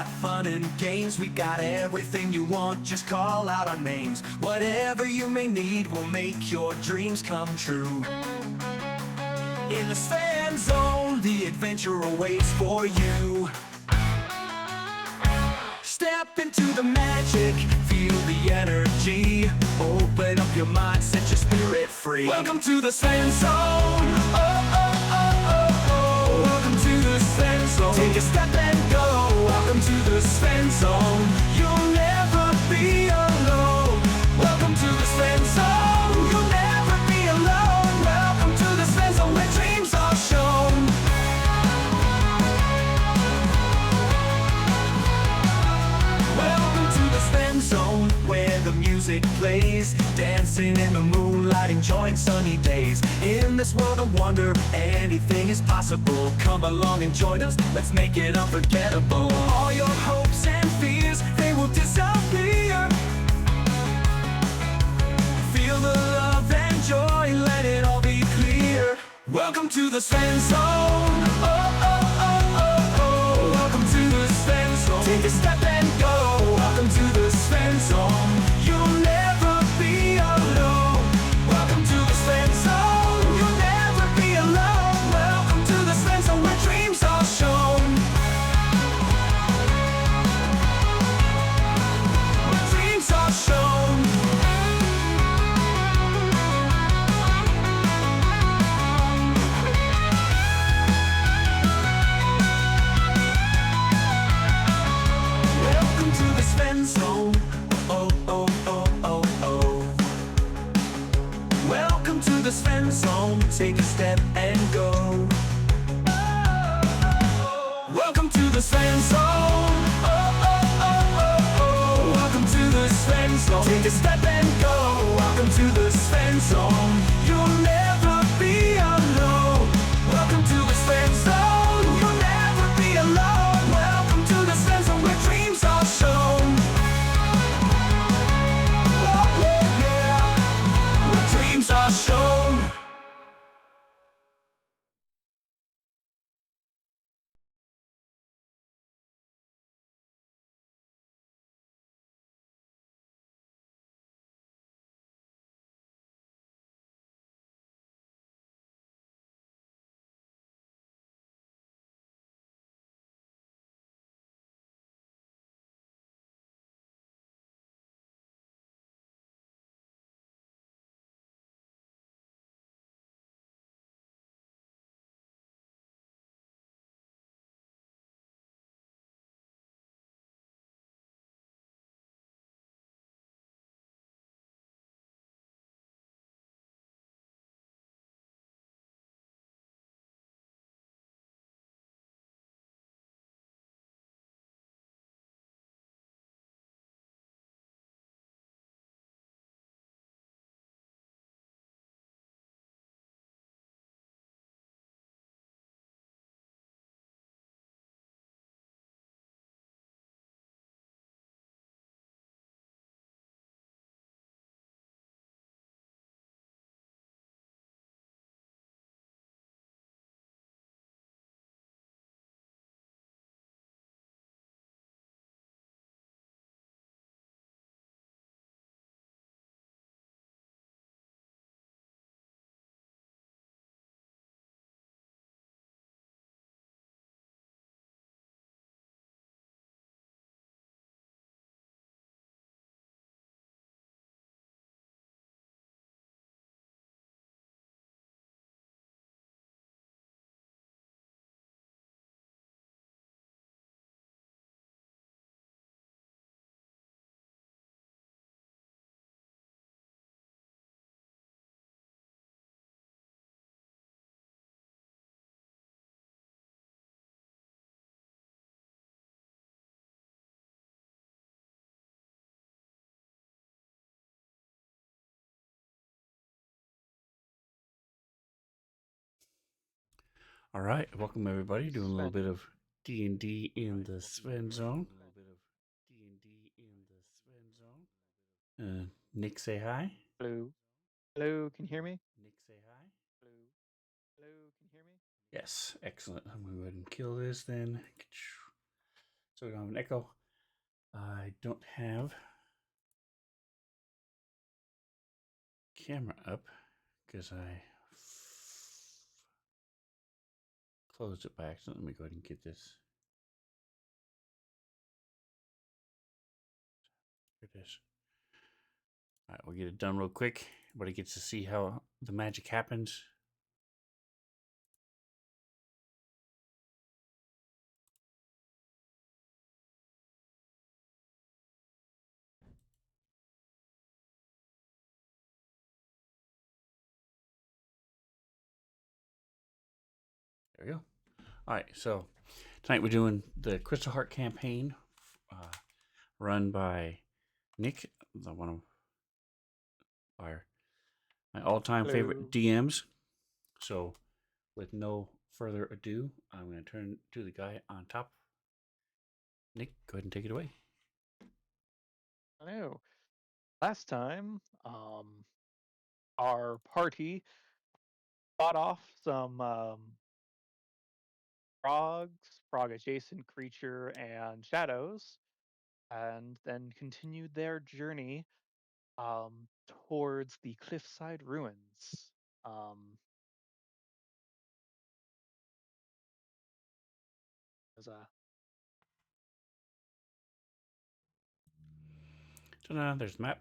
fun and games. We got everything you want, just call out our names. Whatever you may need will make your dreams come true. In the Sven Zone, the adventure awaits for you. Step into the magic, feel the energy. Open up your mind, set your spirit free. Welcome to the Sven Zone. Oh, oh, oh, oh, oh. Welcome to the Sven Zone. Take a step and go. Welcome to the Sven Zone. You'll never be alone. Welcome to the Sven Zone. You'll never be alone. Welcome to the Sven Zone, where dreams are shown. Welcome to the Sven Zone, where the music plays, dancing in the moonlight, enjoying sunny days. In this world of wonder, anything is possible. Come along and join us, let's make it unforgettable. All your hopes and fears, they will disappear. Feel the love and joy, let it all be clear. Welcome to the Sven Zone. Oh, oh, oh, oh, oh. Welcome to the Sven Zone. Take a step and go. Welcome to the Sven Zone. You'll never be alone. Welcome to the Sven Zone. You'll never be alone. Welcome to the Sven Zone, where dreams are shown. Where dreams are shown. Welcome to the Sven Zone. Oh, oh, oh, oh, oh. Welcome to the Sven Zone. Take a step and go. Welcome to the Sven Zone. Oh, oh, oh, oh, oh. Welcome to the Sven Zone. Take a step and go. Welcome to the Sven Zone. You'll never be alone. Welcome to the Sven Zone. You'll never be alone. Welcome to the Sven Zone, where dreams are shown. Oh, yeah, yeah. Where dreams are shown. All right, welcome everybody. Doing a little bit of D&D in the Sven Zone. Nick, say hi. Hello. Hello, can you hear me? Nick, say hi. Hello, can you hear me? Yes, excellent. I'm going to go ahead and kill this then. so we don't have an echo. I don't have camera up because I closed it by accident. Let me go ahead and get this. Here it is. All right, we'll get it done real quick. Everybody gets to see how the magic happens. There we go. All right, so tonight we're doing the Crystal Heart campaign, uh, run by Nick, the one of our my all-time favorite Hello. DMs. So, with no further ado, I'm going to turn to the guy on top. Nick, go ahead and take it away. Hello. Last time, our party fought off some frogs, frog adjacent creature, and shadows, and then continued their journey towards the cliffside ruins. Um, as a Ta-da, there's the map.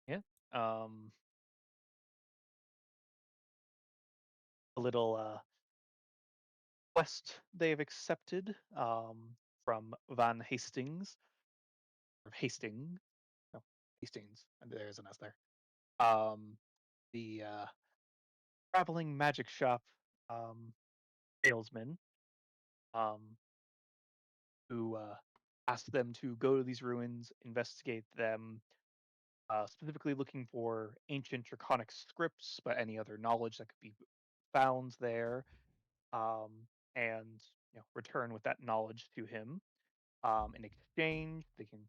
yeah, um, a little quest they've accepted from Van Hastings or Hastings. No, Hastings. And there's an S there. Um, the traveling magic shop um, salesman um, who asked them to go to these ruins, investigate them, specifically looking for ancient draconic scripts, but any other knowledge that could be found there, um, and return with that knowledge to him. In exchange, they can,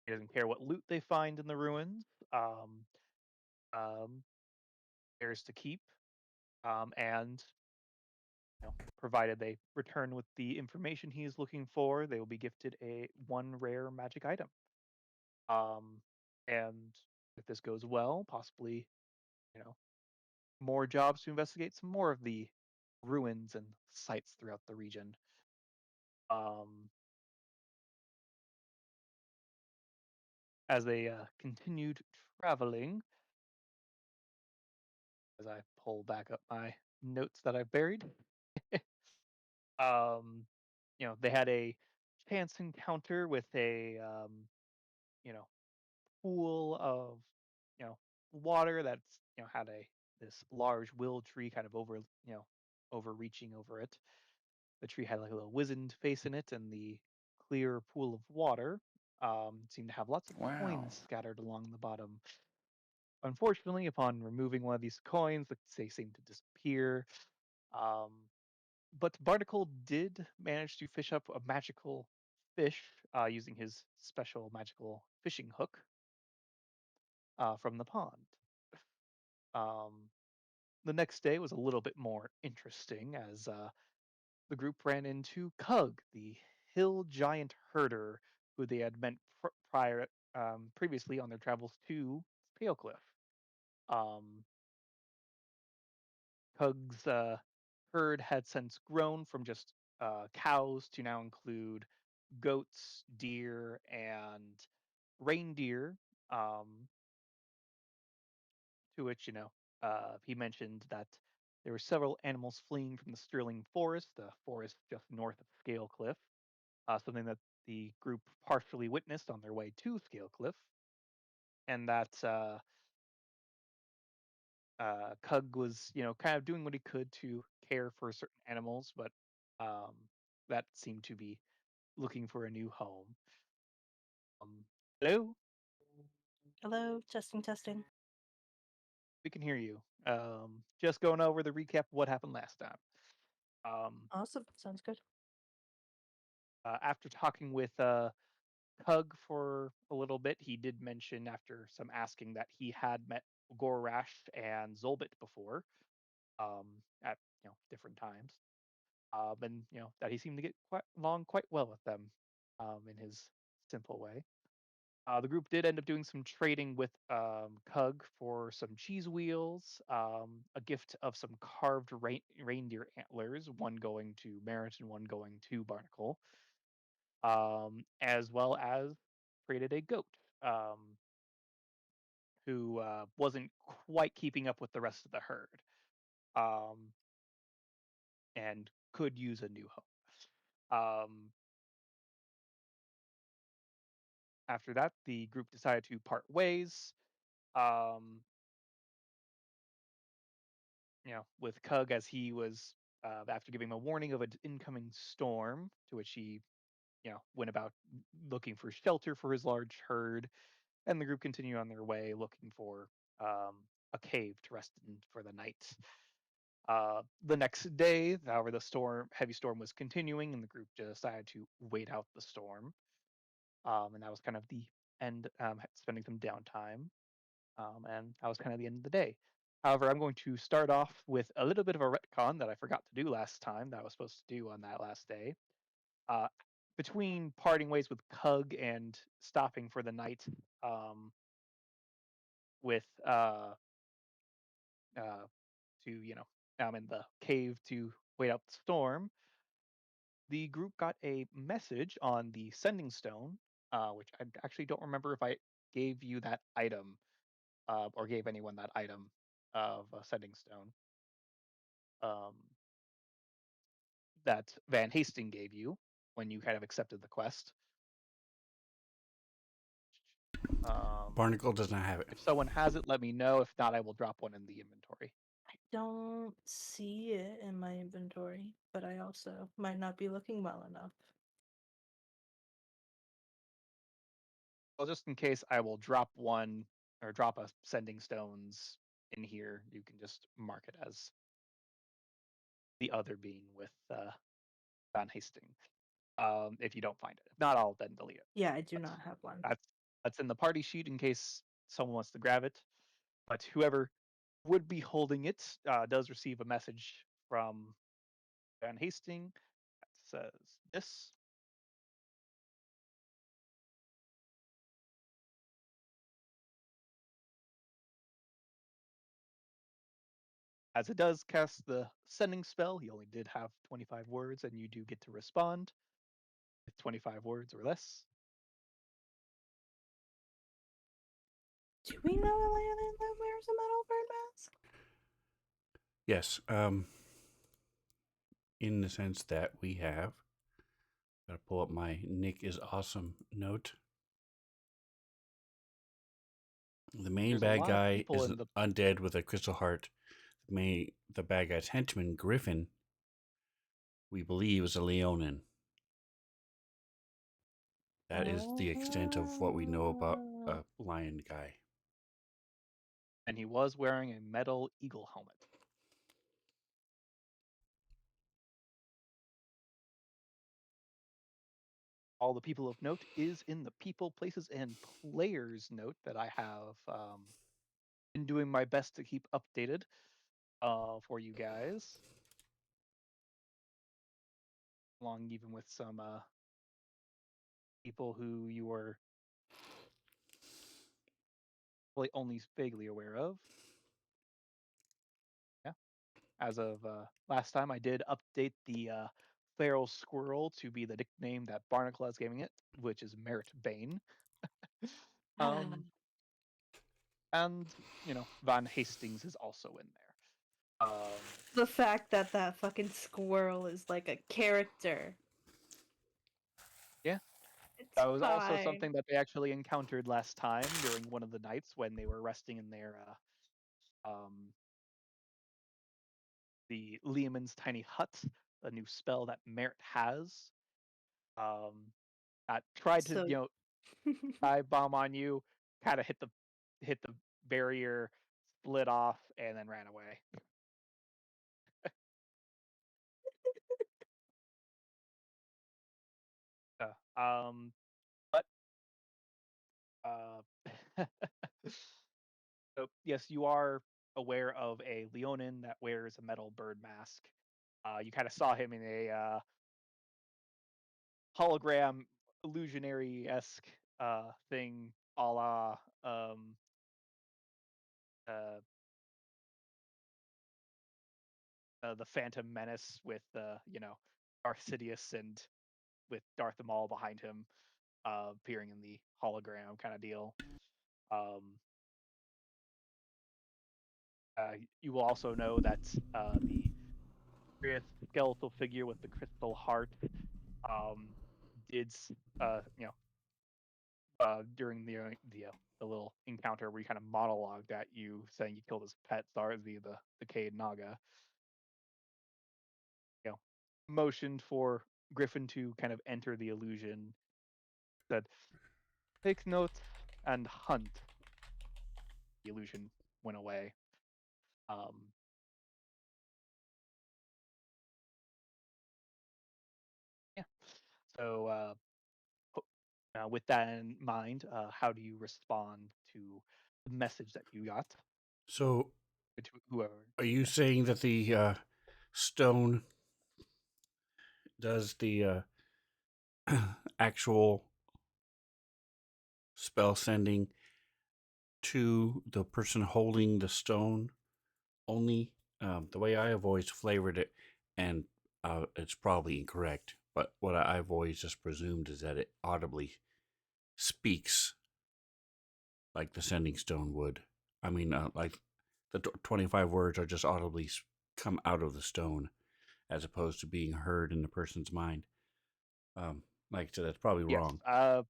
he doesn't care what loot they find in the ruins. Um, um, theirs to keep, and provided they return with the information he is looking for, they will be gifted a one rare magic item. Um, and if this goes well, possibly, you know, more jobs to investigate some more of the ruins and sites throughout the region. Um, as they continued traveling, as I pull back up my notes that I've buried, um, they had a chance encounter with a, you know, pool of you know water that's had a this large willow tree kind of overreaching over it. The tree had like a little wizened face in it, and the clear pool of water seemed to have lots of Wow. coins scattered along the bottom. Unfortunately, upon removing one of these coins, they seemed to disappear. Um, but Barnacle did manage to fish up a magical fish using his special magical fishing hook from the pond. Um, the next day was a little bit more interesting as the group ran into Cug, the hill giant herder who they had met previously on their travels to Palecliff. Um, Cug's herd had since grown from just cows to now include goats, deer, and reindeer. Um, to which, he mentioned that there were several animals fleeing from the Sterling Forest, the forest just north of Scale Cliff, something that the group partially witnessed on their way to Scale Cliff, and that Cug was, kind of doing what he could to care for certain animals, but um, that seemed to be looking for a new home. Hello, Hello, testing, testing. we can hear you. Just going over the recap of what happened last time. Um, Awesome. Sounds good. after talking with Cug for a little bit, he did mention after some asking that he had met Gorash and Zolbit before, um, at different times, and that he seemed to get quite along quite well with them. in his simple way. The group did end up doing some trading with Cug for some cheese wheels, a gift of some carved reindeer antlers, one going to Merritt and one going to Barnacle, as well as traded a goat um, who wasn't quite keeping up with the rest of the herd um, and could use a new home. After that, the group decided to part ways. Um, with Cug as he was after giving him a warning of an incoming storm, to which he, went about looking for shelter for his large herd, and the group continued on their way looking for um, a cave to rest in for the night. The next day, however, the heavy storm was continuing, and the group decided to wait out the storm. And that was kind of the end, spending some downtime. And that was kind of the end of the day. However, I'm going to start off with a little bit of a retcon that I forgot to do last time that I was supposed to do on that last day. Uh, Between parting ways with Cug and stopping for the night with to in the cave to wait out the storm, the group got a message on the sending stone, which I actually don't remember if I gave you that item or gave anyone that item of a sending stone um, that Van Hastings gave you when you kind of accepted the quest. Um, Barnacle does not have it. if someone has it, let me know. If not, I will drop one in the inventory. I don't see it in my inventory, but I also might not be looking well enough. Well, just in case, I will drop one or drop a sending stones in here. You can just mark it as the other being with Van Hastings. If you don't find it, if not, I'll then delete it. Yeah, I do But not have one. that's in the party sheet in case someone wants to grab it. But whoever would be holding it does receive a message from Van Hastings that says this. As it does cast the sending spell, he only did have 25 words, and you do get to respond with 25 words or less. Do we know a Leonin that wears a metal bird mask? Yes. In the sense that we have. Gotta pull up my Nick is awesome note. The main There's a bad lot of guy people is in the undead with a crystal heart. The bad guy's henchman, Griffin, we believe is a Leonin. That is the extent of what we know about a lion guy. and he was wearing a metal eagle helmet. All the people of note is in the people, places, and players note that I have been doing my best to keep updated for you guys, along even with some people who you were probably only vaguely aware of. Yeah, as of last time, I did update the feral squirrel to be the nickname that Barnacle is giving it, which is Merit Bane. um, and Van Hastings is also in there. The fact that that fucking squirrel is like a character. Yeah, It's that was also fine. something that they actually encountered last time during one of the nights when they were resting in their the Leomund's tiny hut, a new spell that Merit has. That tried to So dive bomb on you, kind of hit the barrier, split off, and then ran away. But so yes, you are aware of a Leonin that wears a metal bird mask. You kind of saw him in a hologram illusionary-esque thing, a la uh, the Phantom Menace with Darth Sidious and with Darth Maul behind him, appearing in the hologram kind of deal. Um, you will also know that the mysterious skeletal figure with the crystal heart um, did, during the little encounter where he kind of monologued at you, saying you killed his pet Zarzi, the Cade Naga, motioned for Griffin to kind of enter the illusion, said, "Take note and hunt." The illusion went away. Um, yeah. So, with that in mind, how do you respond to the message that you got? So, To whoever. are you Yeah. saying that the stone does the actual spell sending to the person holding the stone only? The way I have always flavored it, and it's probably incorrect, but what I've always just presumed is that it audibly speaks like the sending stone would. I mean, like the 25 words are just audibly come out of the stone as opposed to being heard in the person's mind. Like I said, that's probably Yes. wrong.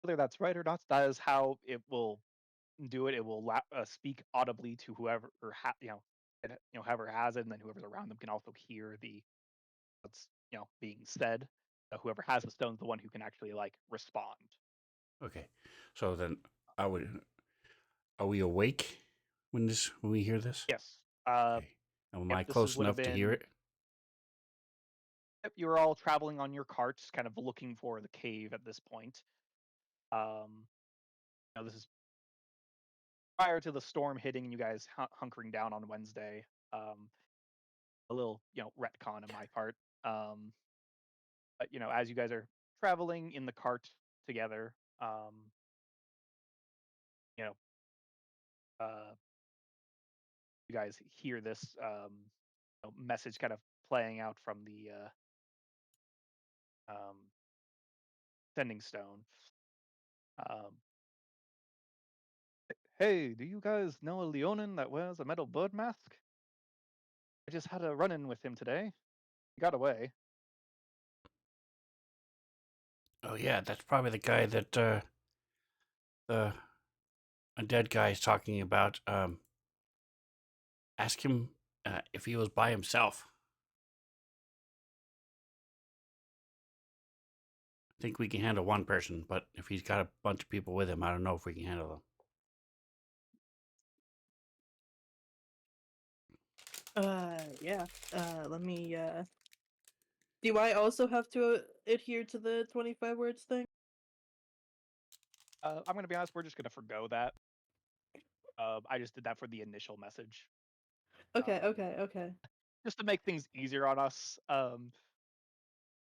Whether that's right or not, that is how it will do it. It will speak audibly to whoever, or whoever has it, and then whoever's around them can also hear the what's being said. Whoever has the stone is the one who can actually like respond. Okay, so then I would. Are we awake when we hear this? Yes. Okay, am I close Would have enough to hear been. it? Yep, you were all traveling on your carts, kind of looking for the cave at this point. This is prior to the storm hitting and you guys hunkering down on Wednesday. A little, retcon on my part. But as you guys are traveling in the cart together, you know, uh, you guys hear this message kind of playing out from the sending stone. Um, hey, do you guys know a Leonin that wears a metal bird mask? I just had a run-in with him today. He got away. Oh yeah, that's probably the guy that the a dead guy is talking about. Ask him if he was by himself. I think we can handle one person, but if he's got a bunch of people with him, I don't know if we can handle them. Yeah. Let me, do I also have to adhere to the 25 words thing? I'm gonna be honest. We're just gonna forgo that. I just did that for the initial message. Okay, Um, okay. just to make things easier on us.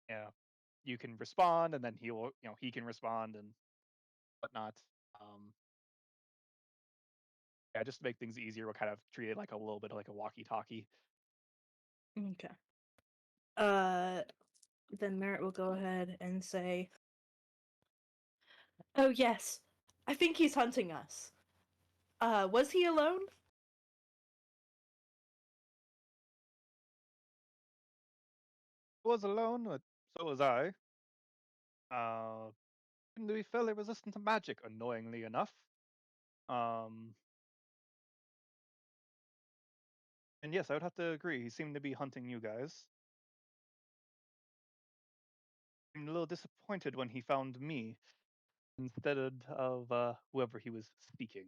Yeah, you can respond, and then he can respond and whatnot. Um, yeah, just to make things easier, we'll kind of treat it like a little bit like a walkie-talkie. Okay. Uh, then Merritt will go ahead and say, "Oh yes, I think he's hunting us. Was he alone?" Was alone, but so was I. Seemed to be fairly resistant to magic, annoyingly enough. Um, and yes, I would have to agree. He seemed to be hunting you guys. Seemed a little disappointed when he found me instead of whoever he was seeking.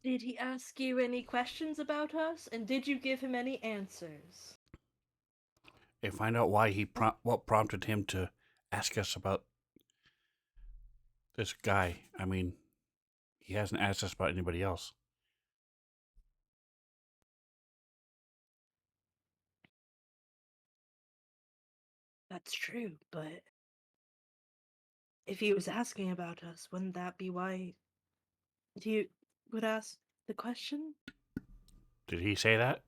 Did he ask you any questions about us, and did you give him any answers? They find out why what prompted him to ask us about this guy. I mean, he hasn't asked us about anybody else. That's true, but if he was asking about us, wouldn't that be why you would ask the question? Did he say that?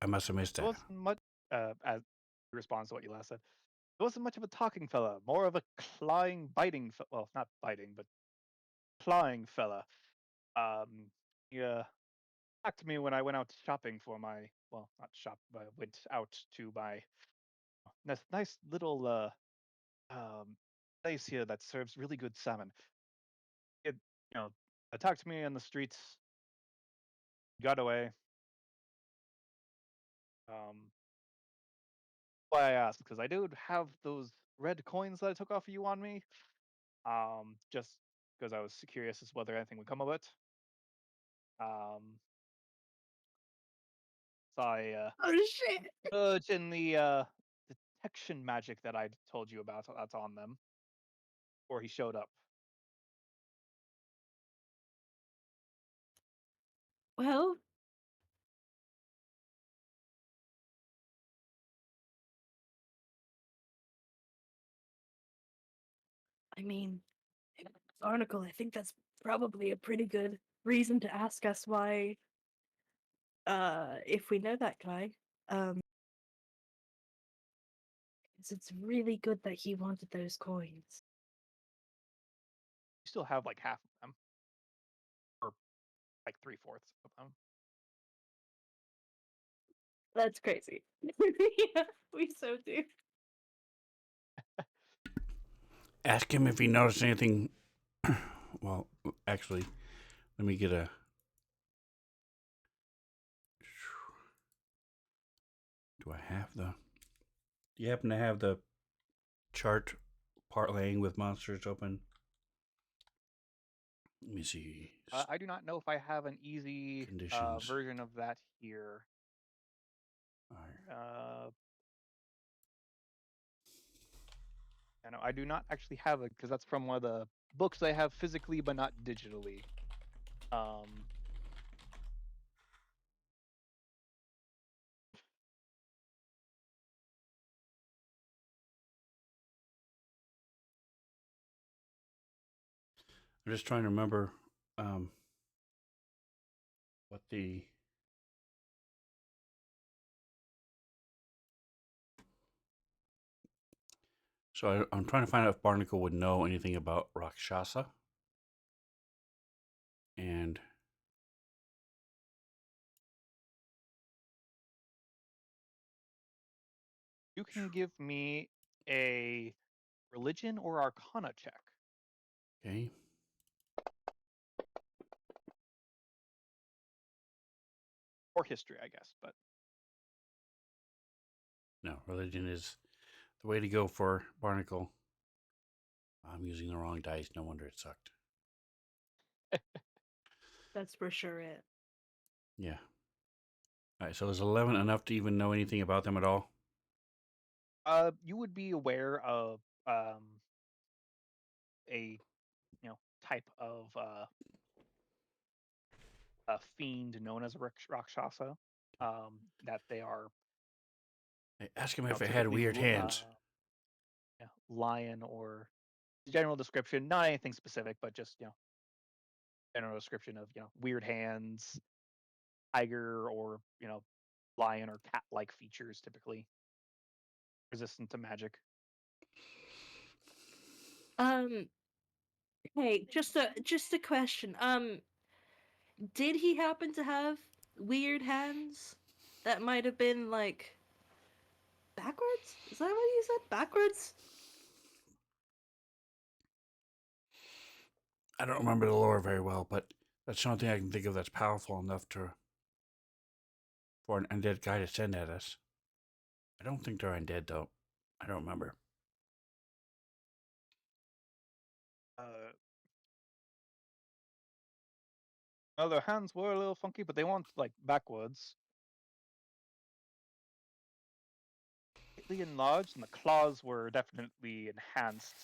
I must have missed It that. wasn't much, as in response to what you last said. It wasn't much of a talking fella, more of a clawing, biting. Well, not biting, but clawing fella. He talked to me when I went out shopping for my, well, not shop, but went out to my nice little place here that serves really good salmon. It, talked to me on the streets, got away. Why I asked, because I do have those red coins that I took off of you on me. Just because I was curious as whether anything would come of it. Um, so I Oh shit! search in the detection magic that I told you about that's on them, or he showed up. Well, I mean, Barnacle, I think that's probably a pretty good reason to ask us why, if we know that guy. 'Cause it's really good that he wanted those coins. You still have like half of them, or like 3/4 of them. That's crazy. Yeah, we so do. Ask him if he noticed anything. Well, actually, let me get a. Do I have the? Do you happen to have the chart parlaying with monsters open? Let me see. I do not know if I have an easy Conditions. version of that here. All right. I do not actually have it because that's from one of the books I have physically but not digitally. Um, I'm just trying to remember what the. So I'm trying to find out if Barnacle would know anything about Rakshasa. And you can give me a religion or arcana check, okay, or history, I guess. But no, religion is the way to go for Barnacle. I'm using the wrong dice. No wonder it sucked. That's for sure it. Yeah. All right. So is 11 enough to even know anything about them at all? you would be aware of a type of a fiend known as a Rakshasa. That they are I ask him if it had typically weird hands. lion, or general description, not anything specific, but just general description of weird hands, tiger, or lion or cat-like features, typically resistant to magic. Um, hey, just a question. Did he happen to have weird hands that might have been like backwards? Is that what you said? Backwards? I don't remember the lore very well, but that's the only thing I can think of that's powerful enough to for an undead guy to send at us. I don't think they're undead though. I don't remember. Well, their hands were a little funky, but they weren't like backwards. Slightly enlarged, and the claws were definitely enhanced.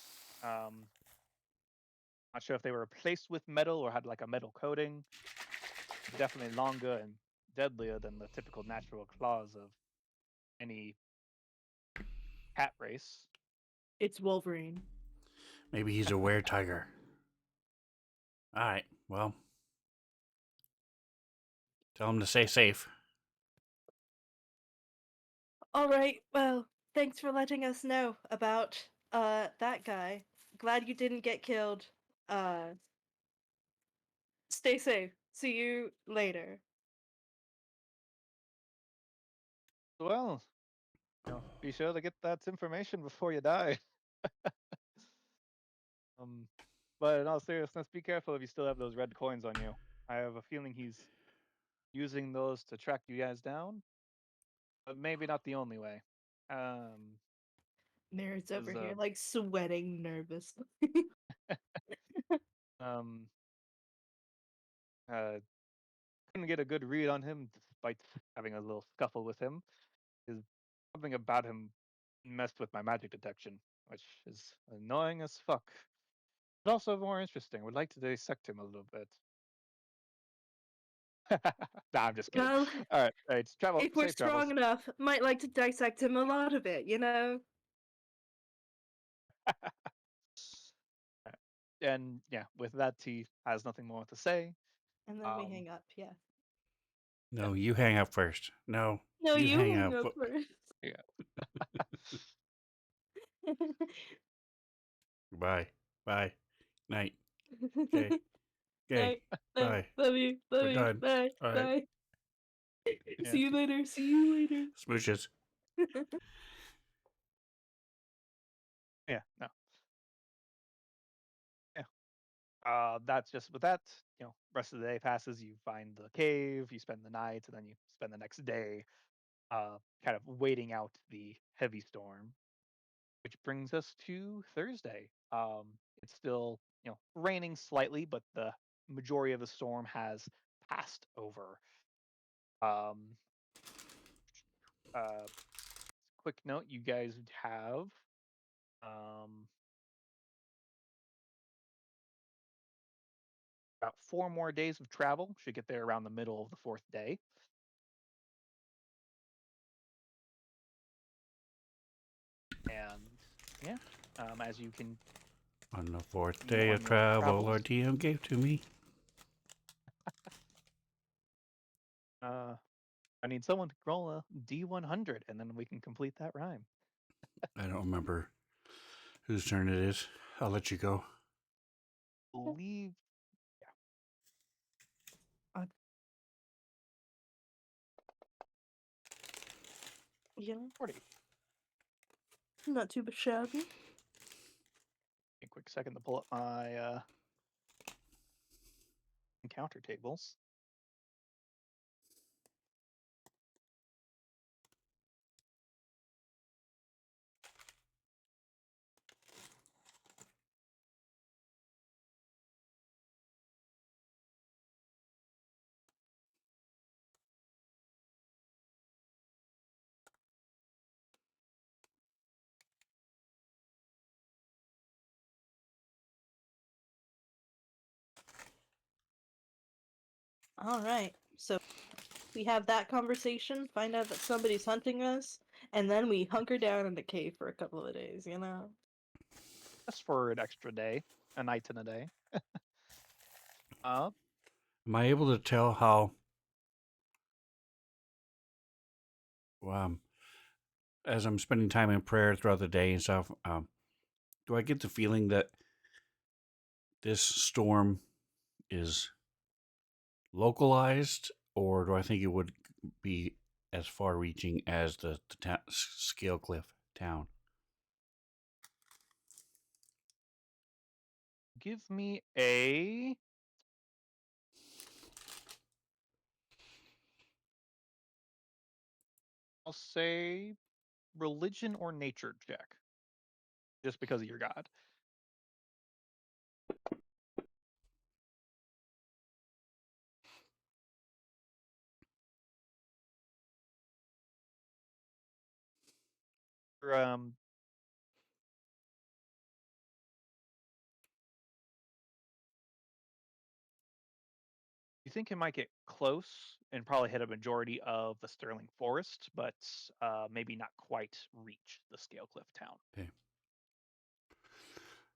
Not sure if they were replaced with metal or had like a metal coating. Definitely longer and deadlier than the typical natural claws of any cat race. It's Wolverine. Maybe he's a were tiger. All right. Well, tell him to stay safe. All right. Well, thanks for letting us know about that guy. Glad you didn't get killed. Uh, stay safe. See you later. Well, be sure to get that information before you die. Um, but in all seriousness, be careful if you still have those red coins on you. I have a feeling he's using those to track you guys down, but maybe not the only way. Nerds over Is here, like sweating nervous. um, uh, couldn't get a good read on him despite having a little scuffle with him. Is something about him messed with my magic detection, which is annoying as fuck. But also more interesting. Would like to dissect him a little bit. Nah, I'm just kidding. Well, All right, it's travel. if we're Safe travels. strong enough, might like to dissect him a lot of it, you know? And yeah, with that, he has nothing more to say. And then we Um, hang up, yeah. No, you hang up first. No, No, you you hang hang up. up first. yeah. Bye. Bye. Night. Okay. Okay. Night, night, Bye. love you, We're done. bye, All right. bye. Yeah. See you later, see you later. Smooches. Yeah, no. Yeah. That's just with that. Rest of the day passes. You find the cave. You spend the night, and then you spend the next day, kind of waiting out the heavy storm. Which brings us to Thursday. It's still raining slightly, but the majority of the storm has passed over. Um, uh, quick note: you guys have um, about 4 more days of travel. Should get there around the middle of the fourth day. And yeah, as you can On the fourth continue day on of your travel, travels, our DM gave to me. I need someone to roll a D100, and then we can complete that rhyme. I don't remember whose turn it is. I'll let you go. Believe Yeah, 40. not too shabby. A quick second to pull up my encounter tables. All right, so we have that conversation, find out that somebody's hunting us, and then we hunker down in the cave for a couple of days, you know? Just for an extra day, a night and a day. Uh, Am I able to tell how, as I'm spending time in prayer throughout the day and stuff, do I get the feeling that this storm is localized, or do I think it would be as far-reaching as the Scale Cliff town? give me I'll say religion or nature check, just because of your god. Um, you think it might get close and probably hit a majority of the Sterling Forest, but maybe not quite reach the Scale Cliff town. Okay.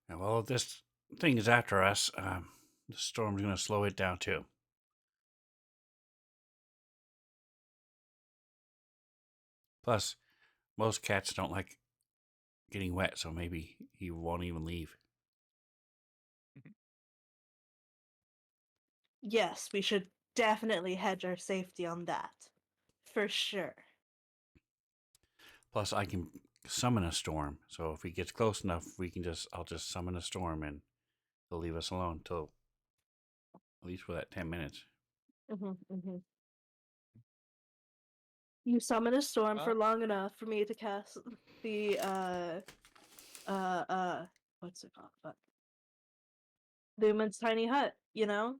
And well, if this thing is after us, the storm's going to slow it down too. Plus, most cats don't like getting wet, so maybe he won't even leave. Yes, we should definitely hedge our safety on that. For sure. Plus, I can summon a storm, so if he gets close enough, I'll just summon a storm and he'll leave us alone till at least for that 10 minutes. Mm-hmm. You summon a storm for long enough for me to cast the what's it called? Fuck. Lumen's tiny hut, you know?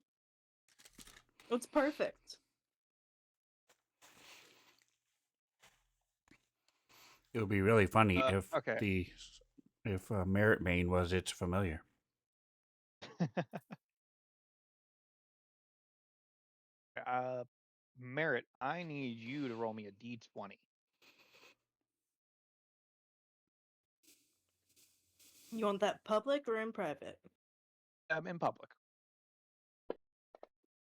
It's perfect. It would be really funny Okay. if Merit Bane was its familiar. Merritt, I need you to roll me a d20. You want that public or in private? In public.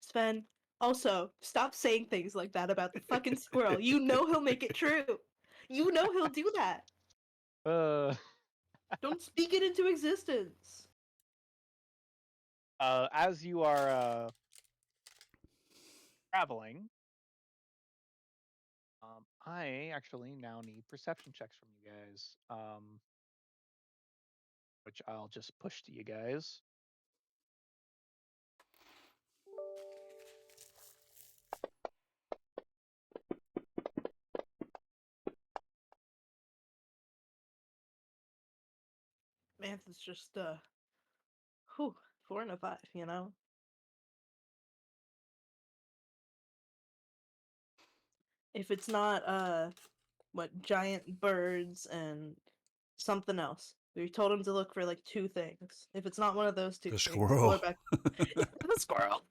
Sven, also, stop saying things like that about the fucking squirrel. You know he'll make it true. You know he'll do that. Don't speak it into existence. As you are traveling, I actually now need perception checks from you guys, which I'll just push to you guys. Math is just, whew, 4 and a 5, you know? If it's not, what, giant birds and something else. We told him to look for like 2 things. If it's not one of those 2 The things, squirrel. Glorback. The squirrel.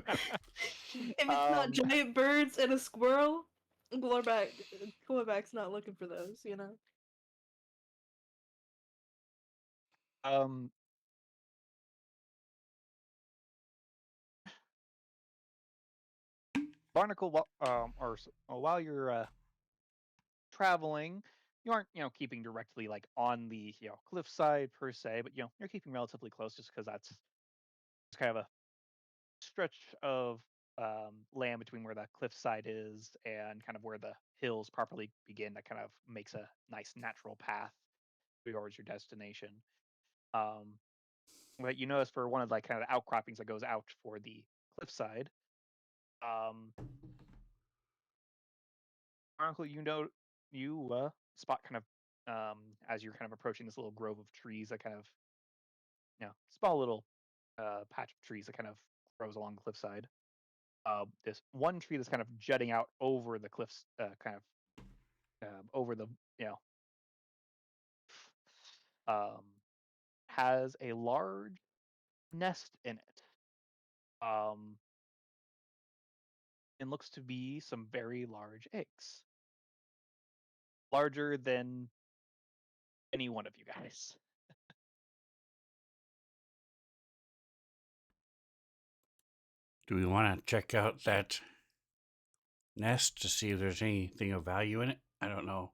If it's not giant birds and a squirrel, Glorback's not looking for those, you know? Barnacle, while you're traveling, you aren't keeping directly like on the cliffside per se, but you're keeping relatively close just because that's kind of a stretch of land between where the cliffside is and kind of where the hills properly begin. That kind of makes a nice natural path towards your destination. But you notice for one of like kind of the outcroppings that goes out for the cliffside, Barnacle, you spot kind of as you're kind of approaching this little grove of trees that kind of small little patch of trees that kind of grows along the cliffside. This one tree that's kind of jutting out over the cliffs, kind of over the you know um, has a large nest in it, and looks to be some very large eggs, larger than any one of you guys. Do we want to check out that nest to see if there's anything of value in it? I don't know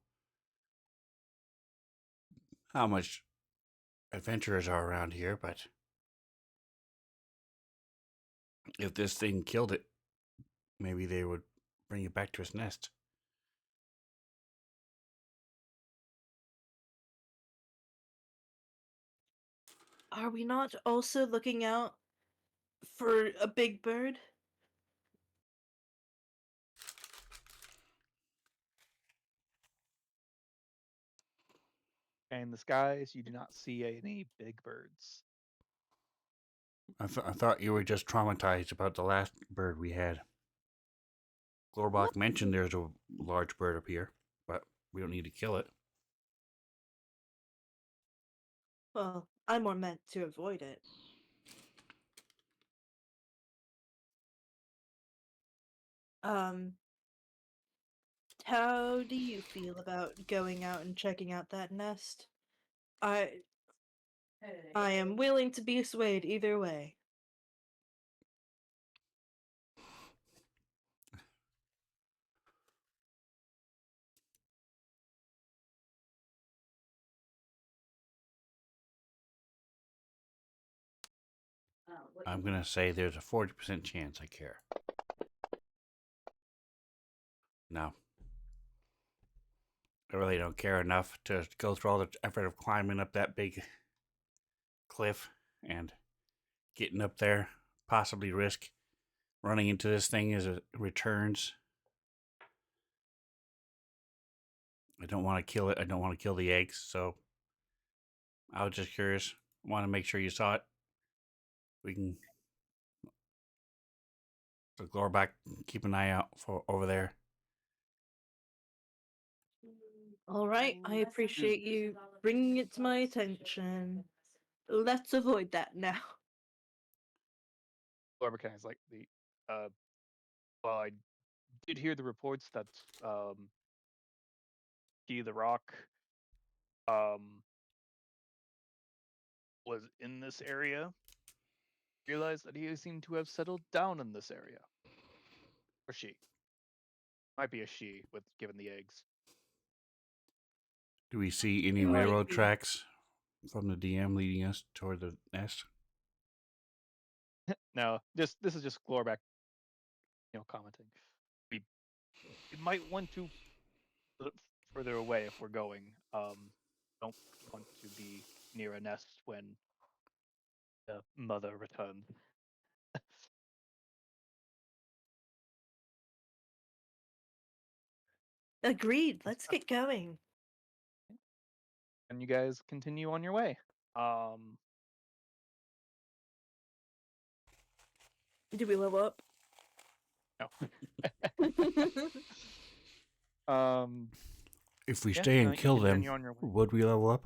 how much adventurers are around here, but if this thing killed it, maybe they would bring it back to its nest. Are we not also looking out for a big bird? And in the skies, you do not see any big birds. I thought you were just traumatized about the last bird we had. Glorbach mentioned there's a large bird up here, but we don't need to kill it. Well, I more meant to avoid it. How do you feel about going out and checking out that nest? I am willing to be swayed either way. I'm going to say there's a 40% chance I care. No. I really don't care enough to go through all the effort of climbing up that big cliff and getting up there, possibly risk running into this thing as it returns. I don't want to kill it. I don't want to kill the eggs. So I was just curious. Want to make sure you saw it. We can so go back, keep an eye out for over there. All right, I appreciate you bringing it to my attention. Let's avoid that now. Glorbacan is like well, I did hear the reports that the Rock was in this area. Realized that he seemed to have settled down in this area. Or she. Might be a she with given the eggs. Do we see any Might railroad be. tracks from the DM leading us toward the nest? No, this is just Glorback, commenting. We might want to look further away if we're going. Don't want to be near a nest when the mother returns. Agreed. Let's get going. And you guys continue on your way. Do we level up? No. If we Yeah, stay and you kill them, continue on your way. would we level up?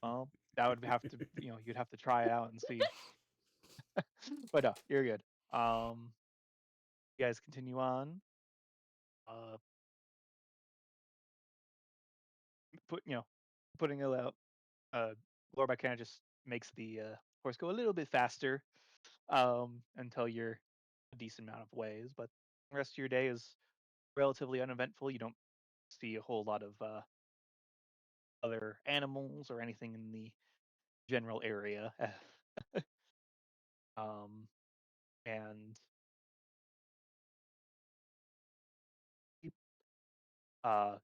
Well, that would have to, you'd have to try it out and see. But no, you're good. You guys continue on. Putting it out. Glorback kind of just makes the horse go a little bit faster, until you're a decent amount of ways. But the rest of your day is relatively uneventful. You don't see a whole lot of other animals or anything in the general area. And uh,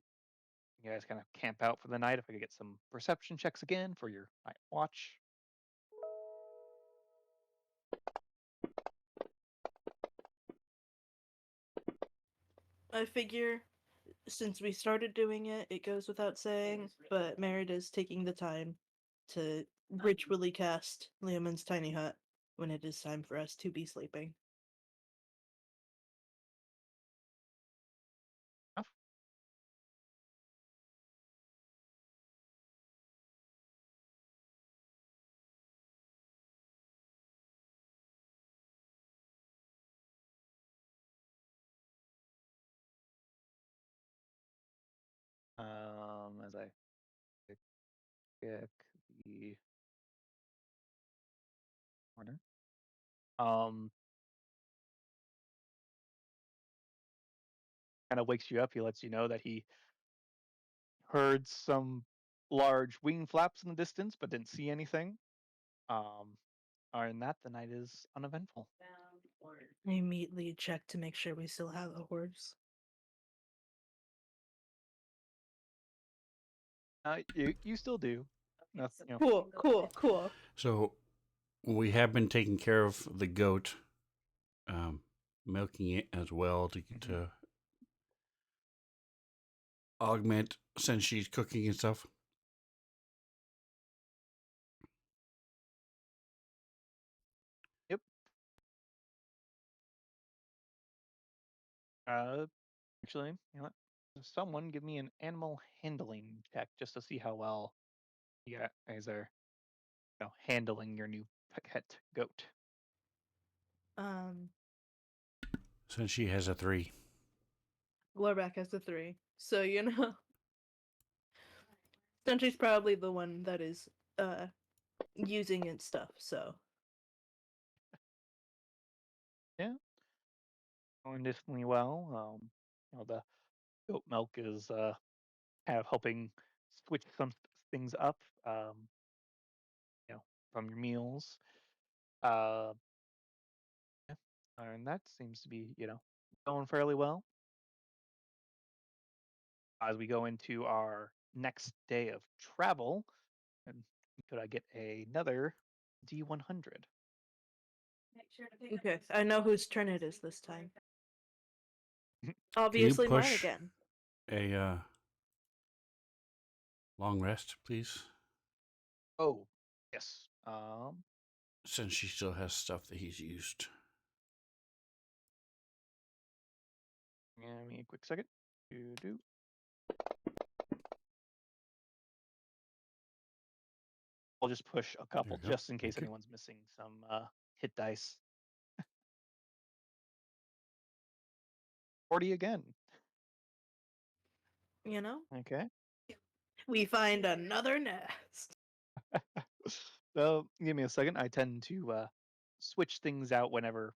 you guys kind of camp out for the night. If I could get some perception checks again for your night watch. I figure since we started doing it, it goes without saying, but Merida's taking the time to ritually cast Leoman's tiny hut when it is time for us to be sleeping. As I check the corner. Kind of wakes you up. He lets you know that he heard some large wing flaps in the distance, but didn't see anything. Other than that, the night is uneventful. I immediately check to make sure we still have a horse. You still do. That's, Cool. So we have been taking care of the goat, milking it as well to augment since she's cooking and stuff. Yep. Actually, you know what? Someone give me an animal handling check just to see how well you guys are, handling your new pet goat. Since she has a 3. Glorback has a 3. So, Sentry's probably the one that is using and stuff, so Yeah, going decently well. The goat milk is kind of helping switch some things up. You know, from your meals. Uh, yeah, and that seems to be going fairly well. As we go into our next day of travel, and could I get another D100? okay. I know whose turn it is this time. Can you Obviously mine push again. a long rest, please? Oh, yes. Since she still has stuff that he's used. Give me a quick second. Do. I'll just push a couple There you go. just in case Thank you. anyone's missing some hit dice. 40 again. You know? Okay. We find another nest. So give me a second. I tend to switch things out whenever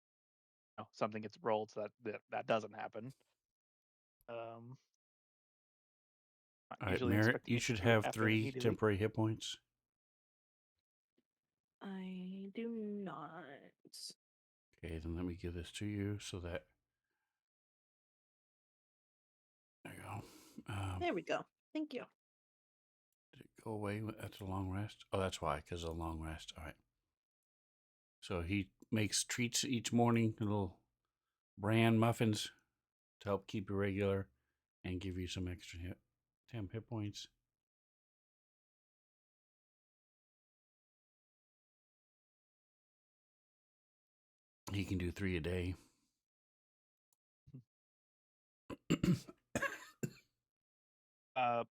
something gets rolled, so that doesn't happen. Not All right, usually Merritt, expecting you it to should do it have happen 3 immediately. temporary hit points. I do not. Okay, then let me give this to you so that. There you go. There we go. Thank you. Did it go away after the long rest? Oh, that's why, because of the long rest. All right. So he makes treats each morning, little bran muffins to help keep you regular and give you some extra 10 hit points. He can do 3 a day.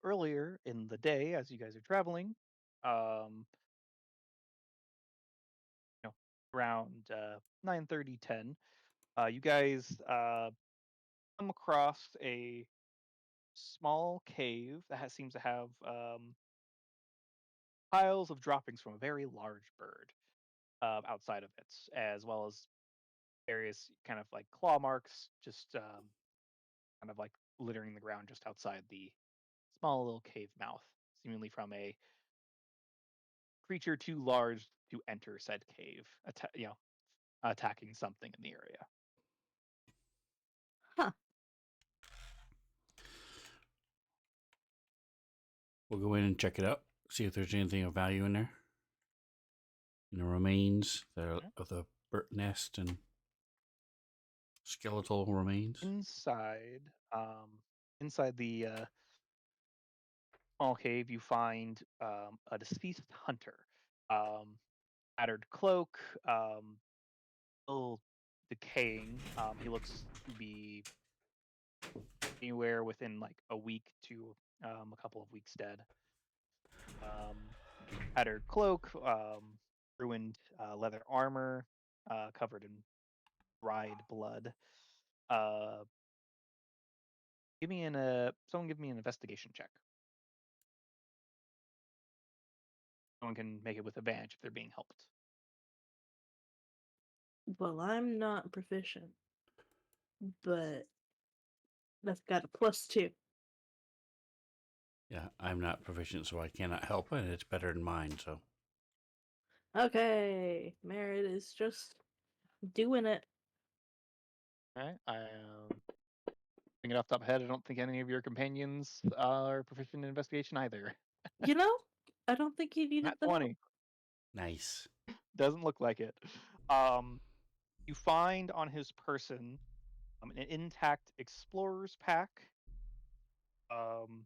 Earlier in the day, as you guys are traveling, um, around 9:30, 10, you guys come across a small cave that seems to have piles of droppings from a very large bird outside of it, as well as various kind of like claw marks, just kind of like littering the ground just outside the small little cave mouth, seemingly from a creature too large to enter said cave, attacking something in the area. Huh. We'll go in and check it out, see if there's anything of value in there. In the remains of the bird nest and skeletal remains. Inside the small cave, you find a deceased hunter, um, tattered cloak, still decaying. He looks to be anywhere within like a week to a couple of weeks dead. Um, tattered cloak, ruined leather armor, covered in dried blood. Uh, someone give me an investigation check. Someone can make it with advantage if they're being helped. Well, I'm not proficient, but that's got a +2. Yeah, I'm not proficient, so I cannot help it. It's better than mine, so. Okay, Merritt is just doing it. All right. Thinking off the top of my head, I don't think any of your companions are proficient in investigation either. You know, I don't think he needed Not the help. 20. Nice. Doesn't look like it. Um, you find on his person an intact explorer's pack, um,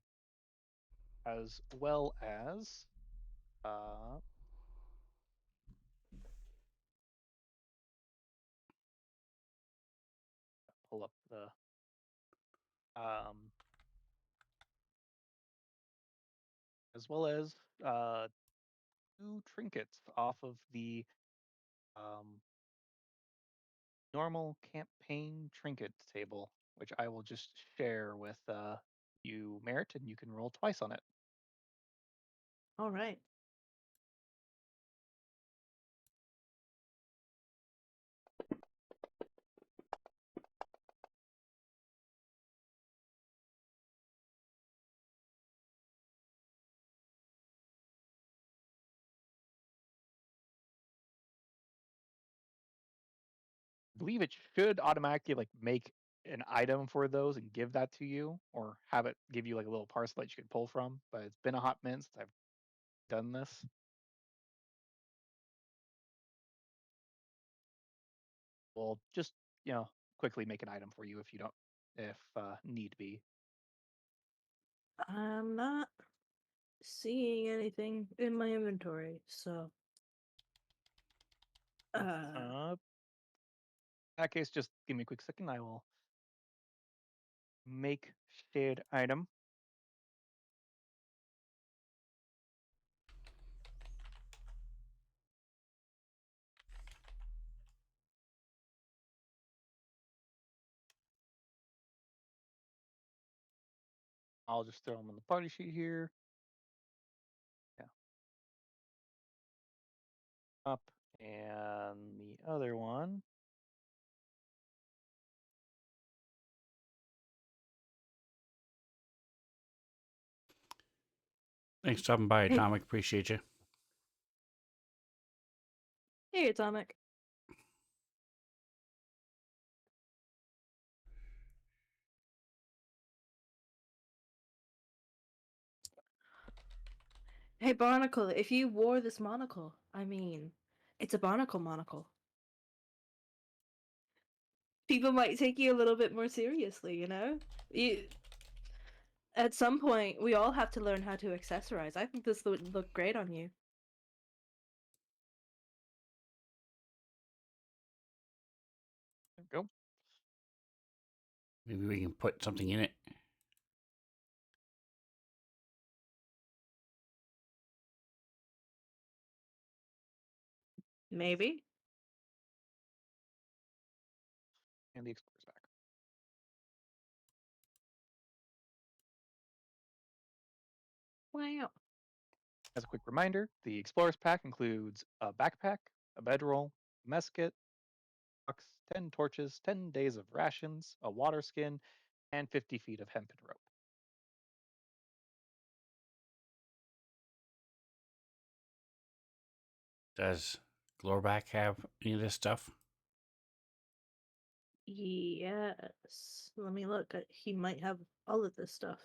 as well as pull up the um, as well as 2 trinkets off of the um, normal campaign trinket table, which I will just share with you, Merit, and you can roll twice on it. All right. I believe it should automatically like make an item for those and give that to you, or have it give you like a little parcel that you can pull from. But it's been a hot minute since I've done this. We'll just quickly make an item for you if you don't, if need be. I'm not seeing anything in my inventory, so In that case, just give me a quick second. I will make shared item. I'll just throw them on the party sheet here. Yeah. Up. And the other one. Thanks for stopping by, Hey. Atomic. Appreciate you. hey, Atomic. Hey, Barnacle, if you wore this monocle, I mean, it's a barnacle monocle. People might take you a little bit more seriously, you know? At some point, we all have to learn how to accessorize. I think this would look great on you. There we go. Maybe we can put something in it. Maybe. And the explorer's back. Wow. As a quick reminder, the explorer's pack includes a backpack, a bedroll, a mess kit, box, 10 torches, 10 days of rations, a water skin, and 50 feet of hempen rope. Does Glorback have any of this stuff? Yes. Let me look. He might have all of this stuff.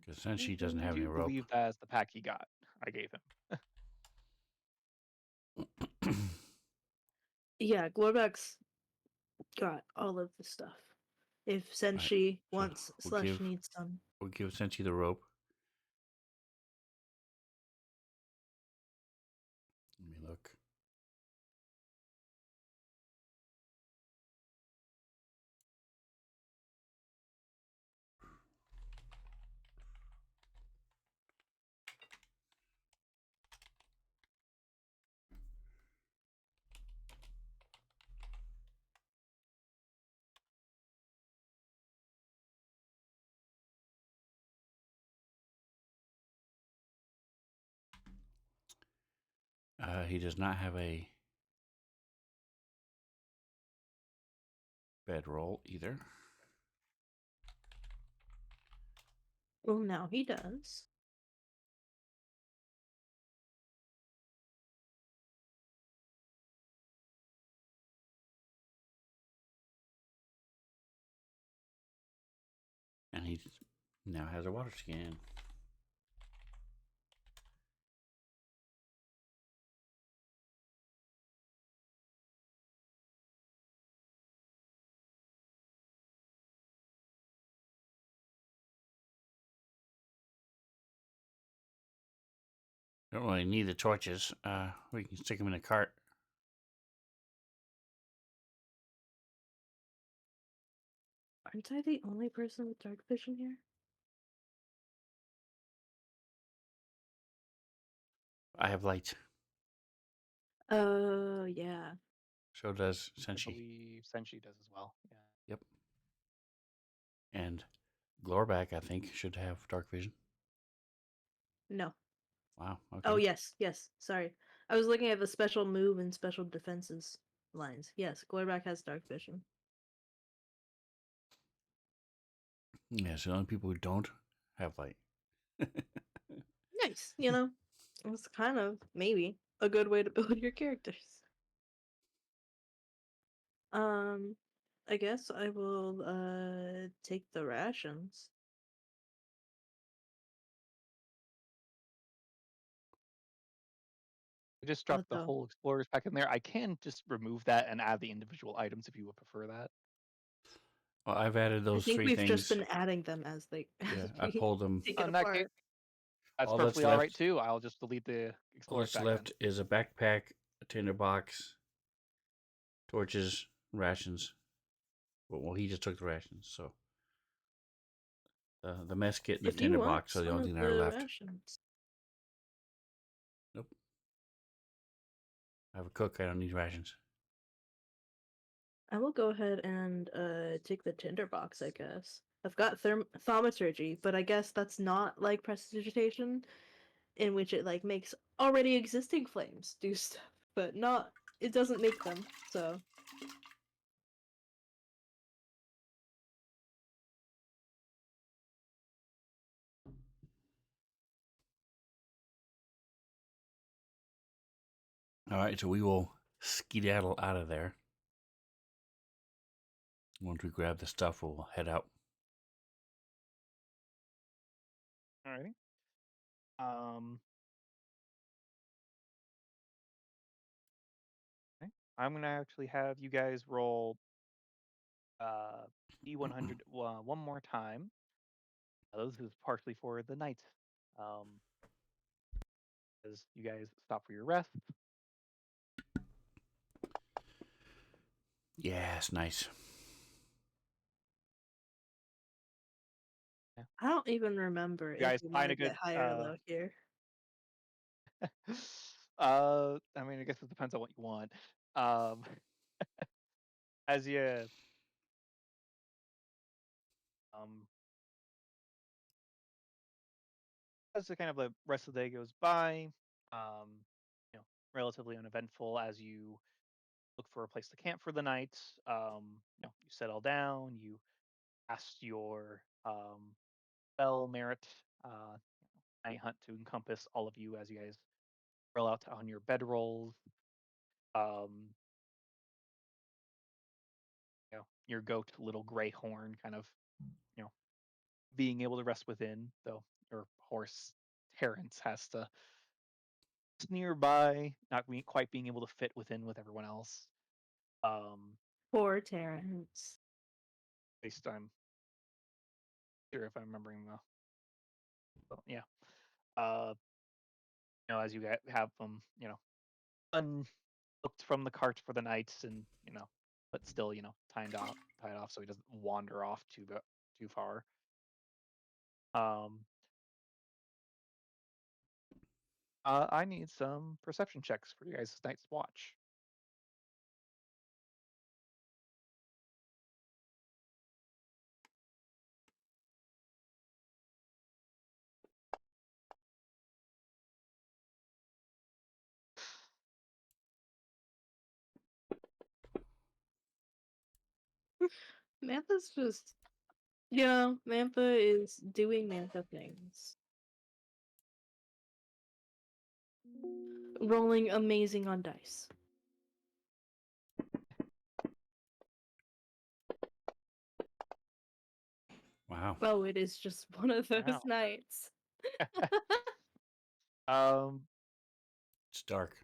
Because since she doesn't I have any do rope. believe that is the pack he got. I gave him. Yeah, Glorback's got all of the stuff. If Senshi so wants / needs some. We'll give Senshi the rope. Let me look. He does not have a bedroll either. Well, now he does. And he now has a water skin. Don't really need the torches. We can stick them in a cart. Aren't I the only person with dark vision here? I have light. Oh, yeah. So does I Senshi. believe Senshi does as well. Yeah. Yep. And Glorback, I think, should have dark vision. No. Wow. Oh, Okay. yes, yes. Sorry. I was looking at the special move and special defenses lines. Yes, Glorback has dark vision. Yeah. So the only people who don't have light. Nice, It's kind of maybe a good way to build your characters. Um, I guess I will take the rations. I just dropped the The whole explorers pack in there. I can just remove that and add the individual items if you would prefer that. Well, I've added I those think three we've just things. been adding them as Yeah, as I we pulled them. take it In that case, apart. that's All that's perfectly all right left. too. I'll just delete the All explorers that's pack then. left is a backpack, a tinderbox, torches, rations. Well, he just took the rations, so the mess kit and the If you want tinderbox are the one only of thing that are the left. rations, Nope. I have a cook. I don't need rations. I will go ahead and take the tinderbox, I guess. I've got thaumaturgy, but I guess that's not like prestidigitation, in which it like makes already existing flames do stuff, but not it doesn't make them. So All right, so we will skedaddle out of there. Once we grab the stuff, we'll head out. Alrighty. Um, okay. I'm gonna actually have you guys roll D100 one more time. This is partially for the night. As you guys stop for your rest. Yes, nice. Yeah. I don't even remember You if guys we want find to a good get high or low here. I mean, I guess it depends on what you want. Um, as you um, as the kind of the rest of the day goes by, um, you know, relatively uneventful as you look for a place to camp for the night. You settle down, you cast your spell merit night hunt to encompass all of you as you guys roll out on your bedrolls. Um, your goat, little gray horn, kind of, you know, being able to rest within, though your horse Terrence has to nearby, not quite being able to fit within with everyone else. Poor Terrence. At least I'm sure if I'm remembering the. Well, yeah. Uh, as you have them, unhooked from the cart for the night, and but still, tied off so he doesn't wander off too far. Um, I need some perception checks for you guys' night's watch. Mantha's just, Mantha is doing Mantha things. Rolling amazing on dice. Wow. Oh, it is just one of those Wow. nights. Um, It's dark.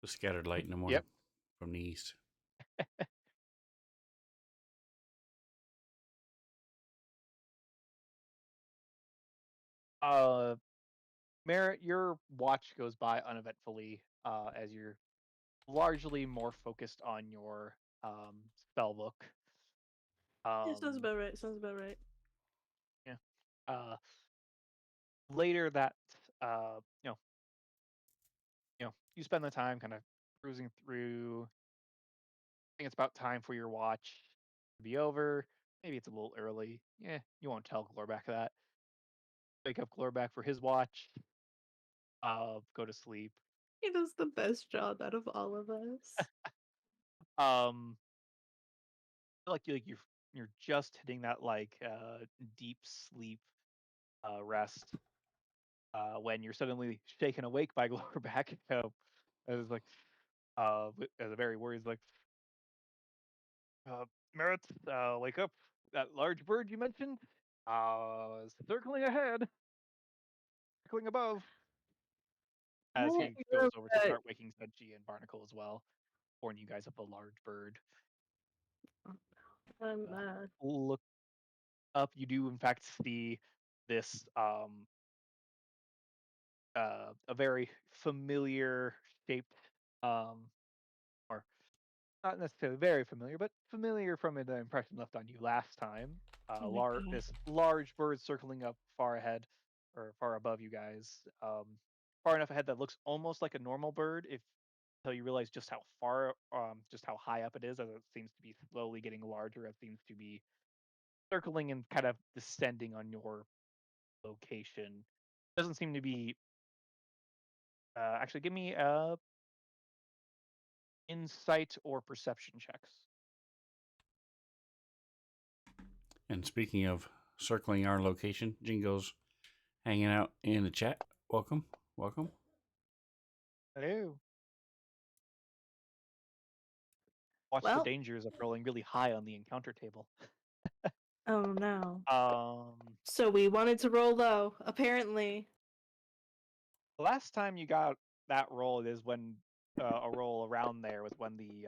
The scattered light in the morning yep. from the east. Uh, Merritt, your watch goes by uneventfully as you're largely more focused on your spell book. Yeah, sounds Um, about right. Sounds about right. yeah. Uh, later that uh, you know, you spend the time kind of cruising through. I think it's about time for your watch to be over. Maybe it's a little early. Yeah, you won't tell Glorback that. wake up Glorback for his watch. Go to sleep. He does the best job out of all of us. Um, you're just hitting that deep sleep rest when you're suddenly shaken awake by Glorback. As like as a very worried like, Merritt, wake up! That large bird you mentioned, is circling ahead, circling above. As What? he goes over to start waking Senchi and Barnacle as well, warning you guys of the large bird. I'm mad. Look up, you do in fact see this a very familiar shaped or not necessarily very familiar, but familiar from the impression left on you last time. Oh my god. This large bird circling up far ahead or far above you guys, far enough ahead that looks almost like a normal bird. If Until you realize just how far, just how high up it is, as it seems to be slowly getting larger. It seems to be circling and kind of descending on your location. Doesn't seem to be. Actually, give me insight or perception checks. And speaking of circling our location, Jingo's hanging out in the chat. Welcome, welcome. Hello. Watch the Well, dangers of rolling really high on the encounter table. oh no. Um, So we wanted to roll low, apparently. the last time you got that roll is when a roll around there was when the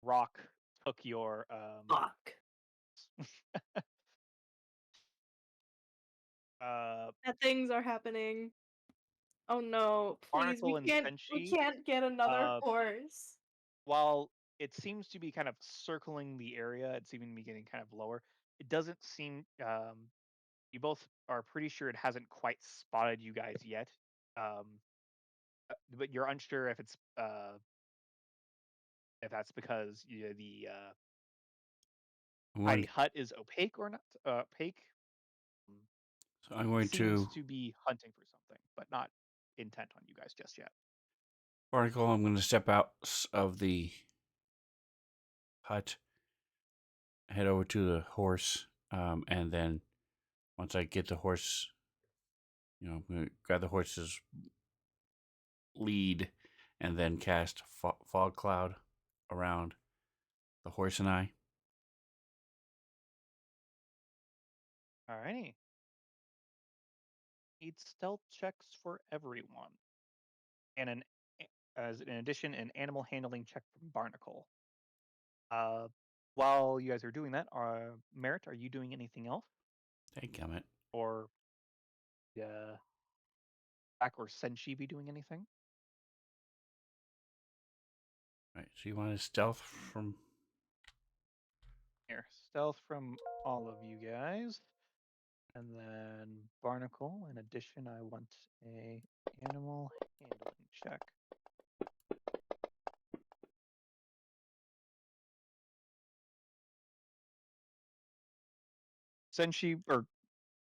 rock took your Fuck. uh Bad things are happening. Oh no, please, Barnacle and we Senshi. can't get another Uh, horse. while it seems to be kind of circling the area, it's even be getting kind of lower. It doesn't seem. You both are pretty sure it hasn't quite spotted you guys yet. But you're unsure if that's because the I'm tiny going, hut is opaque or not opaque. Mm, so I'm going Seems to to be hunting for something, but not intent on you guys just yet. Barnacle. I'm going to step out of the hut, head over to the horse, and then once I get the horse, I'm going to grab the horse's lead, and then cast fog cloud around the horse and I. Alrighty. Need stealth checks for everyone, and as in addition, an animal handling check from Barnacle. Uh, while you guys are doing that, Merritt, are you doing anything else, Dadgummit. or Back or Senshi be doing anything? Right. So you want to stealth from? Here, stealth from all of you guys. And then Barnacle, in addition, I want a animal handling check. Senshi, or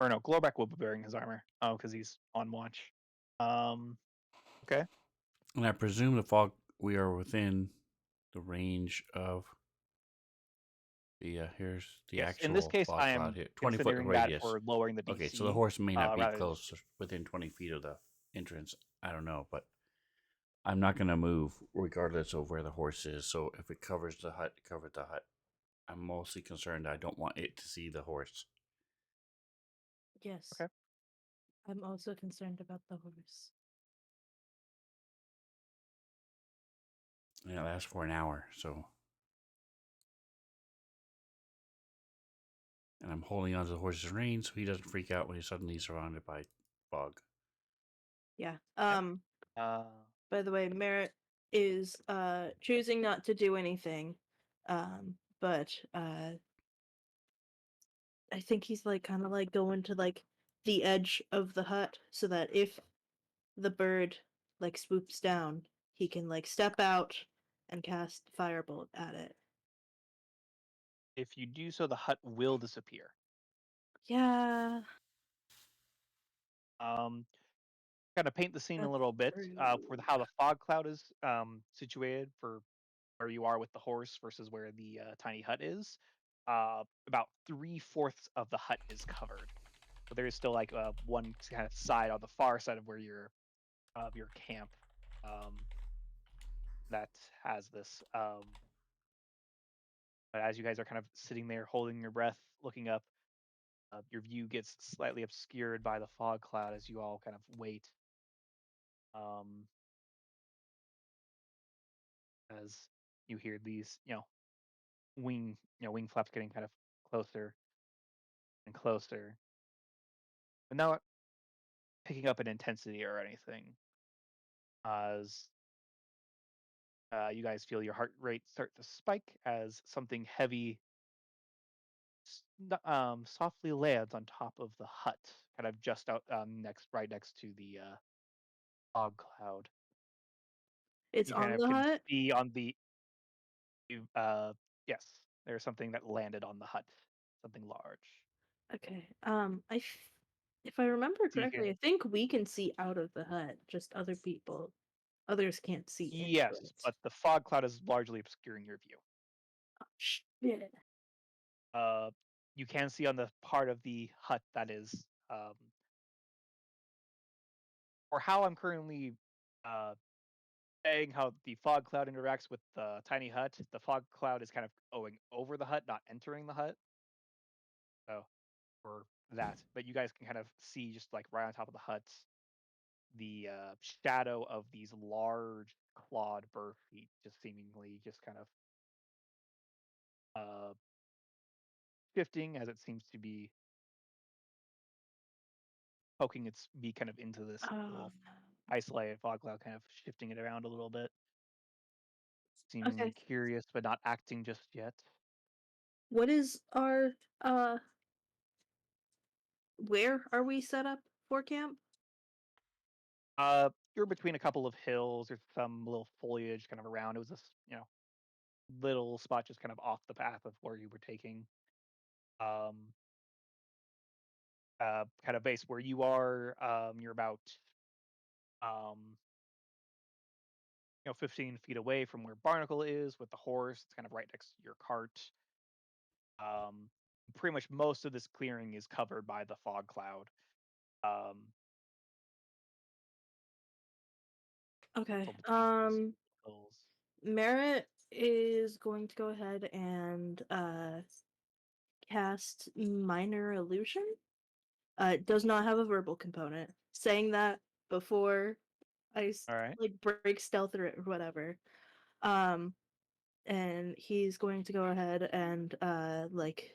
no, Glorback will be bearing his armor. Oh, because he's on watch. Okay. And I presume the fog. We are within the range of the. Here's the Yes. In this actual case, fog I cloud am here. 20-foot considering that radius. for lowering the DC. Okay, so the horse may not be rather than close, within 20 feet of the entrance. I don't know, but I'm not going to move regardless of where the horse is. So if it covers the hut, it covers the hut. I'm mostly concerned I don't want it to see the horse. Yes. Okay. I'm also concerned about the horse. And it lasts for an hour, so. And I'm holding onto the horse's reins so he doesn't freak out when he's suddenly surrounded by fog. Yeah. Uh, By the way, Merritt is choosing not to do anything. But I think he's like kind of like going to like the edge of the hut so that if the bird like swoops down, he can like step out and cast firebolt at it. if you do so, the hut will disappear. Yeah. Kind of paint the scene a That's little bit for true. how the fog cloud is situated for where you are with the horse versus where the tiny hut is. About 3/4 of the hut is covered, but there is still like one kind of side on the far side of where your camp um, that has this. But as you guys are kind of sitting there, holding your breath, looking up, your view gets slightly obscured by the fog cloud as you all kind of wait. Um, as you hear these, wing flaps getting kind of closer and closer, but not picking up in intensity or anything. As you guys feel your heart rate start to spike as something heavy softly lands on top of the hut, kind of just out right next to the fog cloud. It's You kind on of the can hut. see on the yes, there's something that landed on the hut, something large. Okay. If I remember So you correctly, I can think we can see out of the hut. Just others can't see into yes, it. but the fog cloud is largely obscuring your view. Shit. Uh, you can see on the part of the hut that is, or how I'm currently uh, saying how the fog cloud interacts with the tiny hut. The fog cloud is kind of going over the hut, not entering the hut. So for that, but you guys can kind of see just like right on top of the hut the shadow of these large clawed bird feet, just seemingly just kind of uh, shifting as it seems to be poking its beak kind of into this Um. little isolated fog cloud, kind of shifting it around a little bit, seemingly Okay. curious but not acting just yet. What is our uh? Where are we set up for camp? You're between a couple of hills. There's some little foliage kind of around. It was this, little spot just kind of off the path of where you were taking. Um, kind of base where you are. You're about um, 15 feet away from where Barnacle is with the horse. It's kind of right next to your cart. Um, pretty much most of this clearing is covered by the fog cloud. Um, Okay. so between these hills. Merritt is going to go ahead and cast minor illusion. It does not have a verbal component. Saying that before All right. like break stealth or whatever. Um, and he's going to go ahead and like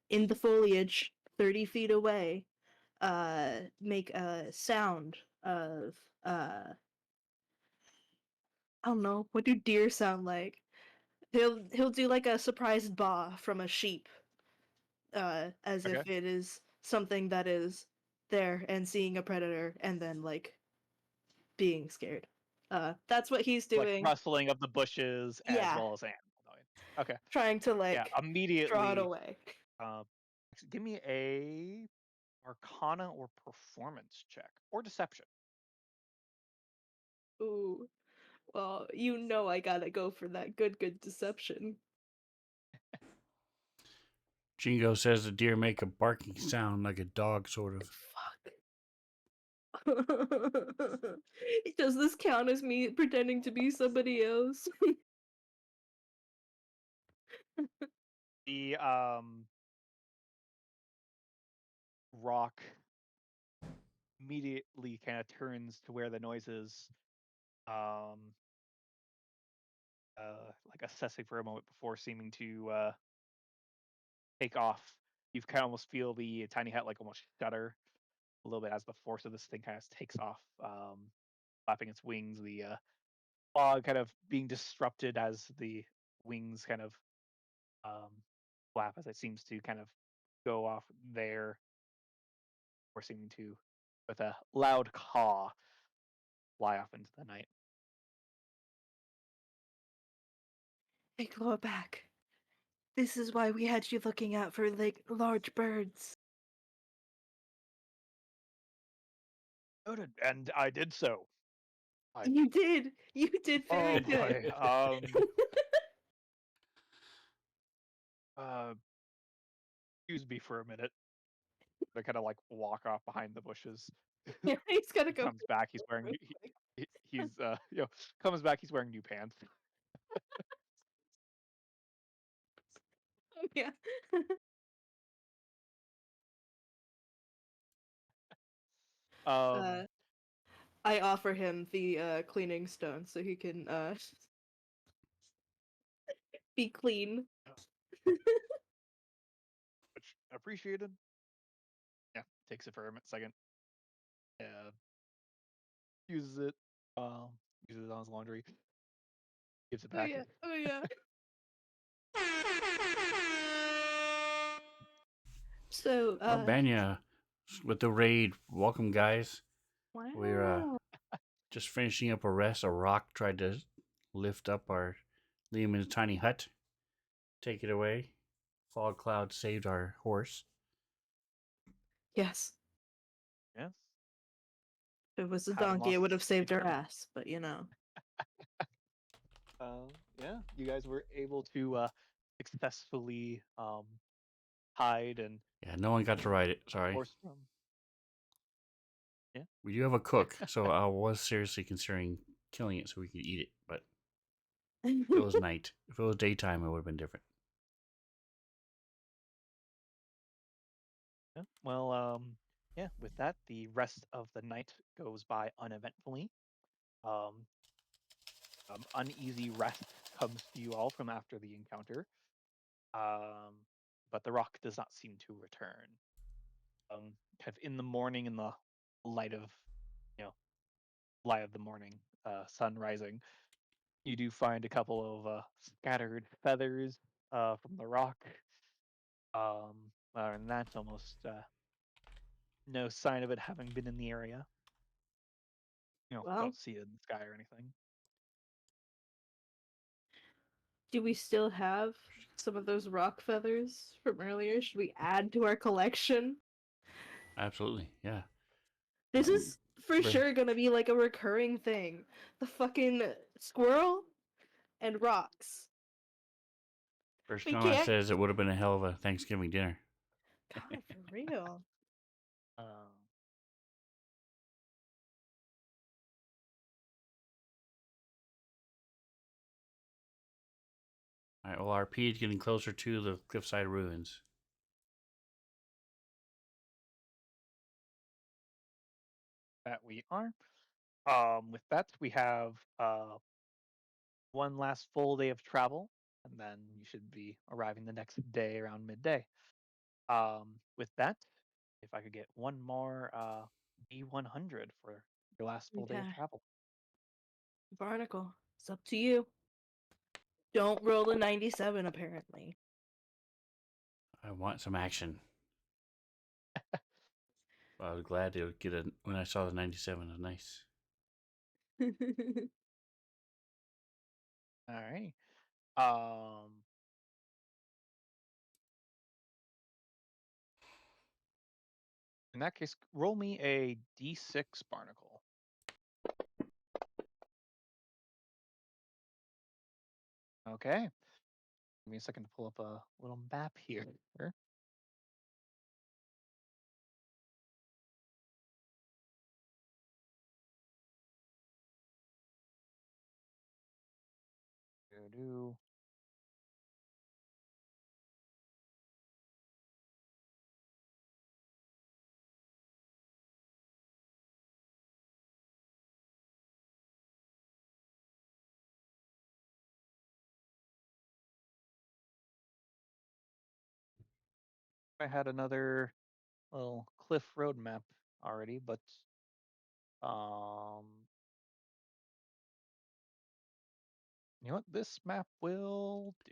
in the foliage 30 feet away make a sound of I don't know, what do deer sound like? He'll do like a surprised baa from a sheep, as Okay. if it is something that is there and seeing a predator and then like being scared. That's what he's Like doing. rustling of the bushes as Yeah, well as animal noise. Okay. trying to Yeah. like draw it Immediately. away. Uh, give me a Arcana or Performance check or Deception. Ooh, well, you know I gotta go for that good deception. Jingo says the deer make a barking sound like a dog, sort of. Fuck. Does this count as me pretending to be somebody else? The rock immediately kind of turns to where the noise is. Um, like assessing for a moment before seeming to take off. You kind of almost feel the tiny hat like almost shudder a little bit as the force of this thing kind of takes off, flapping its wings. The fog kind of being disrupted as the wings kind of um, flap as it seems to kind of go off there, or seeming to, with a loud caw, fly off into the night. Hey, claw back. This is why we had you looking out for like large birds. Noted, and I did so. I You did. You did very oh good. boy. Uh, Excuse me for a minute. I kind of like walk off behind the bushes. Yeah, he's gotta He go. comes back. He's wearing. real He, quick. he's comes back. He's wearing new pants. Oh, yeah. Um. Uh, I offer him the cleaning stone so he can be clean. Much appreciated. Yeah. Takes it for a second. Yeah. Uses it. Uses it on his laundry. Gives it Oh back. yeah. Oh yeah. So Marbania with the raid. Welcome, guys. We're wow. just finishing up a rest. A rock tried to lift up our Liam in a tiny hut. Take it away. Fog cloud saved our horse. Yes. Yes. If it was a Haven't donkey, it lost would have saved our anything. ass, but you know. Yeah. You guys were able to successfully hide and Yeah, no one got to ride it. Sorry. horse from. Yeah. We do have a cook, so I was seriously considering killing it so we could eat it. But if it was night, if it was daytime, it would have been different. Yeah. Well, yeah, with that, the rest of the night goes by uneventfully. Um, Uneasy rest comes to you all from after the encounter. Um, but the rock does not seem to return. Kind of in the morning, in the light of, you know, light of the morning, sun rising, you do find a couple of scattered feathers from the rock. And that's almost no sign of it having been in the area. Well, Don't see it in the sky or anything. do we still have some of those rock feathers from earlier? Should we add to our collection? Absolutely, yeah. This is for Right. sure gonna be like a recurring thing. The fucking squirrel and rocks. First We comment can't. says it would have been a hell of a Thanksgiving dinner. God, for real. Um, All right, well, our P is getting closer to the cliffside ruins. that we are. With that, we have one last full day of travel, and then you should be arriving the next day around midday. With that, if I could get one more B100 for your last full day of Okay. travel. Barnacle, it's up to you. Don't roll a 97, apparently. I want some action. I was glad to get it when I saw the 97. It was nice. All right. Um, in that case, roll me a D6 barnacle. Okay. Give me a second to pull up a little map here. Do I had another little cliff road map already, but um, you know what? This map will do.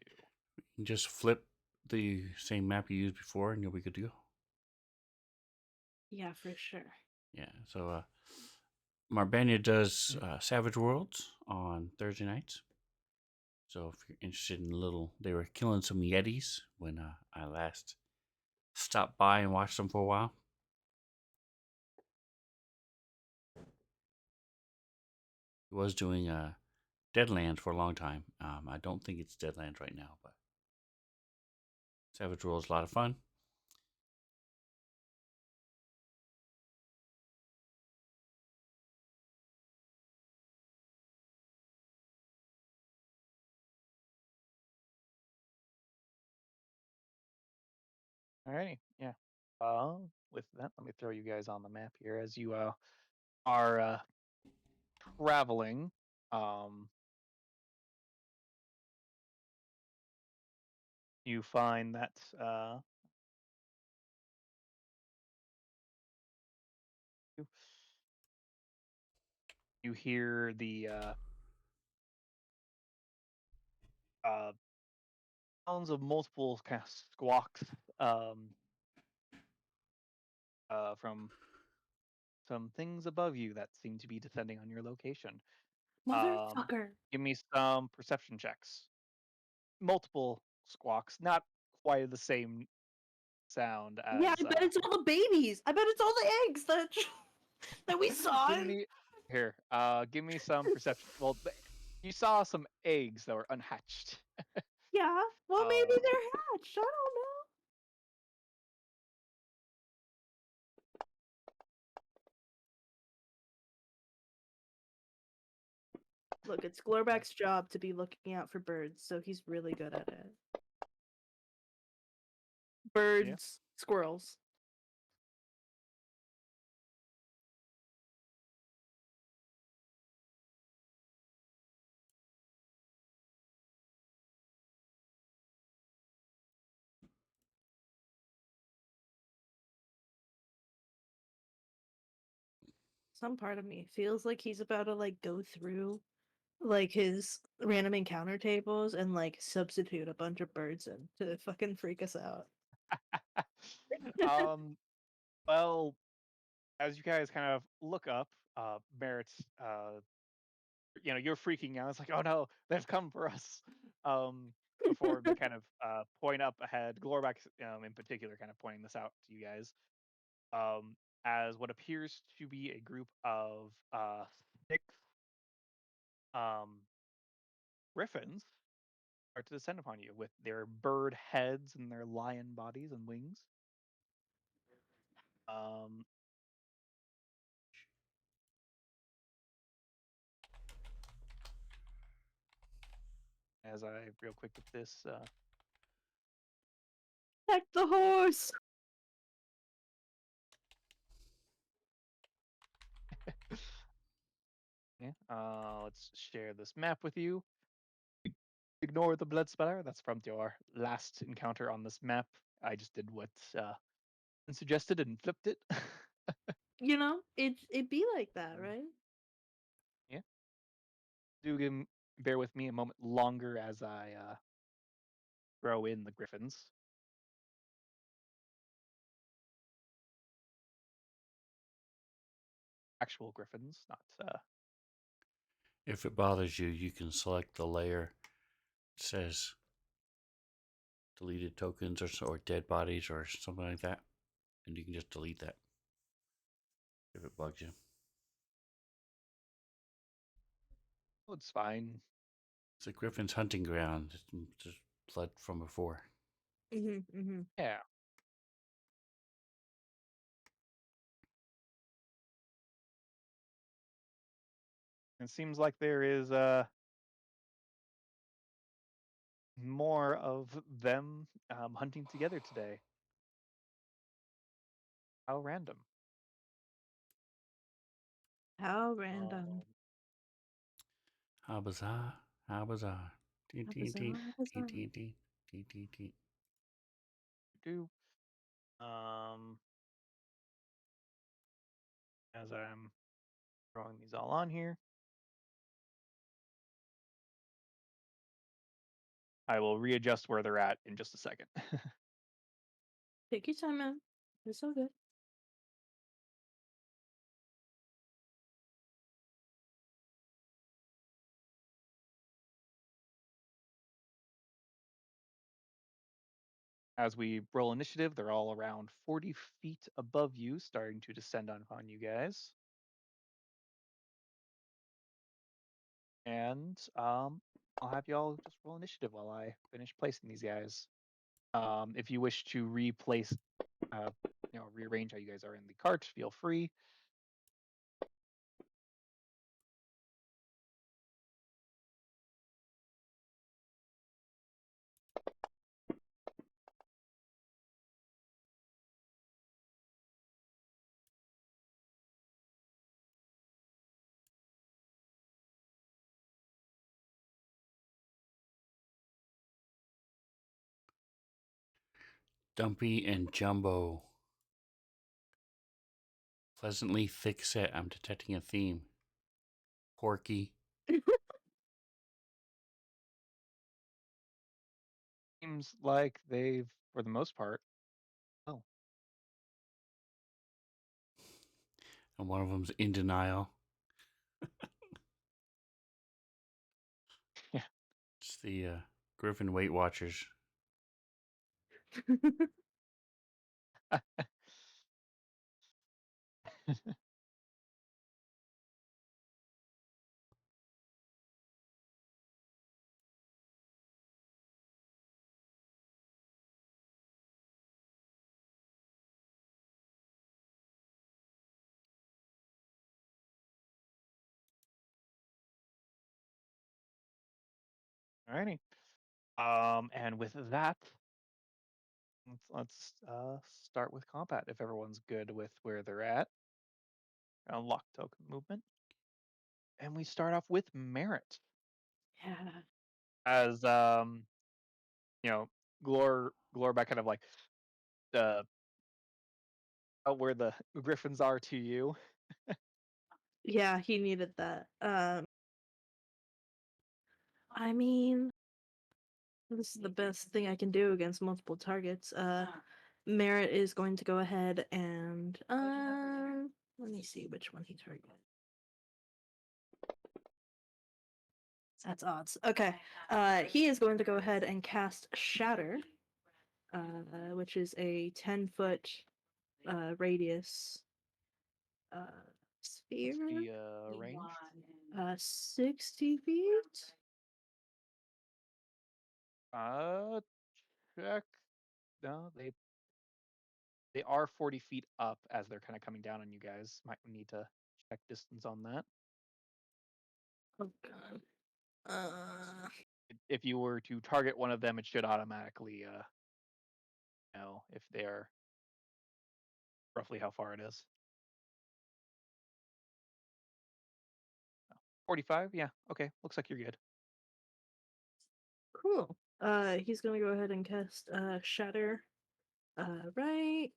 You can just flip the same map you used before, and you'll be good to go. Yeah, for sure. Yeah. So Marbania does Savage Worlds on Thursday nights. So if you're interested in they were killing some Yetis when I last stopped by and watched them for a while. was doing Deadlands for a long time. I don't think it's Deadlands right now, but Savage World is a lot of fun. Alrighty, yeah. With that, let me throw you guys on the map here as you are traveling. You find that you, you hear the uh, sounds of multiple kind of squawks um, from some things above you that seem to be descending on your location. Um, Motherfucker. Give me some perception checks. Multiple squawks, not quite the same sound Yeah, as I bet it's all the babies. I bet it's all the eggs that that we saw. give me here. Give me some perception. Well, you saw some eggs that were unhatched. Yeah. Well, maybe Uh, they're hatched. I don't know. Look, it's Glorback's job to be looking out for birds, so he's really good at it. yeah. Birds, squirrels. Some part of me feels like he's about to like go through like his random encounter tables and like substitute a bunch of birds in to fucking freak us out. um. Well, as you guys kind of look up, Merritt's, you're freaking out. It's like, oh no, they've come for us. Um, Before they kind of point up ahead, Glorback, in particular, kind of pointing this out to you guys, um, as what appears to be a group of six um, griffins are to descend upon you with their bird heads and their lion bodies and wings. Um, as I real quick get this. Heck the horse. Yeah. Let's share this map with you. Ignore the blood splatter. That's from your last encounter on this map. I just did what suggested and flipped it. You know, it be like that, right? Yeah. Bear with me a moment longer as I throw in the griffins. Actual griffins, not If it bothers you, you can select the layer. It says deleted tokens or dead bodies or something like that, and you can just delete that if it bugs you. oh, it's fine. It's a griffin's hunting ground. Just blood from before. Yeah. It seems like there is more of them hunting together today. How random. How Um, random. How bizarre! How bizarre! Teen, How teen, teen, bizarre, how teen, bizarre. teen, teen, teen, teen, teen. do as I'm throwing these all on here. I will readjust where they're at in just a second. Take your time, man. It's all good. As we roll initiative, they're all around 40 feet above you, starting to descend upon you guys. And I'll have y'all just roll initiative while I finish placing these guys. If you wish to replace, uh, rearrange how you guys are in the cart, feel free. Dumpy and Jumbo. Pleasantly thick set. I'm detecting a theme. Porky. Seems like they've, for the most part, oh, And one of them's in denial. yeah. It's the Griffin Weight Watchers. Alrighty. And with that, let's start with combat if everyone's good with where they're at. Unlock token movement. And we start off with Merit. Yeah. As Glorback kind of like uh out where the griffins are to you. Yeah, he needed that. I mean, this is the best thing I can do against multiple targets. Merritt is going to go ahead and let me see which one he targeted. That's odds. Okay. He is going to go ahead and cast Shatter, which is a 10-foot radius sphere. What's the range? 60 feet. Check. No, they are 40 feet up as they're kind of coming down on you guys. Might need to check distance on that. Oh god. If you were to target one of them, it should automatically know if they're roughly how far it is. 45? Yeah. Okay. Looks like you're good. Cool. He's gonna go ahead and cast Shatter. Right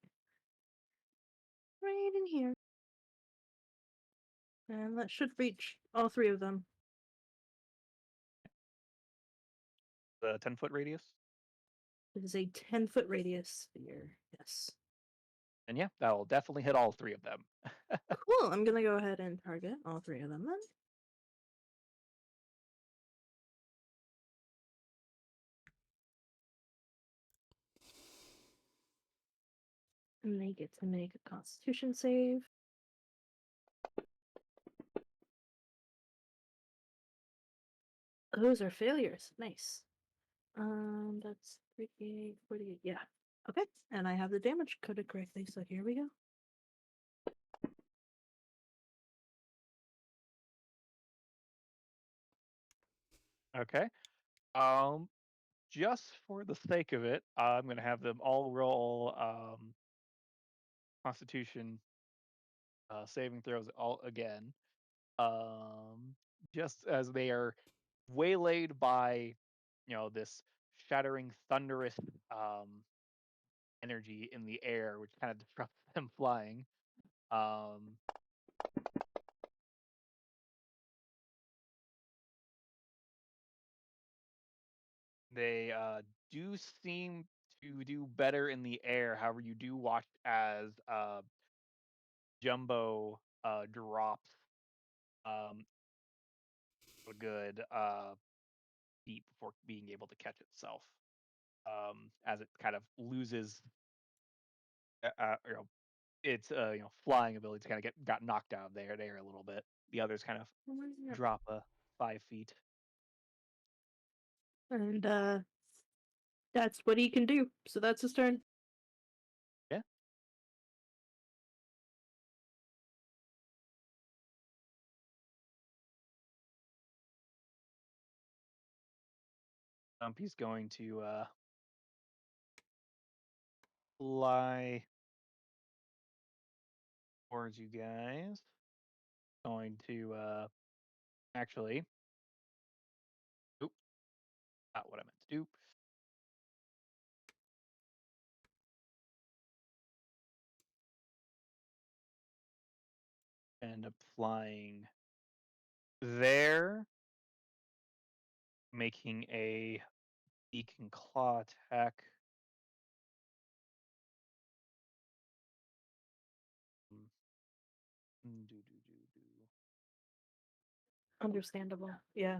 in here. And that should reach all three of them. The 10-foot radius. It is a 10-foot radius sphere. Yes. And yeah, that will definitely hit all three of them. Cool. I'm gonna go ahead and target all three of them then. And they get to make a Constitution save. Those are failures. Nice. That's 38, 48. Yeah. Okay. And I have the damage coded correctly, so here we go. Okay. Just for the sake of it, I'm gonna have them all roll Constitution saving throws all again. Just as they are waylaid by, this shattering, thunderous energy in the air, which kind of disrupts them flying. Um, they do seem to do better in the air. However, you do watch as Jumbo drops um, a good feet before being able to catch itself, as it kind of loses, its flying ability to kind of got knocked out of there a little bit. The others kind of drop a 5 feet. And that's what he can do. So that's his turn. Yeah. He's going to fly towards you guys. Going to actually. Oop, not what I meant to do. End up flying there, making a beak and claw attack. Understandable. Yeah.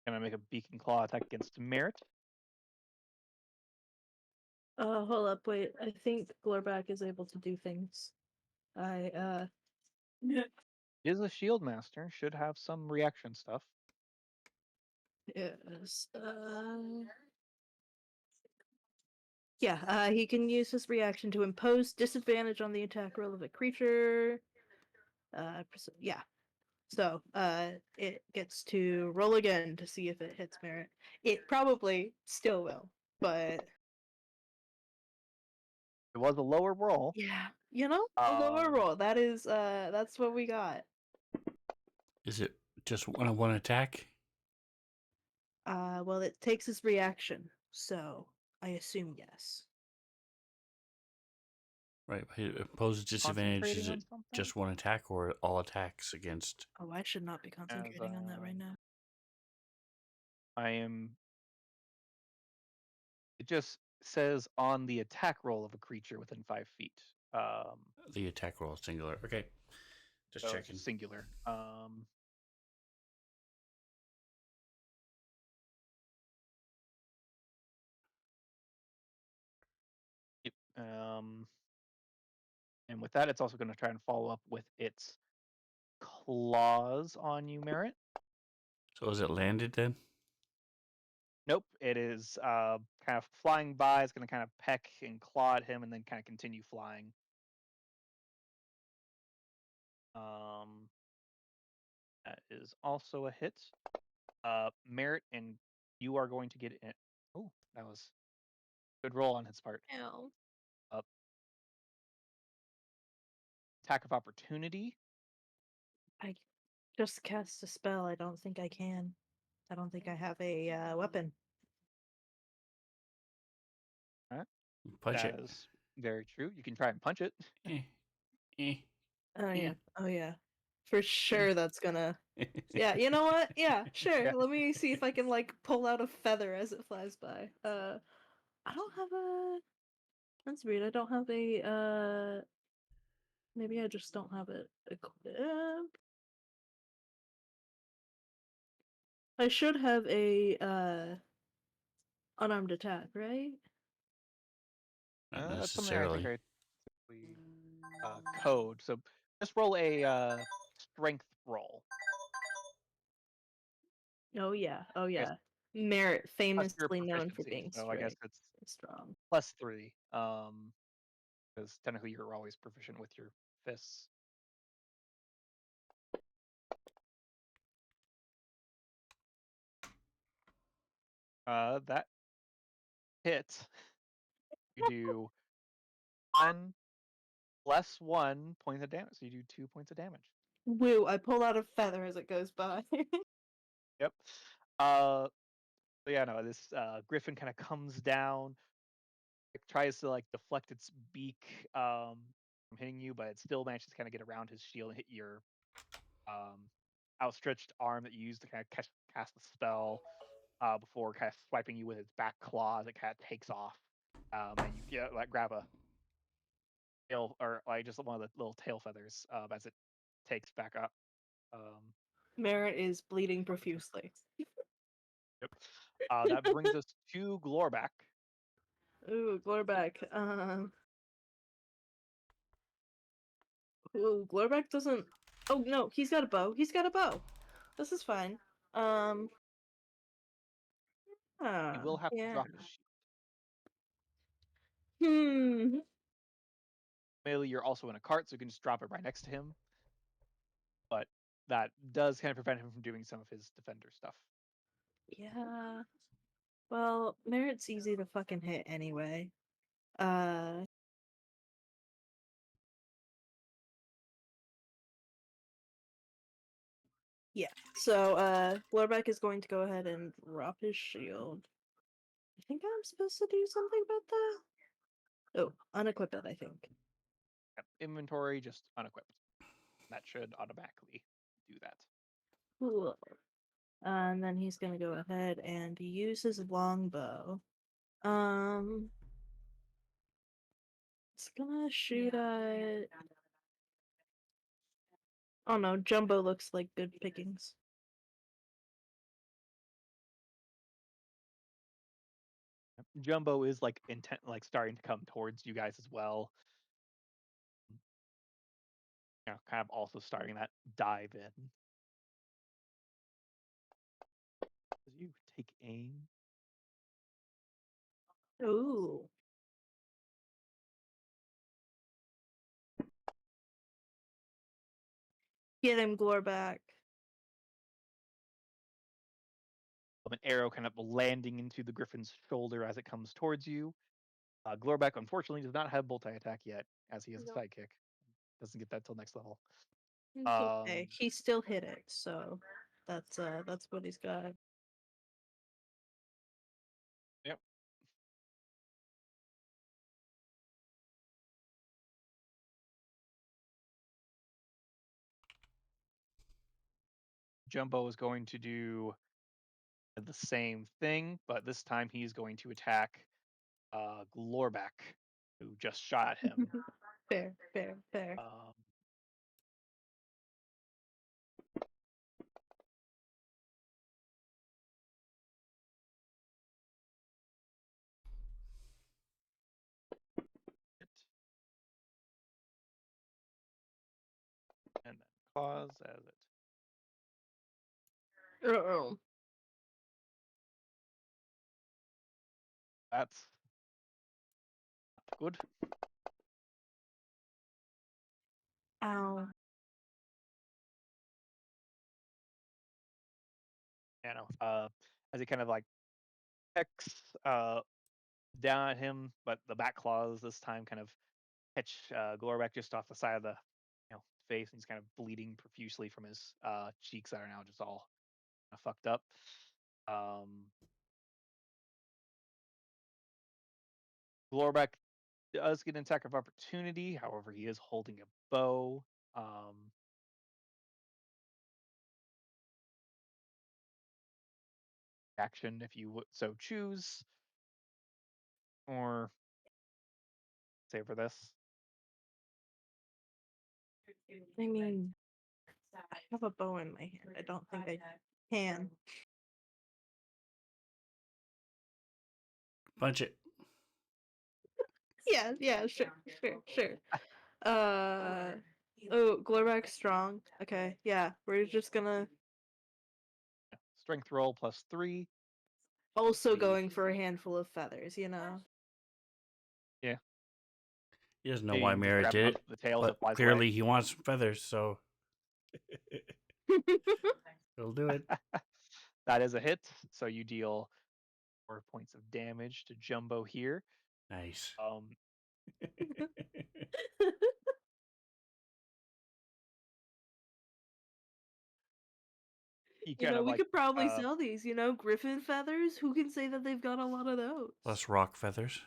Gonna make a beak and claw attack against Merit. Hold up, wait. I think Glorback is able to do things. I Is a shield master, should have some reaction stuff. yes. Yeah, he can use his reaction to impose disadvantage on the attack roll of a creature. Yeah. So, it gets to roll again to see if it hits Merit. It probably still will, but It was a lower roll. yeah, a lower roll. That is, that's what we got. Is it just one attack? Well, it takes his reaction, so I assume yes. Right. It imposes disadvantage. Is Concentrating it on something? just one attack or all attacks against? Oh, I should not be concentrating on that right now. I am. It just says on the attack roll of a creature within 5 feet. The attack roll is singular. Okay. Just So it's checking. just singular. Yep. And with that, it's also going to try and follow up with its claws on you, Merit. So is it landed then? Nope, it is kind of flying by. It's going to kind of peck and claw at him, and then kind of continue flying. That is also a hit. Merit, and you are going to get it. Oh, that was a good roll on his part. Ow. Attack of opportunity. I just cast a spell. I don't think I can. I don't think I have a weapon. Punch That it. is very true. You can try and punch it. Eh, eh, Oh Yeah. yeah. Oh yeah. For sure that's gonna Yeah, you know what? Yeah, sure. Yeah. Let me see if I can like pull out a feather as it flies by. I don't have a That's weird. I don't have a maybe I just don't have it equipped. I should have a unarmed attack, right? Not That's something I think necessarily. code. So just roll a strength roll. Oh yeah. Oh I guess yeah. Merit plus your famously known for proficiency. being So I guess it's strong. +3. Because technically you're always proficient with your fists. That hit. You do 1 + 1 point of damage. So you do 2 points of damage. Woo, I pull out a feather as it goes by. Yep. So yeah, no, this griffin kind of comes down, it tries to like deflect its beak from hitting you, but it still manages to kind of get around his shield and hit your outstretched arm that you used to kind of cast the spell before kind of swiping you with its back claws. It kind of takes off, and you like grab a tail or like just one of the little tail feathers as it takes back up. Merit is bleeding profusely. Yep. That brings us to Glorback. Ooh, Glorback. Ooh, Glorback doesn't. Oh no, he's got a bow. He's got a bow. This is fine. He will have to Yeah. drop his shield. Hmm. Mainly, you're also in a cart, so you can just drop it right next to him. But that does kind of prevent him from doing some of his defender stuff. Yeah. Well, Merit's easy to fucking hit anyway. Uh. Yeah. So, Glorbeck is going to go ahead and drop his shield. I think I'm supposed to do something about that. Oh, unequip it, I think. Yep, inventory, just unequipped. That should automatically do that. Cool. And then he's gonna go ahead and use his longbow. It's gonna shoot at. Oh no, Jumbo looks like good pickings. Jumbo is like starting to come towards you guys as well. Kind of also starting that dive in. As you take aim. Ooh. Get him, Glorback. An arrow kind of landing into the griffin's shoulder as it comes towards you. Glorbeck unfortunately does not have multi-attack yet, as he is a sidekick. Doesn't get that till next level. It's okay. He still hit it, so that's what he's got. Yep. Jumbo is going to do the same thing, but this time he's going to attack Glorbeck, who just shot at him. Fair, fair, fair. And then pause as it. Uh-oh. That's good. Ow. As he kind of like pecks down at him, but the back claws this time kind of catch Glorbeck just off the side of the face, and he's kind of bleeding profusely from his cheeks that are now just all fucked up. Glorbeck does get an attack of opportunity, however, he is holding a bow. Action if you would so choose, or save for this. I mean, I have a bow in my hand. I don't think I can. Punch it. Yeah, sure. Oh, Glorback's strong. Okay, yeah, we're just gonna Strength roll +3. also going for a handful of feathers, you know. Yeah. He doesn't know why Just Merritt grab did it, the tail as but it flies clearly away. he wants feathers, so he'll do it. That is a hit, so you deal 4 points of damage to Jumbo here. Nice. You know, we could probably sell these, you know, griffin feathers. Who can say that they've got a lot of those? Plus rock feathers.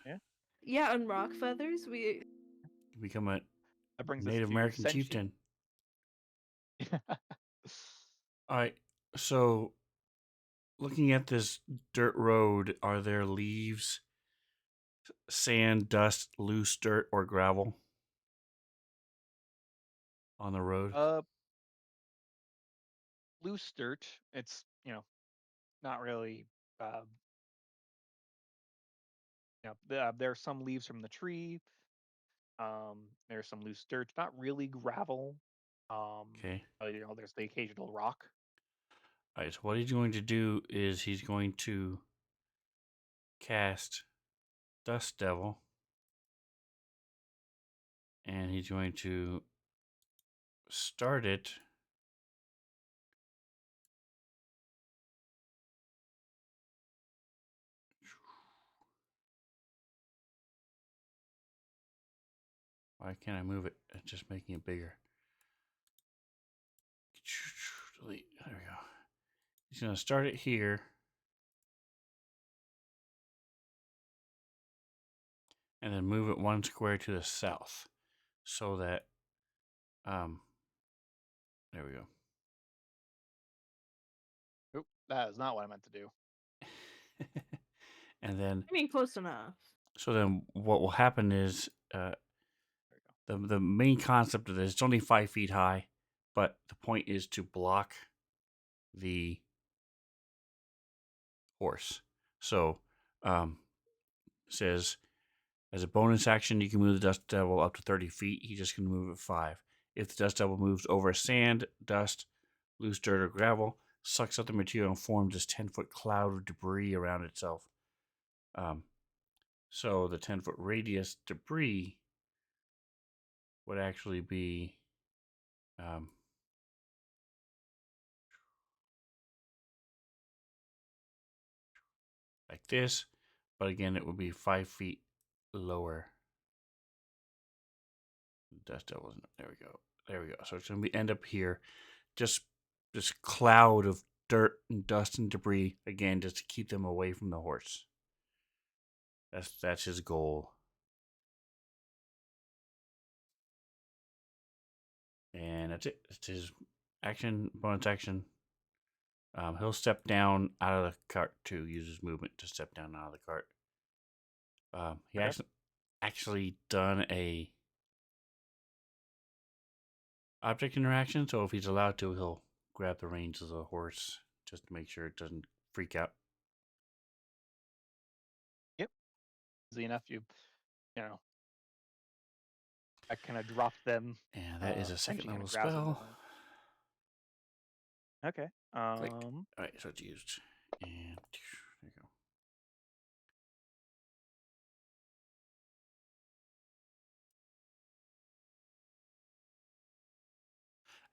Yeah, and rock feathers. We become a that brings us Native to American sentient. chieftain. All right, so looking at this dirt road, are there leaves, sand, dust, loose dirt, or gravel on the road? Loose dirt. It's not really. There's some leaves from the tree. There's some loose dirt. Not really gravel. Okay. There's the occasional rock. All right, so what he's going to do is he's going to cast Dust Devil, and he's going to start it Why can't I move it? It's just making it bigger. Delete. There we go. He's going to start it here. And then move it 1 square to the south. So that, there we go. Oop, that is not what I meant to do. And then, I mean, close enough. so then what will happen is, the main concept of this, it's only 5 feet high, but the point is to block the horse. So, says, as a bonus action, you can move the Dust Devil up to 30 feet. He just can move it 5. If the Dust Devil moves over sand, dust, loose dirt, or gravel, sucks up the material and forms this 10-foot cloud of debris around itself. So the 10-foot radius debris would actually be like this, but again, it would be 5 feet lower. Dust Devil, there we go. There we go. So it's going to end up here. Just this cloud of dirt and dust and debris, again, just to keep them away from the horse. That's his goal. And that's it. It's his action, bonus action. He'll step down out of the cart to use his movement to step down out of the cart. He actually done a object interaction, so if he's allowed to, he'll grab the reins of the horse just to make sure it doesn't freak out. Yep. Easy enough. You know, I kind of dropped them. And that is a second actually kinda level grabs them spell. Okay. Click. Alright, so it's used. And there you go.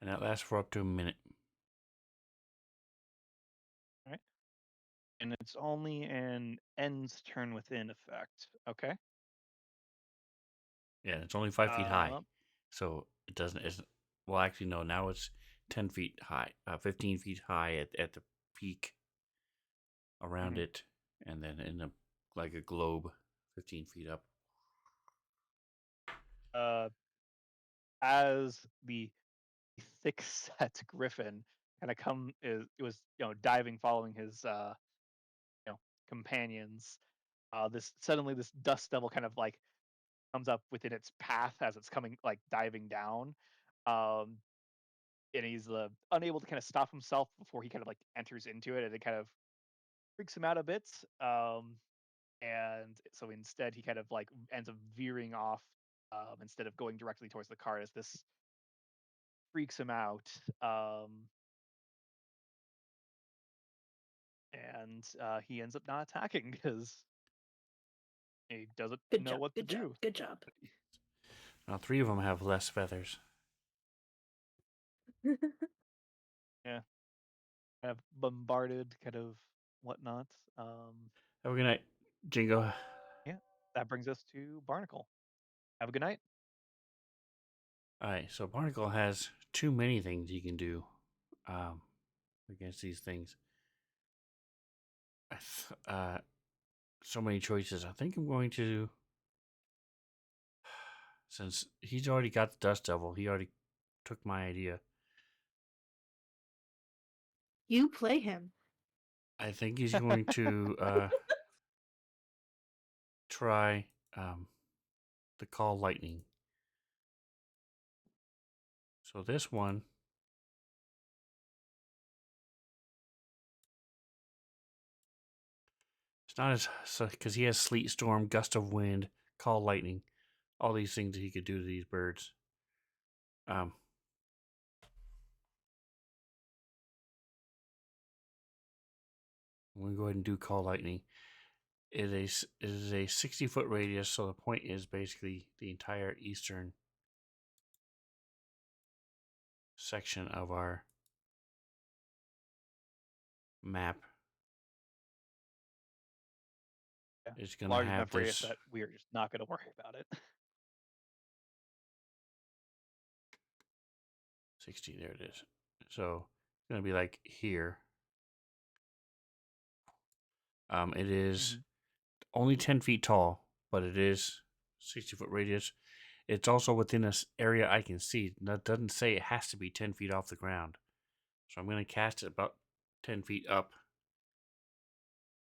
And that lasts for up to a minute. Right. And it's only an ends turn within effect. Okay. Yeah, it's only 5 feet high. So it doesn't, well, actually, no, now it's 10 feet high, 15 feet high at the peak around it, and then in a, like a globe, 15 feet up. As the thick-set griffin kind of it was diving, following his companions. This dust devil kind of like comes up within its path as it's coming, like diving down, and he's unable to kind of stop himself before he kind of like enters into it, and it kind of freaks him out a bit. And so instead, he kind of like ends up veering off, instead of going directly towards the car, as this freaks him out. And he ends up not attacking because he doesn't know what to do. Good job. Now 3 of them have less feathers. Yeah, kind of bombarded, kind of whatnot. Have a good night, Jingo. Yeah, that brings us to Barnacle. Have a good night. Alright, so Barnacle has too many things he can do against these things. So many choices. I think I'm going to, since he's already got the Dust Devil, he already took my idea. You play him. I think he's going to try the Call Lightning. So this one, it's not as, because he has Sleet Storm, Gust of Wind, Call Lightning, all these things that he could do to these birds. I'm going to go ahead and do call lightning. It is a 60-foot radius, so the point is basically the entire eastern section of our map Yeah. is going to Large have enough radius this that we're just not going to worry about it. 60. There it is. So it's going to be like here. It is only 10 feet tall, but it is 60-foot radius. It's also within this area I can see. That doesn't say it has to be 10 feet off the ground. So I'm going to cast it about 10 feet up.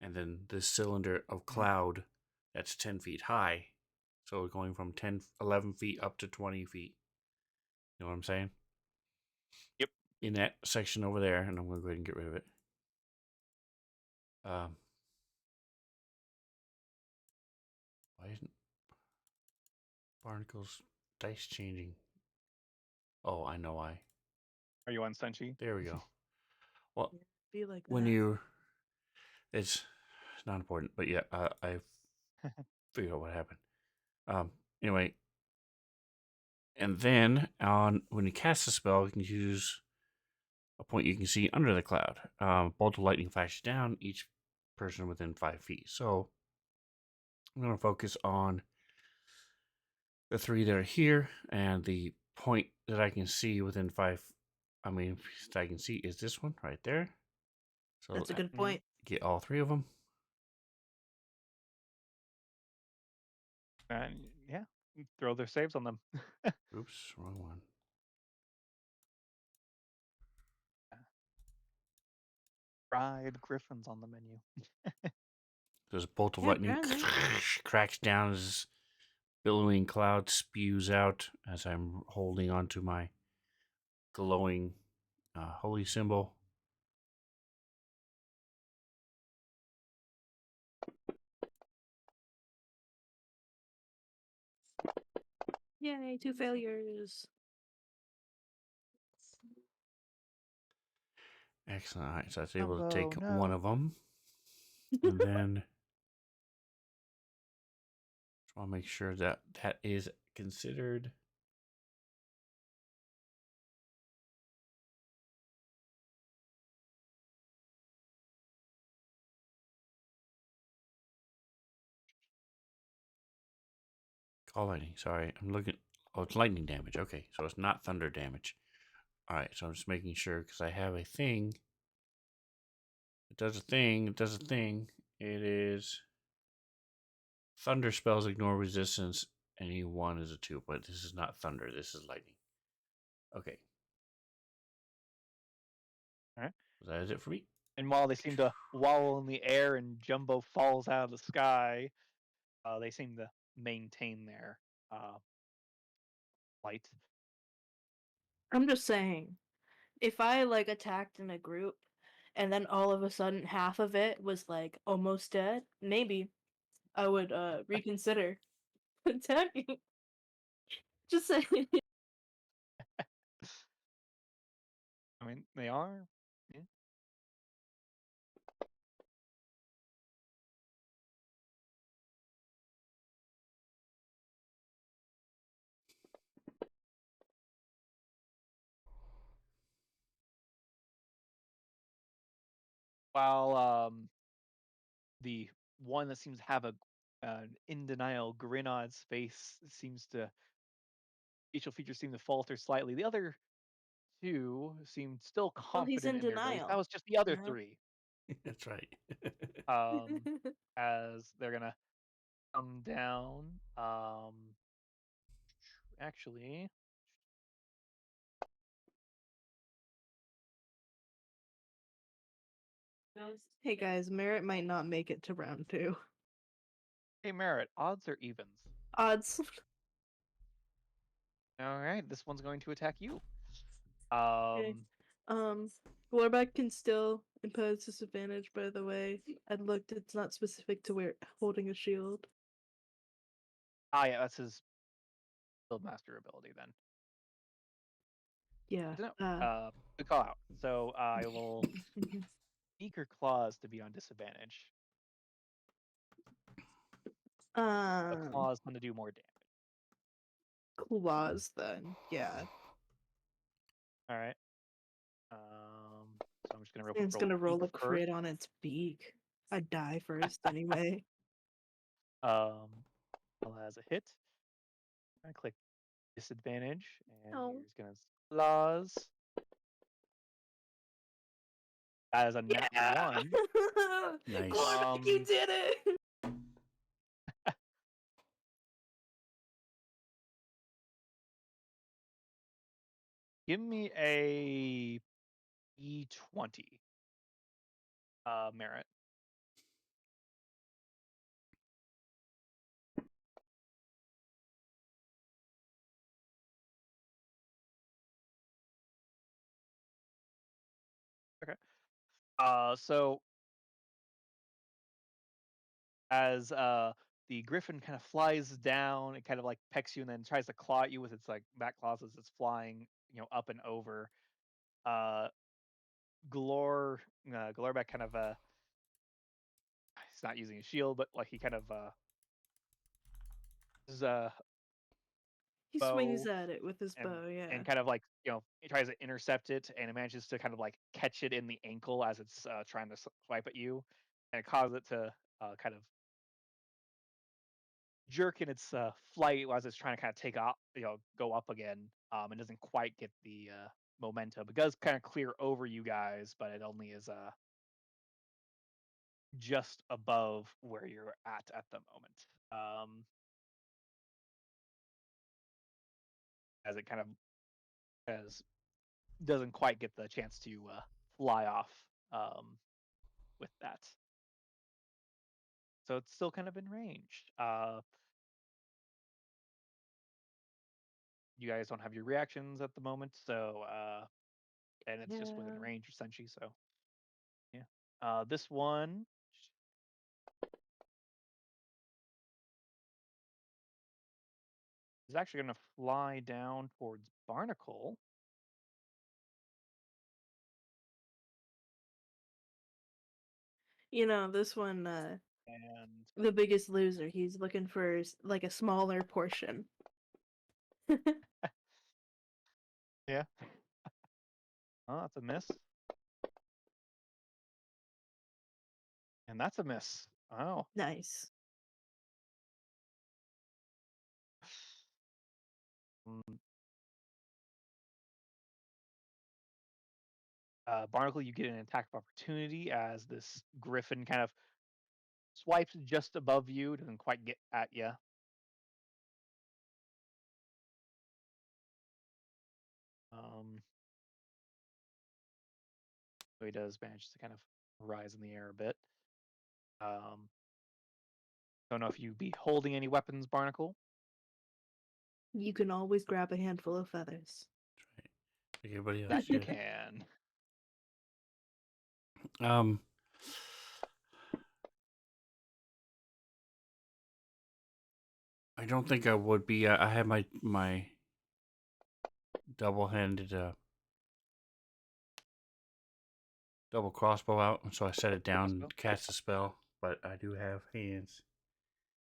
And then this cylinder of cloud that's 10 feet high. So going from 11 feet up to 20 feet. You know what I'm saying? Yep. In that section over there. And I'm going to go ahead and get rid of it. Why isn't Barnacle's dice changing? Oh, I know why. Are you on Senshi? There we go. Well, Be like when that. you, it's not important, but yeah, I figured out what happened. Anyway, and then on when you cast a spell, you can use a point you can see under the cloud. Bolt of lightning flashes down each person within 5 feet. So I'm going to focus on the 3 that are here, and the point that I can see within 5. I mean, that I can see is this one right there. So That's a good point. get all 3 of them. And yeah, throw their saves on them. Oops, wrong one. Fried griffins on the menu. There's a bolt of Yeah, lightning apparently. cracks down as billowing cloud spews out as I'm holding onto my glowing holy symbol. Yay, 2 failures. Excellent. All right, so I was able to take no. one of them. And then just want to make sure that that is considered. Call lightning. Sorry, I'm looking. Oh, it's lightning damage. Okay, so it's not thunder damage. All right, so I'm just making sure because I have a thing. It does a thing. It does a thing. It is thunder spells ignore resistance. Any one is a 2, but this is not thunder. This is lightning. Okay. All right. So that is it for me. And while they seem to wallow in the air and Jumbo falls out of the sky, they seem to maintain their flight. I'm just saying, if I like attacked in a group and then all of a sudden half of it was like almost dead, maybe I would reconsider attacking. Just saying. I mean, they are. Yeah. While the one that seems to have a an in denial grin on its face seems to facial features seem to falter slightly. The other two seem still Well, he's confident in in their abilities. That denial. was just the other You know? 3. That's right. As they're gonna come down. Actually, Hey guys, Merritt might not make it to round 2. hey Merritt, odds or evens? Odds. All right, this one's going to attack you. Okay. Warback can still impose disadvantage, by the way. I'd looked, it's not specific to where holding a shield. Yeah, that's his Field Master ability then. Yeah. No, good call out. So I will Beak or claws to be on disadvantage. The Um, claws tend to do more damage. claws then. Yeah. All right. So I'm just gonna It's roll gonna beak roll a first. crit on its beak. I'd die first anyway. Well, as a hit, I click disadvantage, and Oh. here's gonna claws. That is a nat Yeah! 1. Nice. Clark, you did it! Give me a E20 merit. Okay. So as the griffin kind of flies down, it kind of like pecks you and then tries to claw at you with its like back claws as it's flying, up and over. Uh, Glorback kind of he's not using a shield, but like he kind of his He swings bow at it with his and bow, yeah. kind of like he tries to intercept it and it manages to kind of like catch it in the ankle as it's trying to swipe at you, and it causes it to kind of jerk in its flight as it's trying to kind of take off, go up again. It doesn't quite get the momentum. It does kind of clear over you guys, but it only is just above where you're at the moment. As it kind of as doesn't quite get the chance to fly off with that. So it's still kind of in range. You guys don't have your reactions at the moment, so and it's just within Yeah. range essentially. So yeah, this one is actually going to fly down towards Barnacle. This one, And the biggest loser. He's looking for like a smaller portion. yeah, oh, that's a miss. And that's a miss. Oh, Nice. Mm, Barnacle, you get an attack of opportunity as this griffin kind of swipes just above you, doesn't quite get at you. So he does manage to kind of rise in the air a bit. Don't know if you'd be holding any weapons, Barnacle. You can always grab a handful of feathers. Like everybody else That you should. can. I don't think I would be. I have my double-handed double crossbow out, and so I set it down Crossbow. and cast the spell. But I do have hands.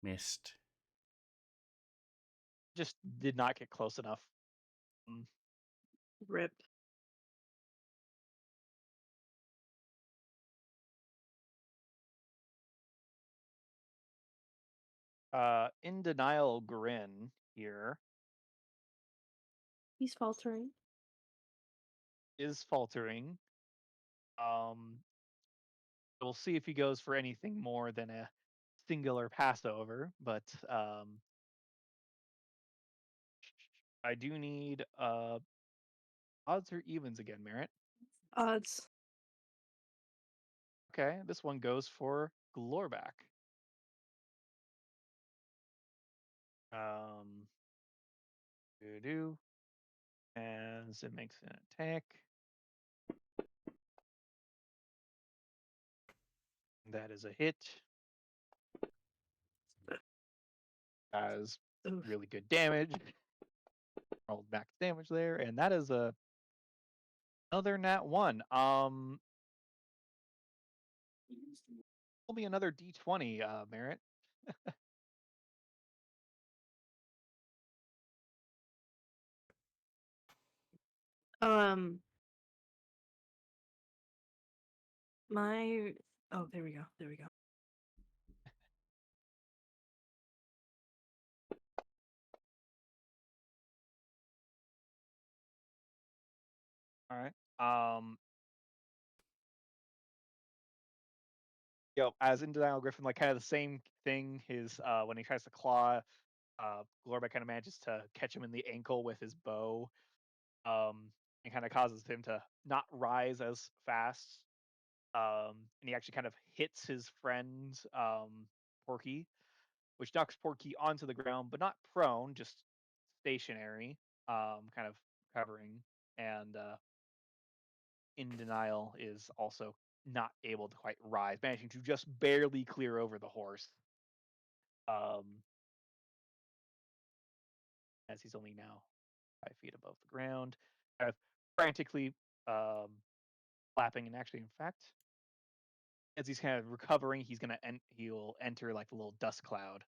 Missed. Just did not get close enough. Rip. In denial grin here He's faltering. is faltering. We'll see if he goes for anything more than a singular passover, but I do need odds or evens again, Merritt. Odds. Okay, this one goes for Glorback. Do as it makes an attack. That is a hit. Has Oof. really good damage. Rolled max damage there, and that is another nat 1. Roll me another d20, Merritt. Um, my oh, there we go. There we go. All right. As in Denial Griffin, like kind of the same thing. His when he tries to claw, Glorba kind of manages to catch him in the ankle with his bow, and kind of causes him to not rise as fast. And he actually kind of hits his friend, Porky, which knocks Porky onto the ground, but not prone, just stationary, kind of covering. And In Denial is also not able to quite rise, managing to just barely clear over the horse. Um, as he's only now 5 feet above the ground, kind of frantically um, flapping. And actually, in fact, as he's kind of recovering, he'll enter like a little dust cloud.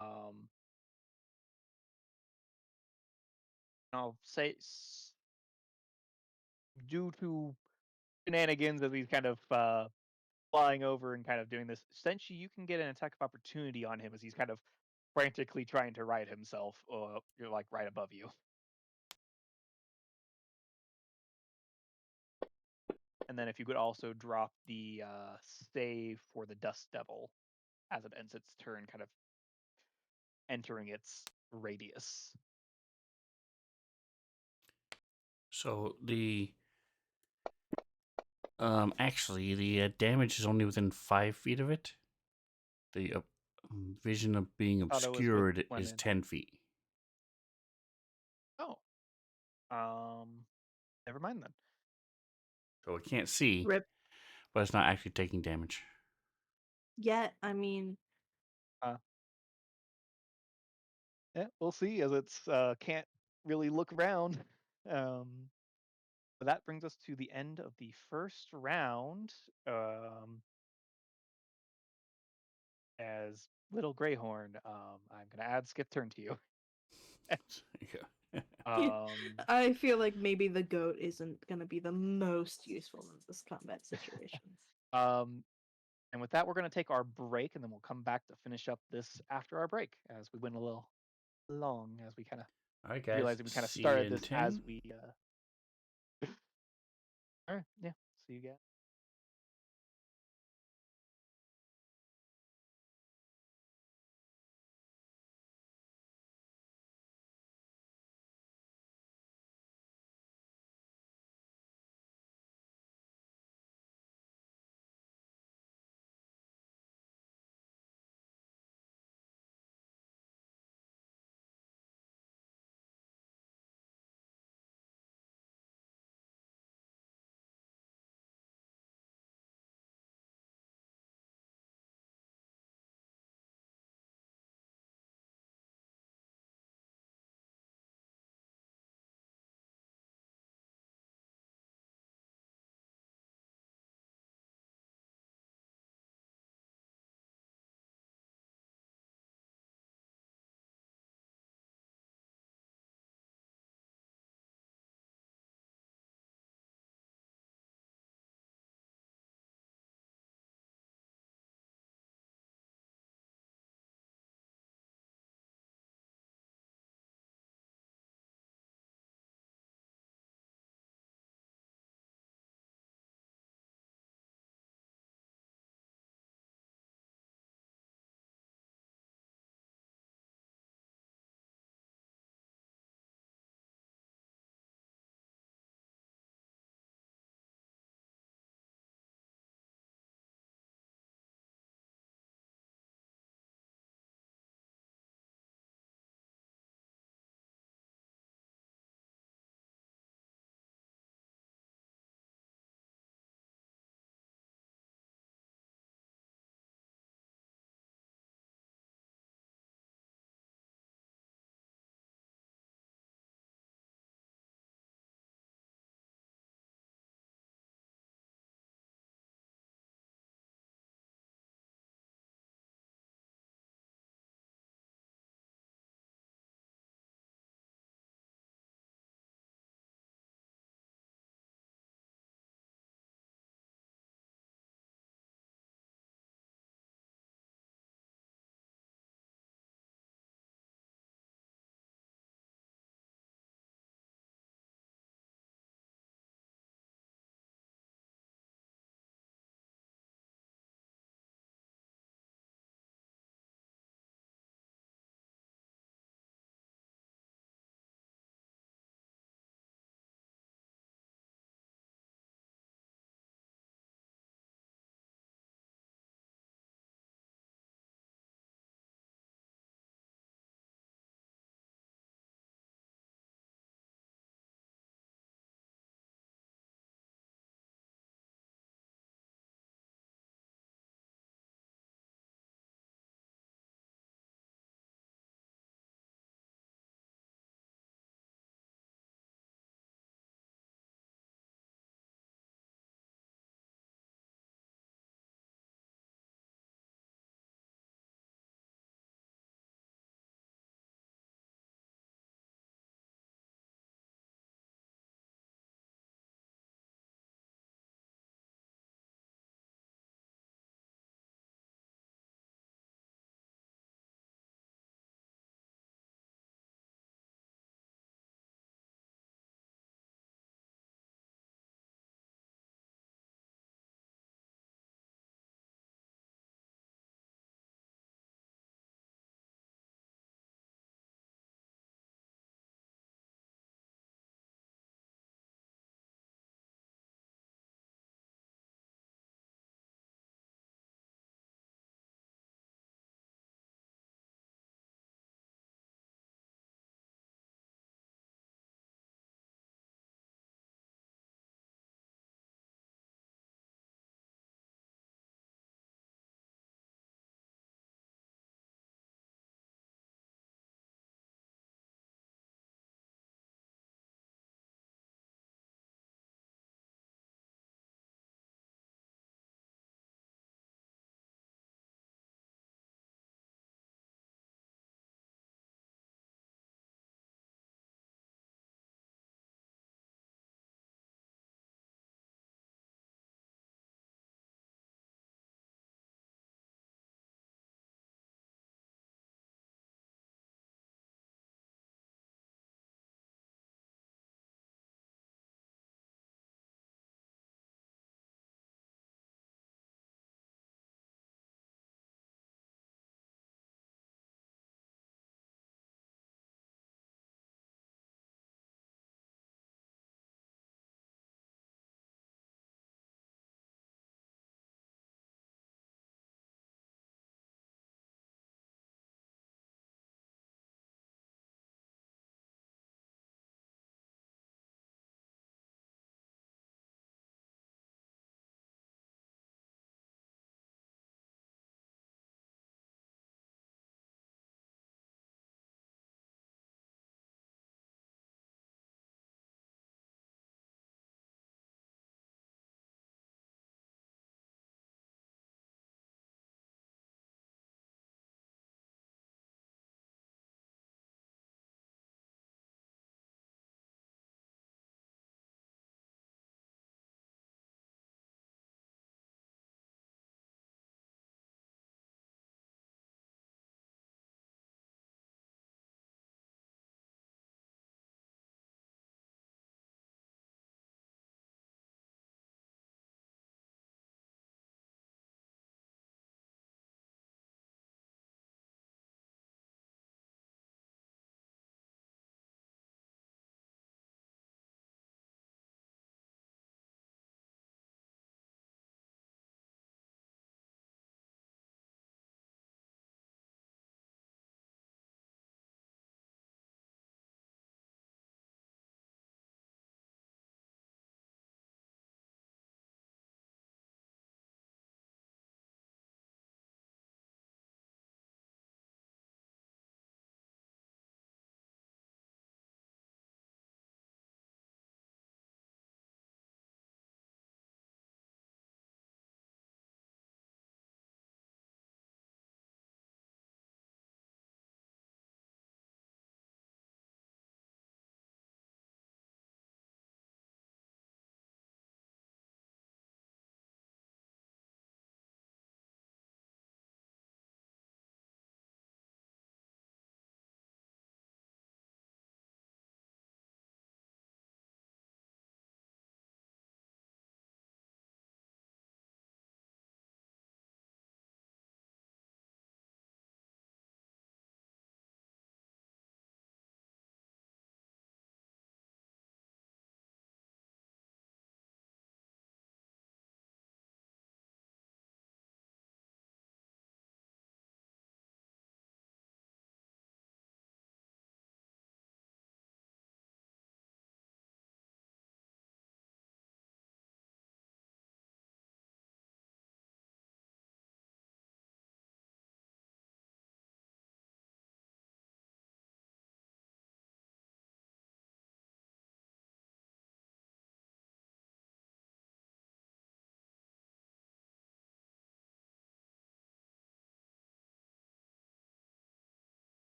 Um, I'll say due to shenanigans as he's kind of flying over and kind of doing this, essentially you can get an attack of opportunity on him as he's kind of frantically trying to right himself, you're like right above you. And then if you could also drop the save for the Dust Devil as it ends its turn, kind of entering its radius. So the actually the damage is only within 5 feet of it. The vision of being Thought it was obscured when is in. 10 feet. Oh, never mind then. So it can't see, Rip. but it's not actually taking damage. Yeah, I mean, Yeah, we'll see as it's can't really look around. But that brings us to the end of the first round. As Little Greyhorn, I'm gonna add skip turn to you. Yeah. I feel like maybe the goat isn't gonna be the most useful in this combat situation. And with that, we're gonna take our break, and then we'll come back to finish up this after our break, as we went a little long, as we kind of All right, guys. realized that we kind of See you started in this 10. as we. All right, yeah. See you guys.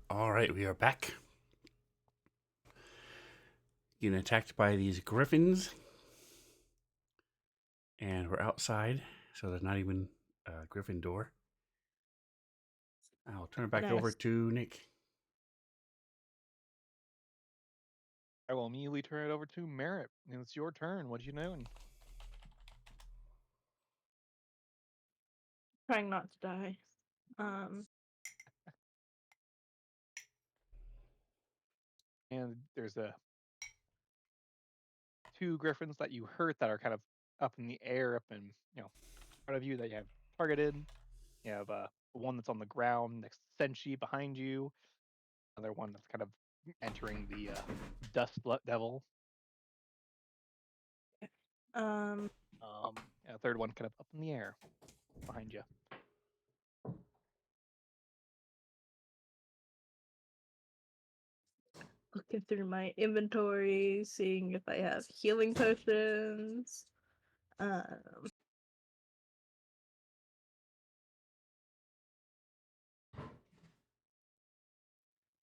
All right, we are back. Getting attacked by these griffins. And we're outside, so there's not even a griffin door. I'll turn it back over Nice. to Nick. I will immediately turn it over to Merritt. And it's your turn. What you doing? Trying not to die. Um, And there's a two griffins that you hurt that are kind of up in the air, up in front of you that you have targeted. You have one that's on the ground next to Senshi behind you. Another one that's kind of entering the devil. um, And a third one kind of up in the air behind you. looking through my inventory, seeing if I have healing potions. Um,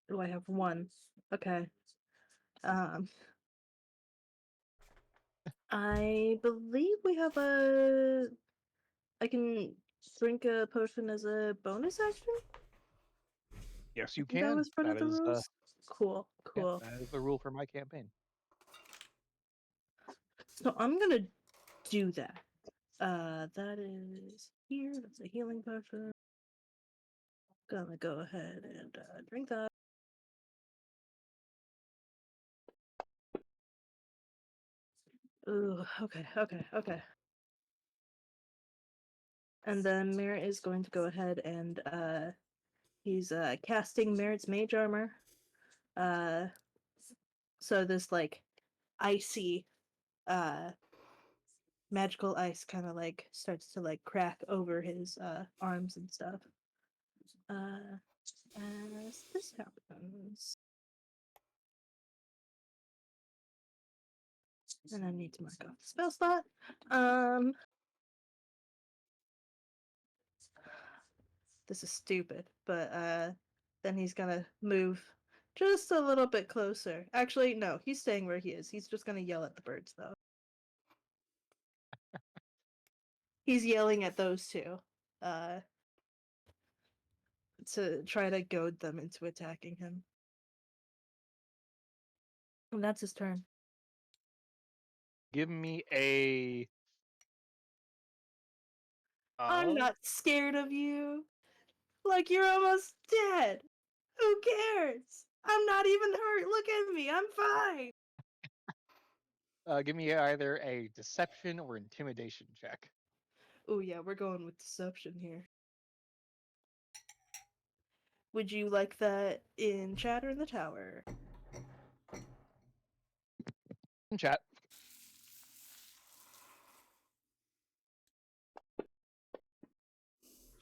do I have one? Okay. Um, I believe we have a. I can drink a potion as a bonus action. Yes, I you think that can. was part of That the is rules. Cool, yeah, cool. that is the rule for my campaign. So I'm gonna do that. That is here. That's a healing potion. Gonna go ahead and drink that. Ooh, okay. And then Merritt is going to go ahead and he's casting Merritt's mage armor. Uh, so this like icy magical ice kind of like starts to like crack over his arms and stuff. As this happens, and I need to mark off the spell slot. This is stupid, but then he's gonna move just a little bit closer. Actually, no, he's staying where he is. He's just gonna yell at the birds though. He's yelling at those two. Uh to try to goad them into attacking him. And that's his turn. Give me a. I'm not scared of you. Like you're almost dead. Who cares? I'm not even hurt. Look at me. I'm fine. Give me either a deception or intimidation check. Oh yeah, we're going with deception here. Would you like that in chat or in the tower? In chat.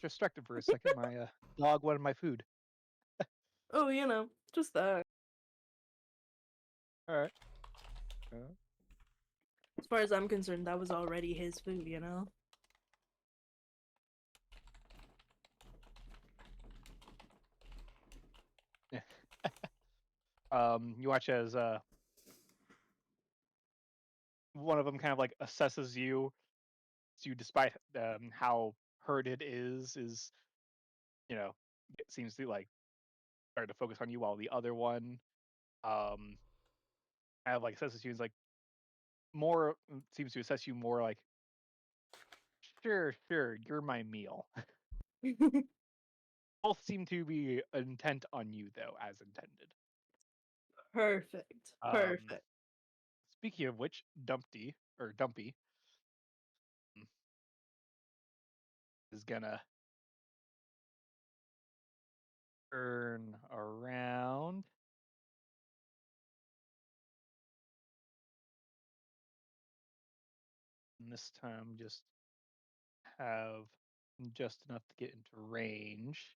Distracted for a second. My dog wanted my food. Oh, just that. All right. As far as I'm concerned, that was already his food, You watch as one of them kind of like assesses you. So despite how hurt it is it seems to like start to focus on you, while the other one um kind of like assesses you. Is like more seems to assess you more like sure, you're my meal. Both seem to be intent on you though, as intended. Perfect. Um, Perfect. Speaking of which, Dumpy mm, is gonna turn around. And this time just have just enough to get into range.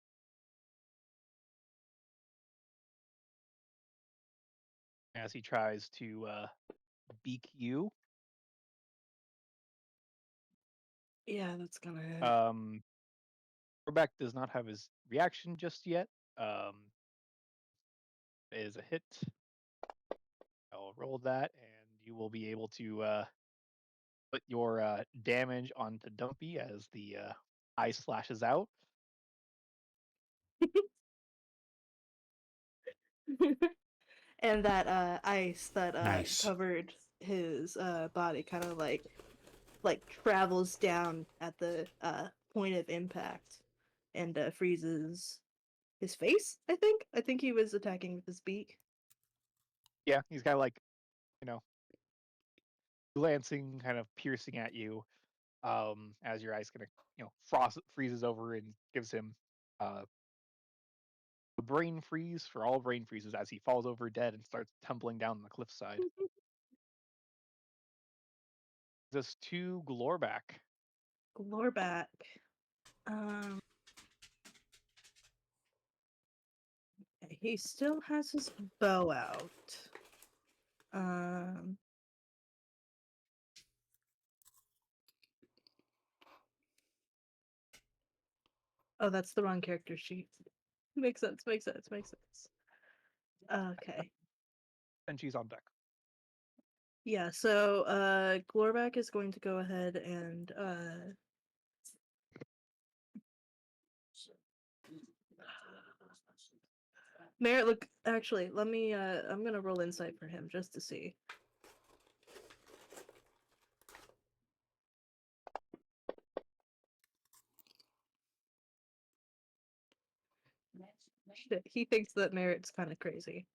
As he tries to beak you. Yeah, that's gonna hit. Roback does not have his reaction just yet. is a hit. I'll roll that, and you will be able to put your damage onto Dumpy as the eye slashes out. And that ice that Nice. covered his body kind of like travels down at the point of impact and freezes his face. I think he was attacking with his beak. Yeah, he's kind of like, you know, glancing, kind of piercing at you, as your ice kind of, frost freezes over and gives him a brain freeze for all brain freezes as he falls over dead and starts tumbling down the cliffside. Just to Glorback. Glorback. Um, he still has his bow out. Um, oh, that's the wrong character sheet. Makes sense. Makes sense. Makes sense. Okay. And she's on deck. Yeah, so Glorback is going to go ahead and Merritt, look, actually, let me I'm gonna roll insight for him just to see. Shit, he thinks that Merritt's kind of crazy.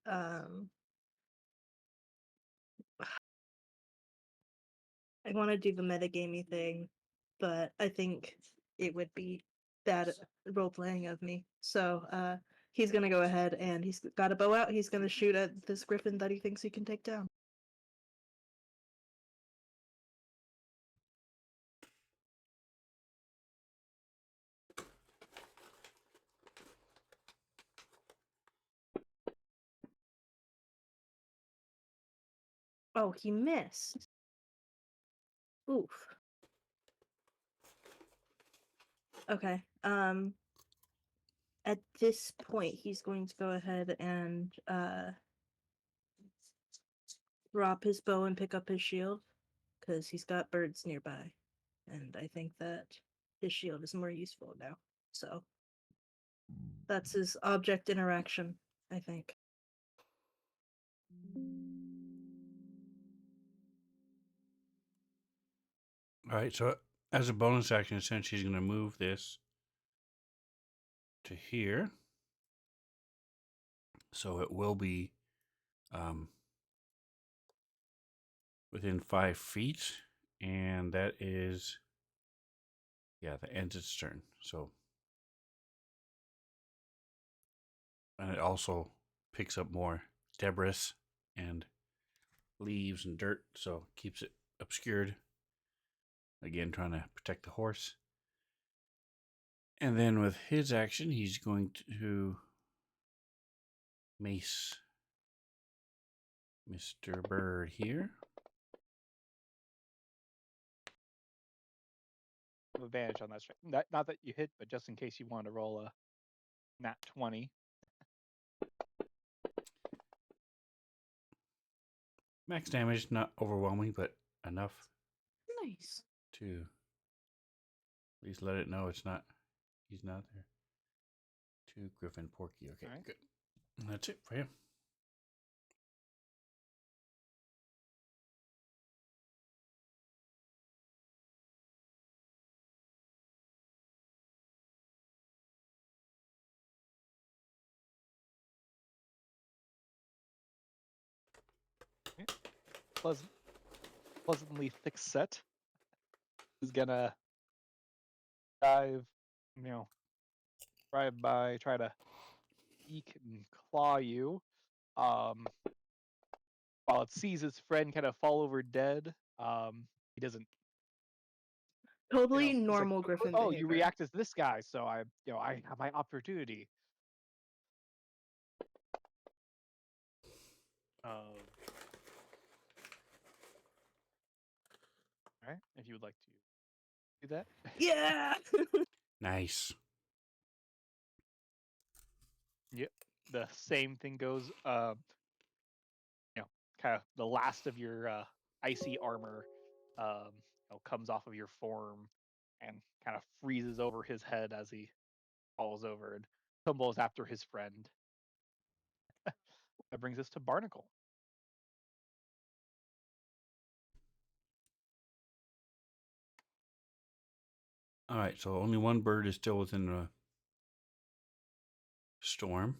Um I want to do the metagamey thing, but I think it would be bad role playing of me. So he's gonna go ahead and he's got a bow out. He's gonna shoot at this griffin that he thinks he can take down. Oh, he missed. Oof. Okay. At this point, he's going to go ahead and drop his bow and pick up his shield because he's got birds nearby, and I think that his shield is more useful now. So that's his object interaction, I think. All right, so as a bonus action, essentially, he's going to move this to here. So it will be within 5 feet, and that is, yeah, that ends its turn. So, and it also picks up more debris and leaves and dirt, so keeps it obscured. Again, trying to protect the horse. And then with his action, he's going to mace Mr. Bird here. Advantage on that strike. Not that you hit, but just in case you want to roll a nat 20. Max damage, not overwhelming, but enough Nice. to at least let it know it's not, he's not there. 2 Griffin Porky. Okay, All right. good. And that's it for him. Pleasantly thick set. Is gonna dive, drive by, try to eke and claw you. While it sees its friend kind of fall over dead, he doesn't. Totally It's like, normal Griffin oh, you behavior. react as this guy, so I have my opportunity. All right, if you would like to do that. Yeah. Nice. Yep. the same thing goes. You know, kind of the last of your icy armor, comes off of your form and kind of freezes over his head as he falls over and tumbles after his friend. That brings us to Barnacle. All right, so only one bird is still within the storm.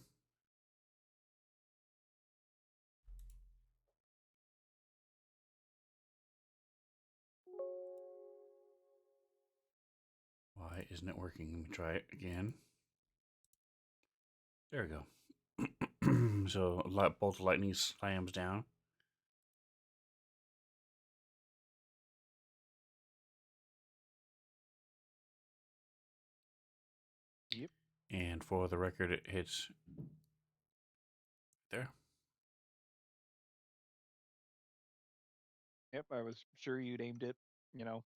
Why isn't it working? Let me try it again. There we go. So both lightning slams down. Yep. And for the record, it hits there. Yep, I was sure you'd aimed it,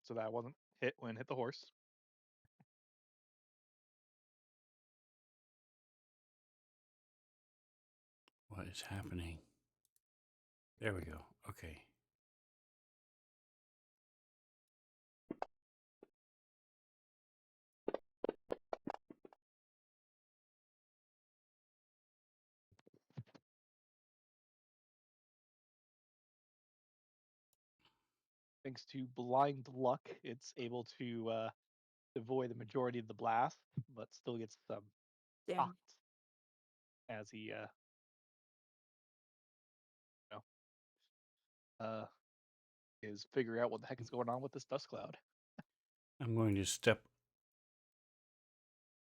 so that wasn't hit when it hit the horse. What is happening? There we go. Okay. Thanks to blind luck, it's able to avoid the majority of the blast, but still gets some Damn. shocked as he know, is figuring out what the heck is going on with this dust cloud. I'm going to step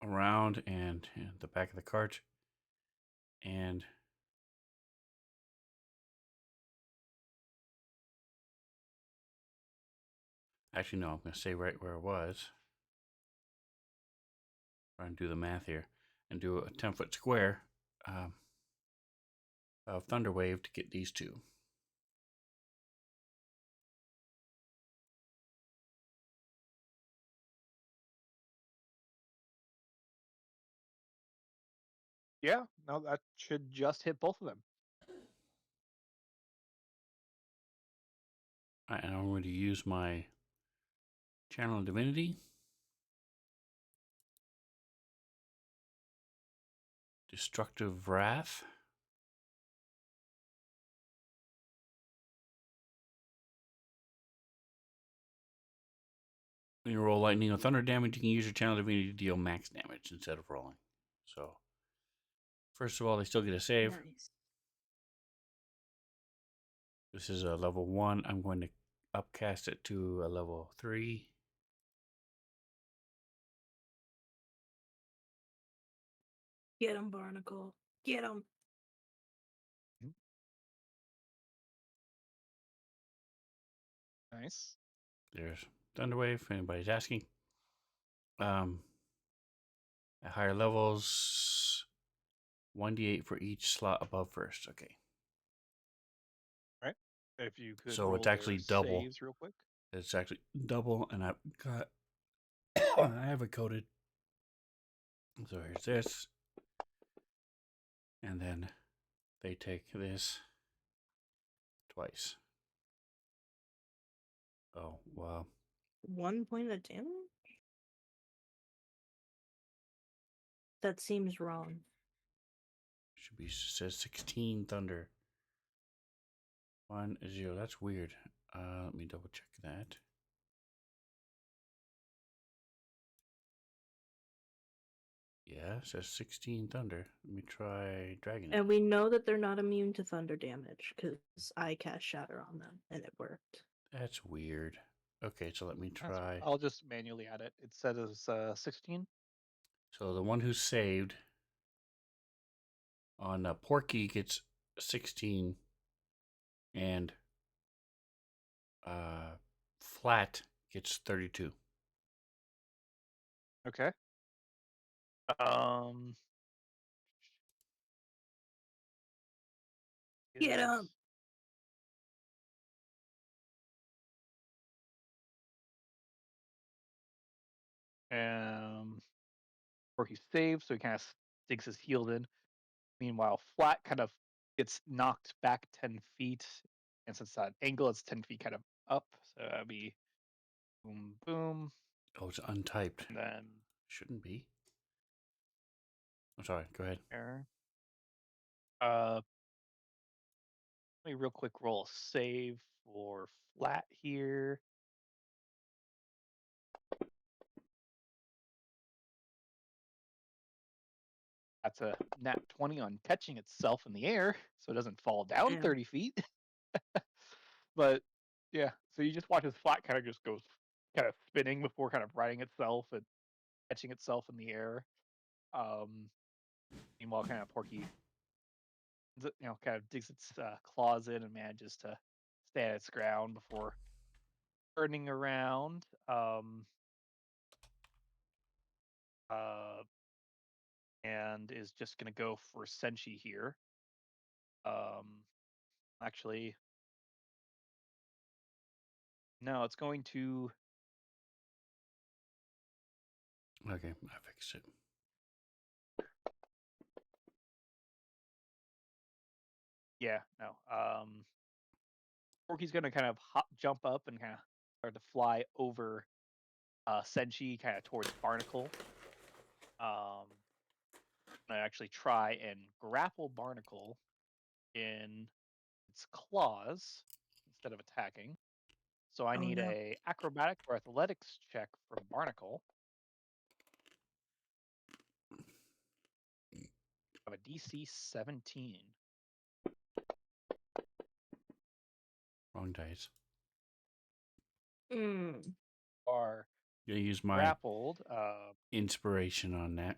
around and the back of the cart and actually no, I'm going to stay right where I was. Try and do the math here and do a 10-foot square of Thunder Wave to get these two. Yeah, no, that should just hit both of them. All right, and I'm going to use my Channel of Divinity. Destructive Wrath. When you roll lightning or thunder damage, you can use your Channel of Divinity to deal max damage instead of rolling. So, first of all, they still get a save. Nice. This is a level 1. I'm going to upcast it to a level 3. Get him, Barnacle. Get him. Nice. There's Thunderwave, if anybody's asking. At higher levels, 1d8 for each slot above first. Okay. Right. If you could So roll it's actually their double. saves real quick. It's actually double, and I've got I have it coded. So here's this, and then they take this twice. Oh wow! 1 point of damage? That seems wrong. Should be says 16 thunder. 1 0. That's weird. Let me double check that. Yeah, it says 16 thunder. Let me try dragging it. And we know that they're not immune to thunder damage because I cast Shatter on them and it worked. That's weird. Okay, so let me try. I'll just manually add it. It said it was 16. So the one who saved on Porky gets 16, and Flat gets 32. Okay. Get him. Or he saves, so he kind of sticks his heel in. Meanwhile, Flat kind of gets knocked back 10 feet, and since that angle is 10 feet kind of up, so that'd be boom, boom, Oh, it's untyped. and then Shouldn't be. I'm sorry. Go ahead. there. Let me real quick roll a save for Flat here. That's a nat 20 on catching itself in the air, so it doesn't fall down Damn. 30 feet. But yeah, so you just watch as Flat kind of just goes kind of spinning before kind of righting itself and catching itself in the air. Meanwhile, kind of Porky, kind of digs its claws in and manages to stay at its ground before turning around. And is just gonna go for Senshi here. Actually, no, it's going to. Okay, I fixed it. Yeah, no. Porky's gonna kind of jump up and kind of start to fly over Senshi, kind of towards Barnacle. I actually try and grapple Barnacle in its claws instead of attacking. So I Oh, need no. a acrobatic or athletics check from Barnacle. I have a DC 17. Wrong dice. Mm. Are Gonna use my grappled. inspiration on that.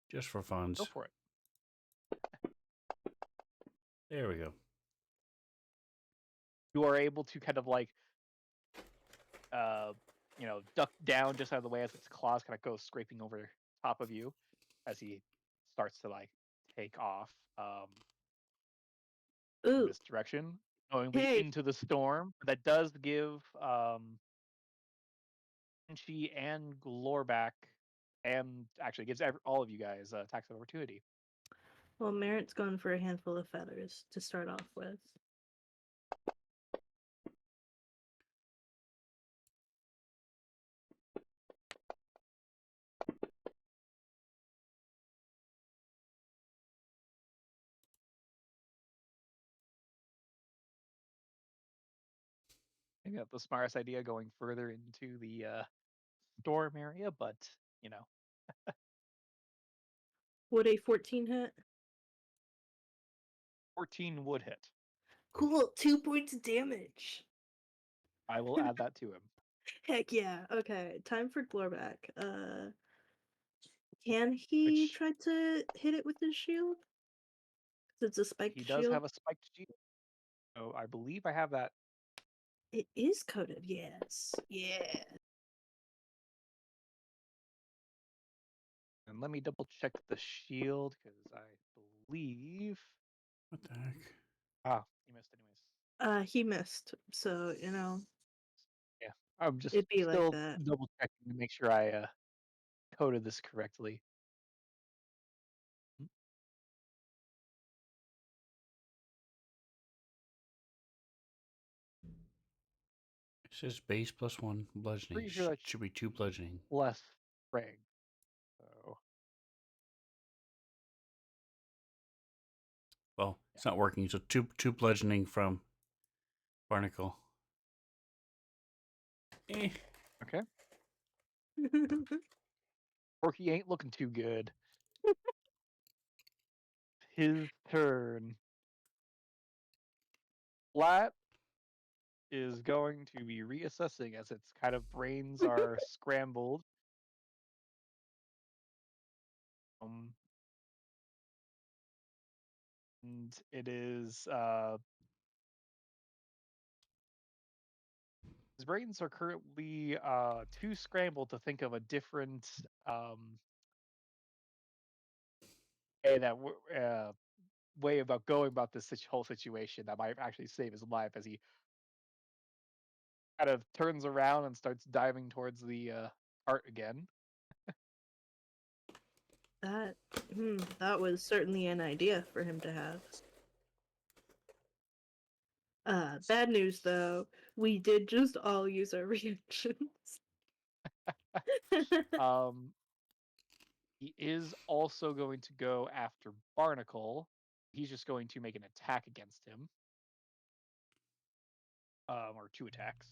Just for funds. Go for it. There we go. You are able to kind of like, duck down just out of the way as its claws kind of go scraping over top of you as he starts to like take off in Ooh. this direction, going Hey. into the storm. That does give Enchi and Glorback, and actually gives all of you guys attacks of opportunity. Well, Merritt's going for a handful of feathers to start off with. Maybe not the smartest idea going further into the storm area, but you know, Would a 14 hit? 14 would hit. Cool, 2 points of damage. I will add that to him. Heck yeah. Okay, time for Glorback. Can he Which try to hit it with his shield? 'Cause it's a spiked he does shield. have a spiked shield. So I believe I have that. It is coated, yes. Yeah. And let me double check the shield because I believe. What the heck? You missed anyways. He missed, so Yeah, I'm just it'd be like still that. double checking to make sure I coded this correctly. Hmm, It says base plus 1 bludgeoning. Pretty sure that Should be 2 bludgeoning. less frag. So Well, it's not working. So two bludgeoning from Barnacle. Eh. okay, Porky ain't looking too good. His turn. Flat is going to be reassessing as its kind of brains are scrambled. And it is his brains are currently too scrambled to think of a different way about going about this whole situation that might actually save his life as he kind of turns around and starts diving towards the cart again. That was certainly an idea for him to have. Bad news though, we did just all use our reactions. He is also going to go after Barnacle. He's just going to make an attack against him. Or 2 attacks.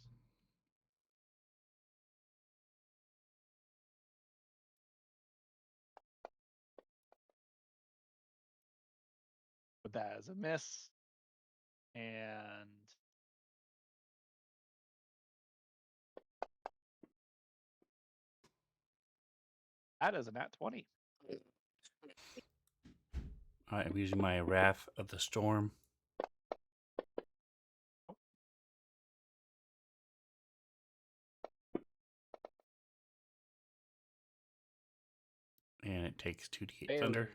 But that is a miss. And that is a nat 20. All right, I'm using my Wrath of the Storm. And it takes 2d8 thunder.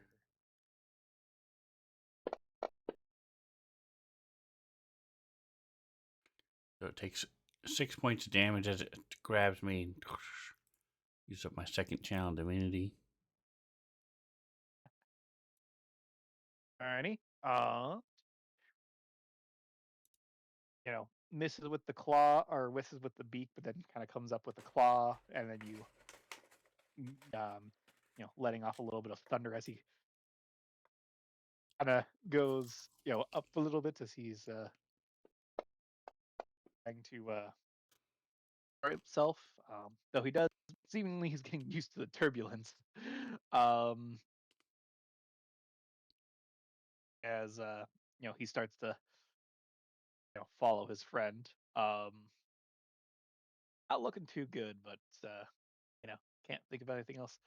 So it takes 6 points of damage as it grabs me and use up my second channel divinity. Alrighty. Misses with the claw or misses with the beak, but then kind of comes up with the claw, and then you letting off a little bit of thunder as he kind of goes, up a little bit as he's trying to guard himself. Though he does, seemingly he's getting used to the turbulence. As he starts to follow his friend. Not looking too good, but can't think of anything else.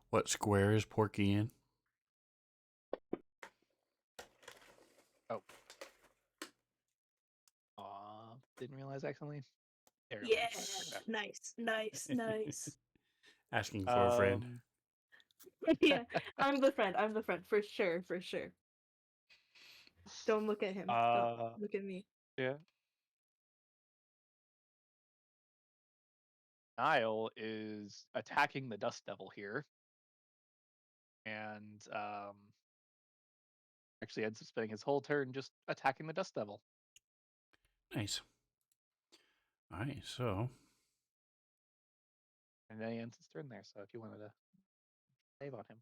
What square is Porky in? Oh. Didn't realize accidentally. There it Yeah, was. nice. Asking for a friend. Yeah, I'm the friend for sure. Don't look at him. Don't look at me. Yeah. Niall is attacking the Dust Devil here. And actually ends up spending his whole turn just attacking the Dust Devil. Nice. All right, so. And then he ends his turn there, so if you wanted to save on him.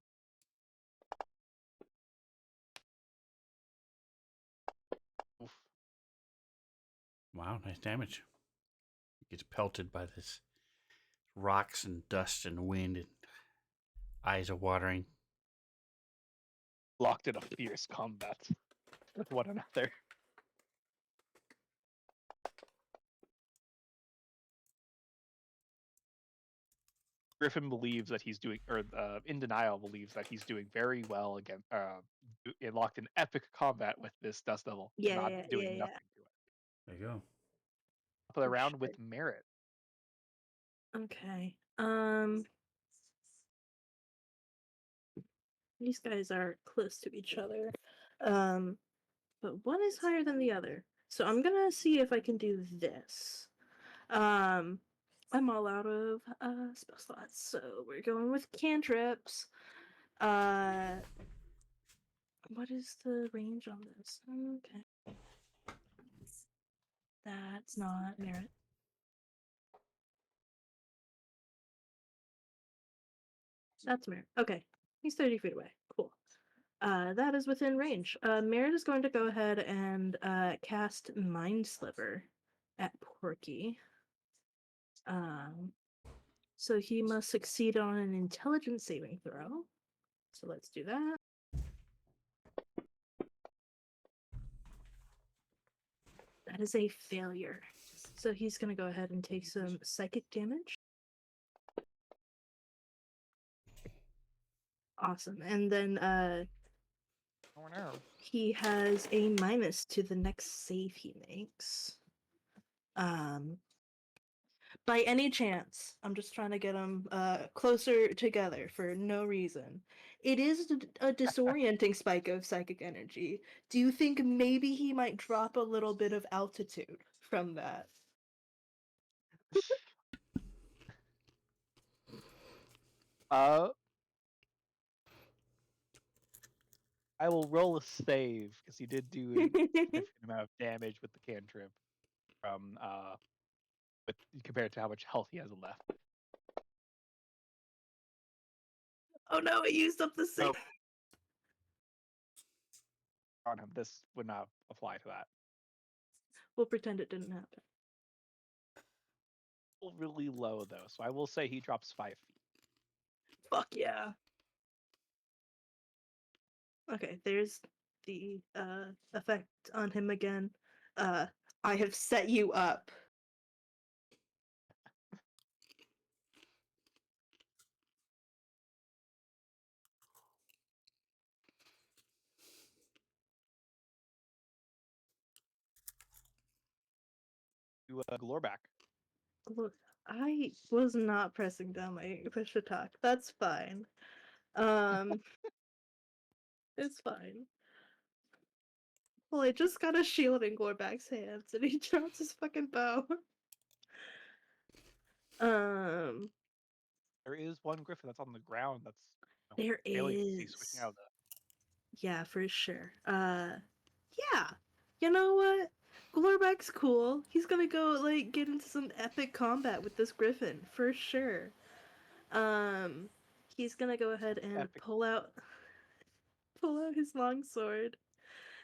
Oof. Wow, nice damage. He gets pelted by this rocks and dust and wind, and eyes are watering. Locked in a fierce combat with one another. Griffin believes that he's doing, or in denial believes that he's doing very well against, locked in epic combat with this Dust Devil, and not doing nothing to it. There you go. Top of the round with Merit. Okay. These guys are close to each other. But one is higher than the other. So I'm gonna see if I can do this. I'm all out of spell slots, so we're going with cantrips. What is the range on this? Okay. That's not Merit. That's Merit. Okay. He's 30 feet away. Cool. That is within range. Merit is going to go ahead and cast Mind Sliver at Porky. So he must succeed on an intelligence saving throw. So let's do that. That is a failure. So he's going to go ahead and take some psychic damage. Awesome. And then Oh no. he has a minus to the next save he makes. By any chance, I'm just trying to get them closer together for no reason. It is a disorienting spike of psychic energy. Do you think maybe he might drop a little bit of altitude from that? I will roll a save because he did do a significant amount of damage with the cantrip from but compared to how much health he has left. Oh no, it used up the save. Nope. On him, this would not apply to that. We'll pretend it didn't happen. Really low though, so I will say he drops 5 feet. Fuck yeah. Okay, there's the effect on him again. I have set you up. To Glorback. Look, I was not pressing down my push attack. That's fine. It's fine. Well, I just got a shield in Glorback's hands, and he drops his fucking bow. There is one griffin that's on the ground that's There barely can see switching is. out of the Yeah, for sure. Yeah. You know what? Glorback's cool. He's gonna go like get into some epic combat with this griffin for sure. He's gonna go ahead and epic. pull out his long sword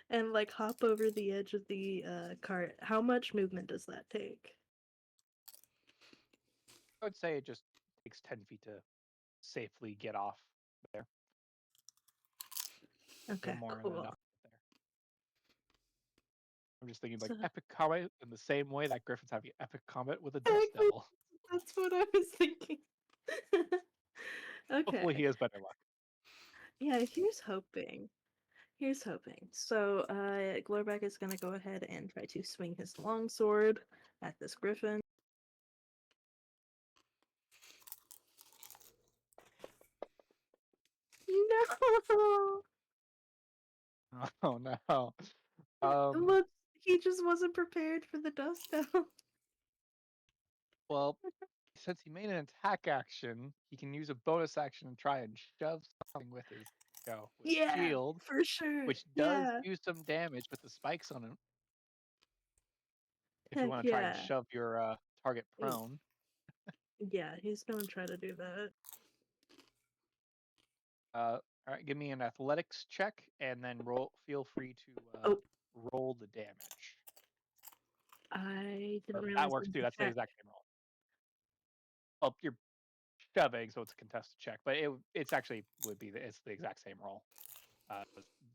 and like hop over the edge of the cart. How much movement does that take? I would say it just takes 10 feet to safely get off there. Okay, No more than cool. enough there. I'm just thinking like So- epic combat in the same way that Griffin's having epic combat with a Dust Devil. That's what I was thinking. Hopefully he Okay. has better luck. Yeah, here's hoping. Here's hoping. So, Glorback is gonna go ahead and try to swing his longsword at this griffin. No! Oh no. Look, he just wasn't prepared for the dust devil. Well, since he made an attack action, he can use a bonus action and try and shove something with his Yeah, shield, for sure. which does Yeah. do some damage with the spikes on it. If you Heck want to try and yeah. shove your target prone. Yeah, he's gonna try to do that. All right, give me an athletics check, and then roll. Feel free to Oh. roll the damage. I didn't realize That works it was too. a That's the check. exact same roll. Well, you're shoving, so it's a contested check, but it's actually would be it's the exact same roll.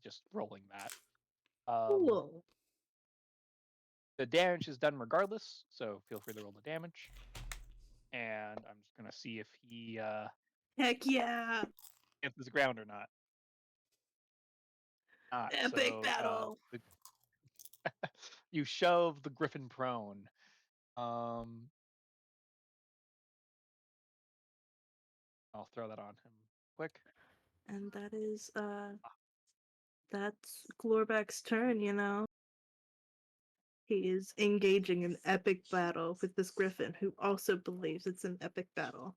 Just rolling that. Cool. The damage is done regardless, so feel free to roll the damage. And I'm just gonna see if he Heck yeah. hits the ground or not. Not Epic so. battle. You shove the griffin prone. I'll throw that on him quick. And that is that's Glorback's turn, you know. He is engaging in epic battle with this griffin who also believes it's an epic battle.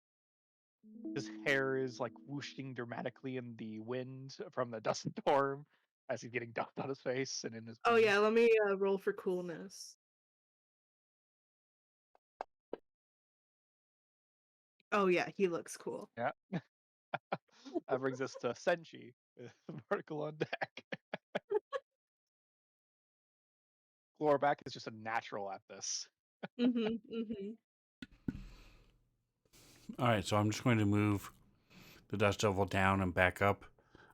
His hair is like whooshing dramatically in the wind from the dust storm as he's getting dust on his face and in his. Oh yeah, let me roll for coolness. Oh yeah, he looks cool. Yeah. That brings us to Senshi, vertical on deck. Glorback is just a natural at this. All right, so I'm just going to move the Dust Devil down and back up.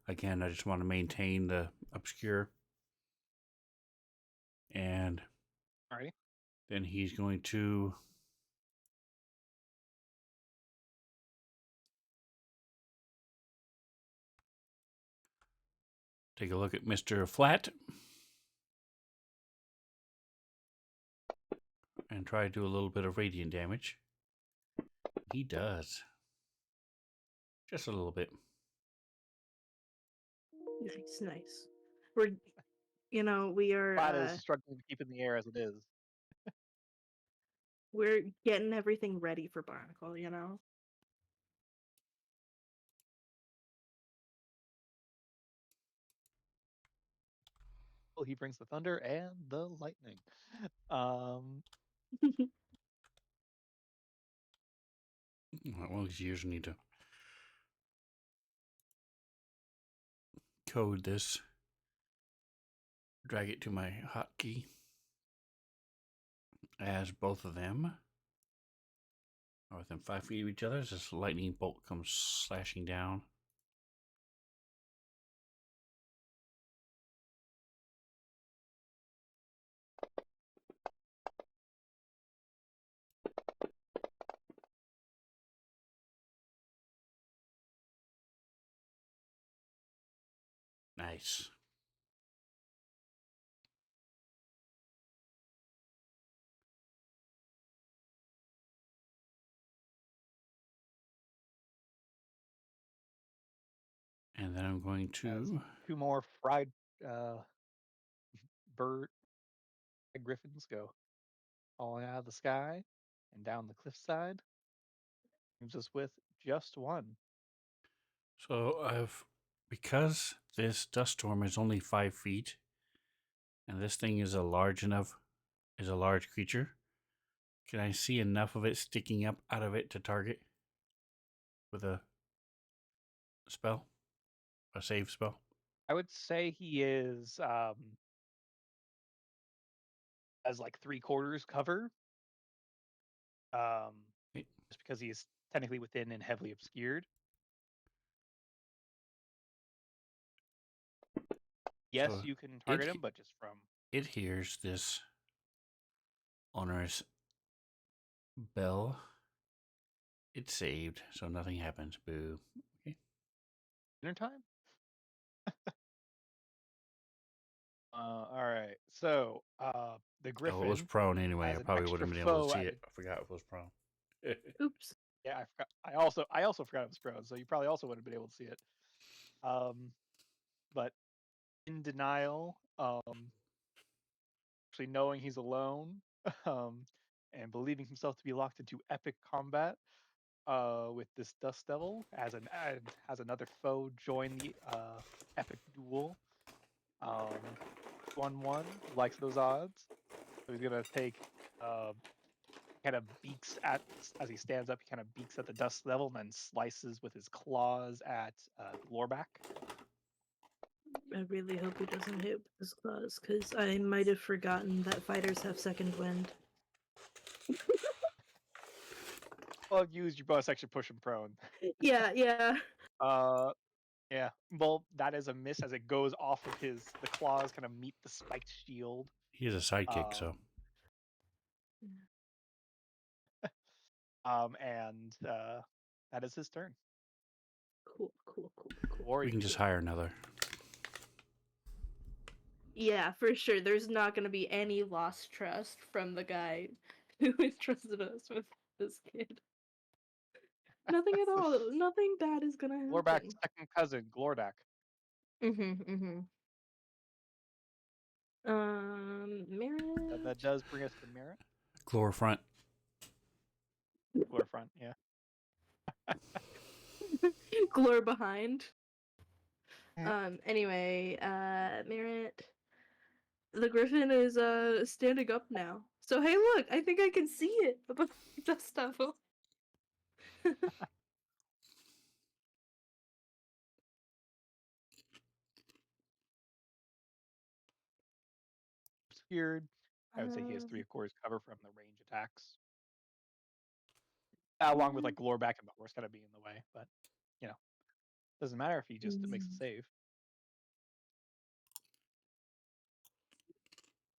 Again, I just want to maintain the obscure. And Alrighty. then he's going to take a look at Mr. Flat and try to do a little bit of radiant damage. He does. Just a little bit. Nice. We are Flat is struggling to keep in the air as it is. we're getting everything ready for Barnacle, you know? Well, he brings the thunder and the lightning. Well, you usually need to code this, drag it to my hotkey as both of them are within 5 feet of each other. As this lightning bolt comes slashing down. Nice. And then I'm going As to 2 more fried bird griffins go falling out of the sky and down the cliffside. Leaves us with just one. because this dust storm is only 5 feet, and this thing is a large creature. Can I see enough of it sticking up out of it to target with a spell, a save spell? I would say he is as like 3/4 cover. Okay. Just because he's technically within and heavily obscured. Yes, So you can target it him, but just from it hears this onerous bell. It's saved, so nothing happens. Boo. Okay. dinner time. All right. So the Oh, it was griffin prone anyway. has I an probably extra wouldn't have been able to foe see at it. I forgot it was prone. Oops. yeah, I forgot. I also forgot it was prone, so you probably also wouldn't have been able to see it. But in denial, actually knowing he's alone, um, and believing himself to be locked into epic combat, with this dust devil has another foe join the epic duel. 1-1 likes those odds, so he's gonna take kind of beaks at as he stands up. He kind of beaks at the dust devil and then slices with his claws at Glorback. I really hope he doesn't hit with his claws, because I might have forgotten that fighters have second wind. Well, use your bonus action push him prone. Yeah. Yeah. Well, that is a miss as it goes off of the claws, kind of meet the spiked shield. He is a sidekick, so And that is his turn. Cool. we can just Warriors. hire another. Yeah, for sure. There's not gonna be any lost trust from the guy who entrusted us with this kid. Nothing at all. Nothing bad is gonna happen. Glorback's second cousin, Glordak. Merit. That does bring us to Merit. Glor front. Glor front, yeah. Glor behind. Anyway, Merit. The griffin is standing up now. So hey, look, I think I can see it above the dust devil. Obscured. I would say he has 3/4 cover from the range attacks. Along with like Glorback and the horse kind of being in the way, but you know, doesn't matter if he just makes a save.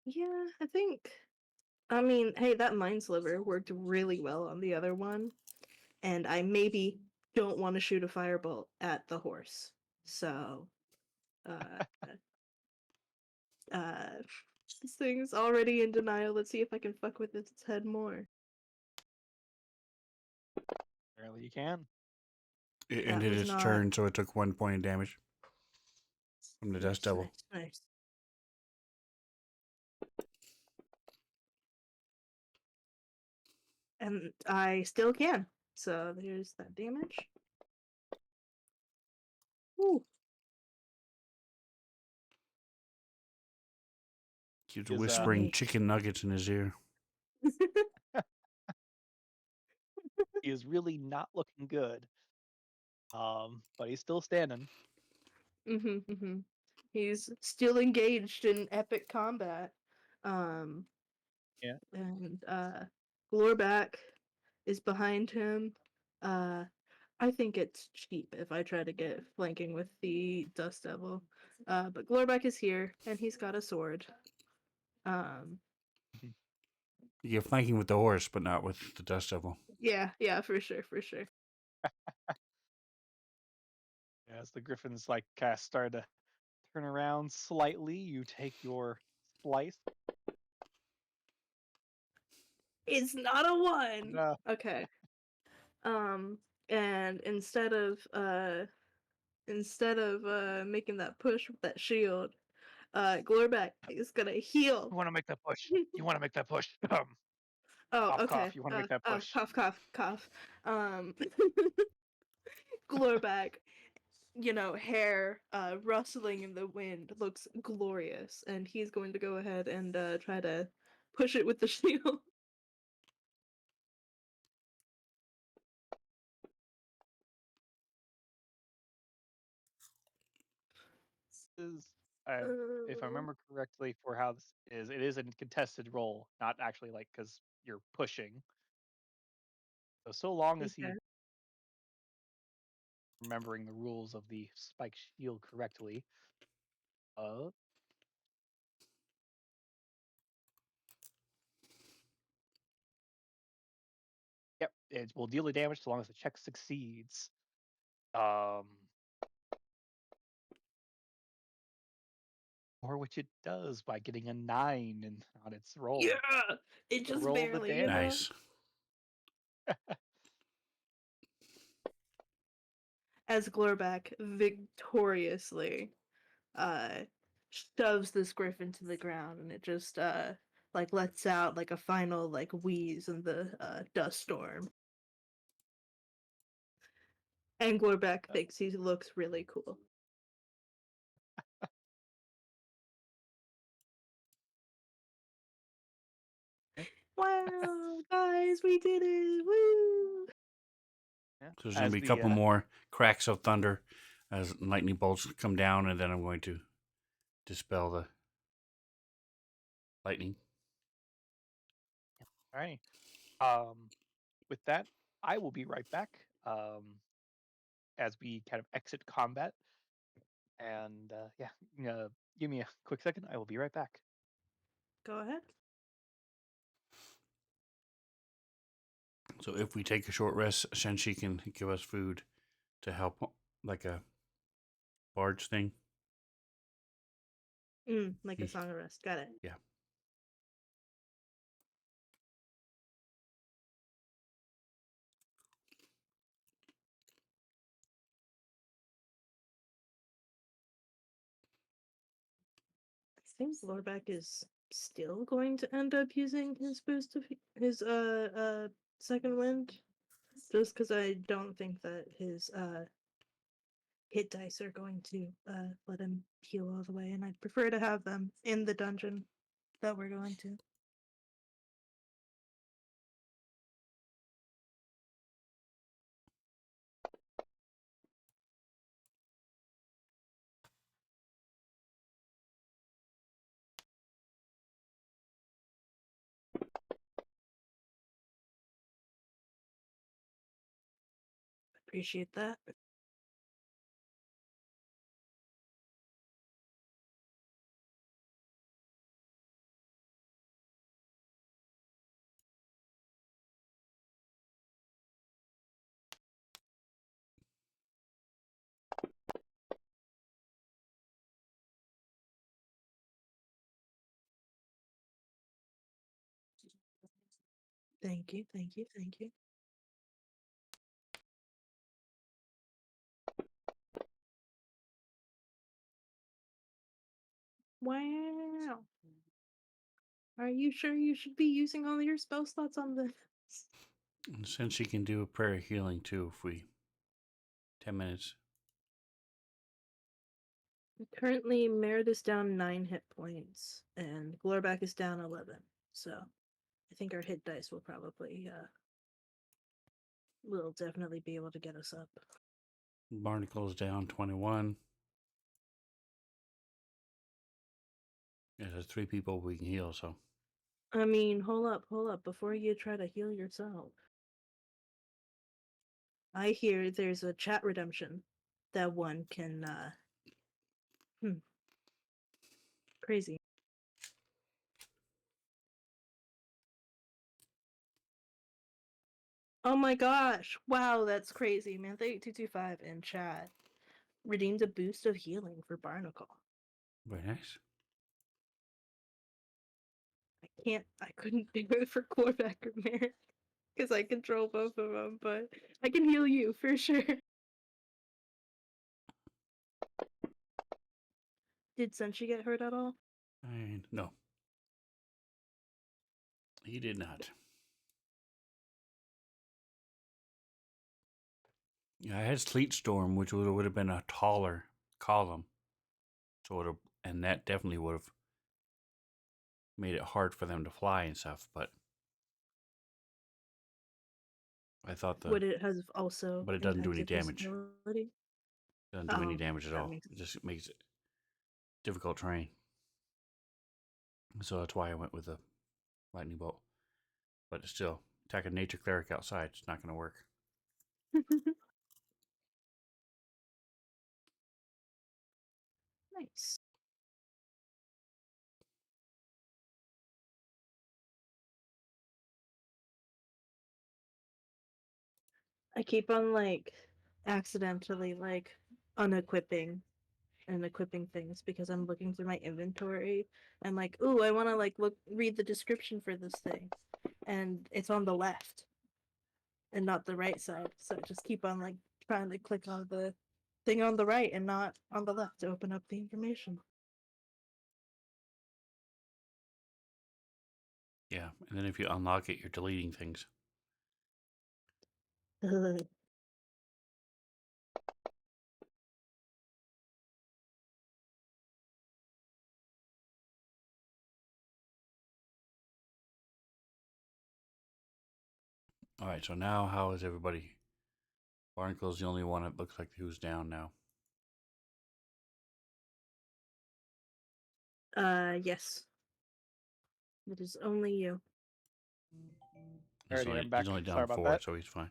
Yeah, I think. I mean, hey, that Mind Sliver worked really well on the other one, and I maybe don't want to shoot a firebolt at the horse. So, this thing's already in denial. Let's see if I can fuck with its head more. Apparently, you can. It That ended was its not- turn, so it took 1 point of damage from the dust devil. Nice. And I still can. So there's that damage. Ooh. Keeps Is whispering Nice. chicken nuggets in his ear. he is really not looking good. But he's still standing. He's still engaged in epic combat. Um, Yeah. and Glorback is behind him. I think it's cheap if I try to get flanking with the Dust Devil. But Glorback is here, and he's got a sword. Um, You're flanking with the horse, but not with the dust devil. yeah, for sure, for sure. As the griffins like cast start to turn around slightly, you take your slice. It's not a one. No. Okay. And instead of making that push with that shield, Glorback is gonna heal. You want to make that push. You want to make that push. Oh, Cough, okay. cough. You want to make that push. Cough, cough, cough. Glorback, hair rustling in the wind, looks glorious, and he's going to go ahead and try to push it with the shield. Is if I remember correctly, for how this is, it is a contested roll, not actually like because you're pushing. So long as he Okay. remembering the rules of the spike shield correctly. Yep, it will deal the damage so long as the check succeeds. Or which it does by getting a 9 on its roll. Yeah, it just Roll the barely, damage. Nice. As Glorback victoriously shoves this griffin to the ground, and it just like lets out like a final like wheeze in the dust storm. And Glorback thinks he looks really cool. Wow, guys, we did it! Woo! Yeah. So there's going As to be a the, couple more cracks of thunder as lightning bolts come down, and then I'm going to dispel the lightning. All right. With that, I will be right back. As we kind of exit combat, and give me a quick second. I will be right back. Go ahead. So if we take a short rest, Senshi can give us food to help, like a barge thing. Like a song of rest. Got it. Yeah. Seems Lorbeck is still going to end up using his boost of his second wind, just because I don't think that his hit dice are going to let him heal all the way, and I'd prefer to have them in the dungeon that we're going to. Appreciate that. Thank you, thank you, thank you. Wow. Are you sure you should be using all your spell slots on this? And Senshi can do a prayer of healing too if we 10 minutes. Currently, Merit is down 9 hit points, and Glorback is down 11. So, I think our hit dice will probably, will definitely be able to get us up. Barnacle's down 21. Yeah, there's 3 people we can heal, so. I mean, hold up, before you try to heal yourself. I hear there's a chat redemption that one can, crazy. Oh my gosh, wow, that's crazy, man. 3225 in chat redeemed a boost of healing for Barnacle. Very nice. I couldn't do it for Corvac or Merrick because I control both of them, but I can heal you for sure. Did Senshi get hurt at all? No. He did not. Yeah, I had Sleet Storm, which would have been a taller column. So and that definitely would have made it hard for them to fly and stuff, but I thought Would it have also but it doesn't do any impacted damage. visibility? Doesn't do any Oh, damage at that all. makes It just makes it difficult terrain. So that's why I went with the lightning bolt. But it's still, attack a nature cleric outside, it's not going to work. Nice. I keep on like accidentally like unequipping and equipping things because I'm looking through my inventory and like, ooh, I want to like read the description for this thing, and it's on the left and not the right side. So I just keep on like trying to click on the thing on the right and not on the left to open up the information. Yeah, and then if you unlock it, you're deleting things. All right, so now how is everybody? Barnacle's the only one that looks like who's down now. Yes. It is only you. Alrighty, I'm back. He's only Sorry down about 4, that. so he's fine.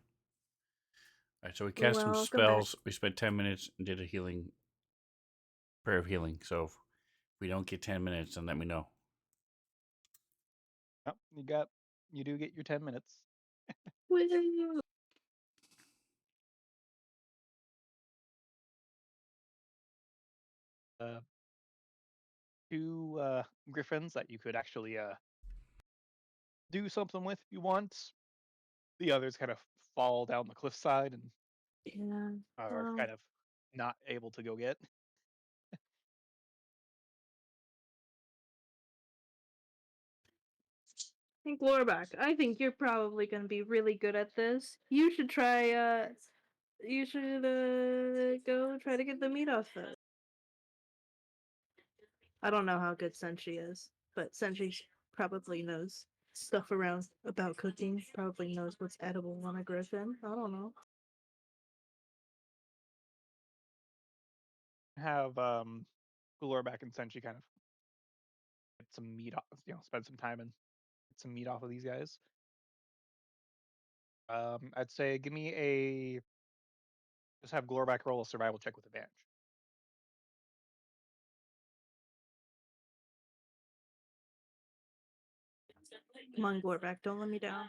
All right, so we cast some Welcome back. spells. We spent 10 minutes and did a healing, prayer of healing. So if we don't get 10 minutes, then let me know. Yep, you do get your 10 minutes. Woo! Two griffins that you could actually do something with if you want. The others kind of fall down the cliffside and Yeah. are Well, kind of not able to go get. I think Lorback, I think you're probably gonna be really good at this. You should try you should go try to get the meat off this. I don't know how good Senshi is, but Senshi probably knows stuff around about cooking, probably knows what's edible on a griffin. I don't know. Have back and Senshi kind of get some meat off, spend some time and get some meat off of these guys. I'd say give me just have Glorback roll a survival check with advantage. Come on, Glorback, don't let me down.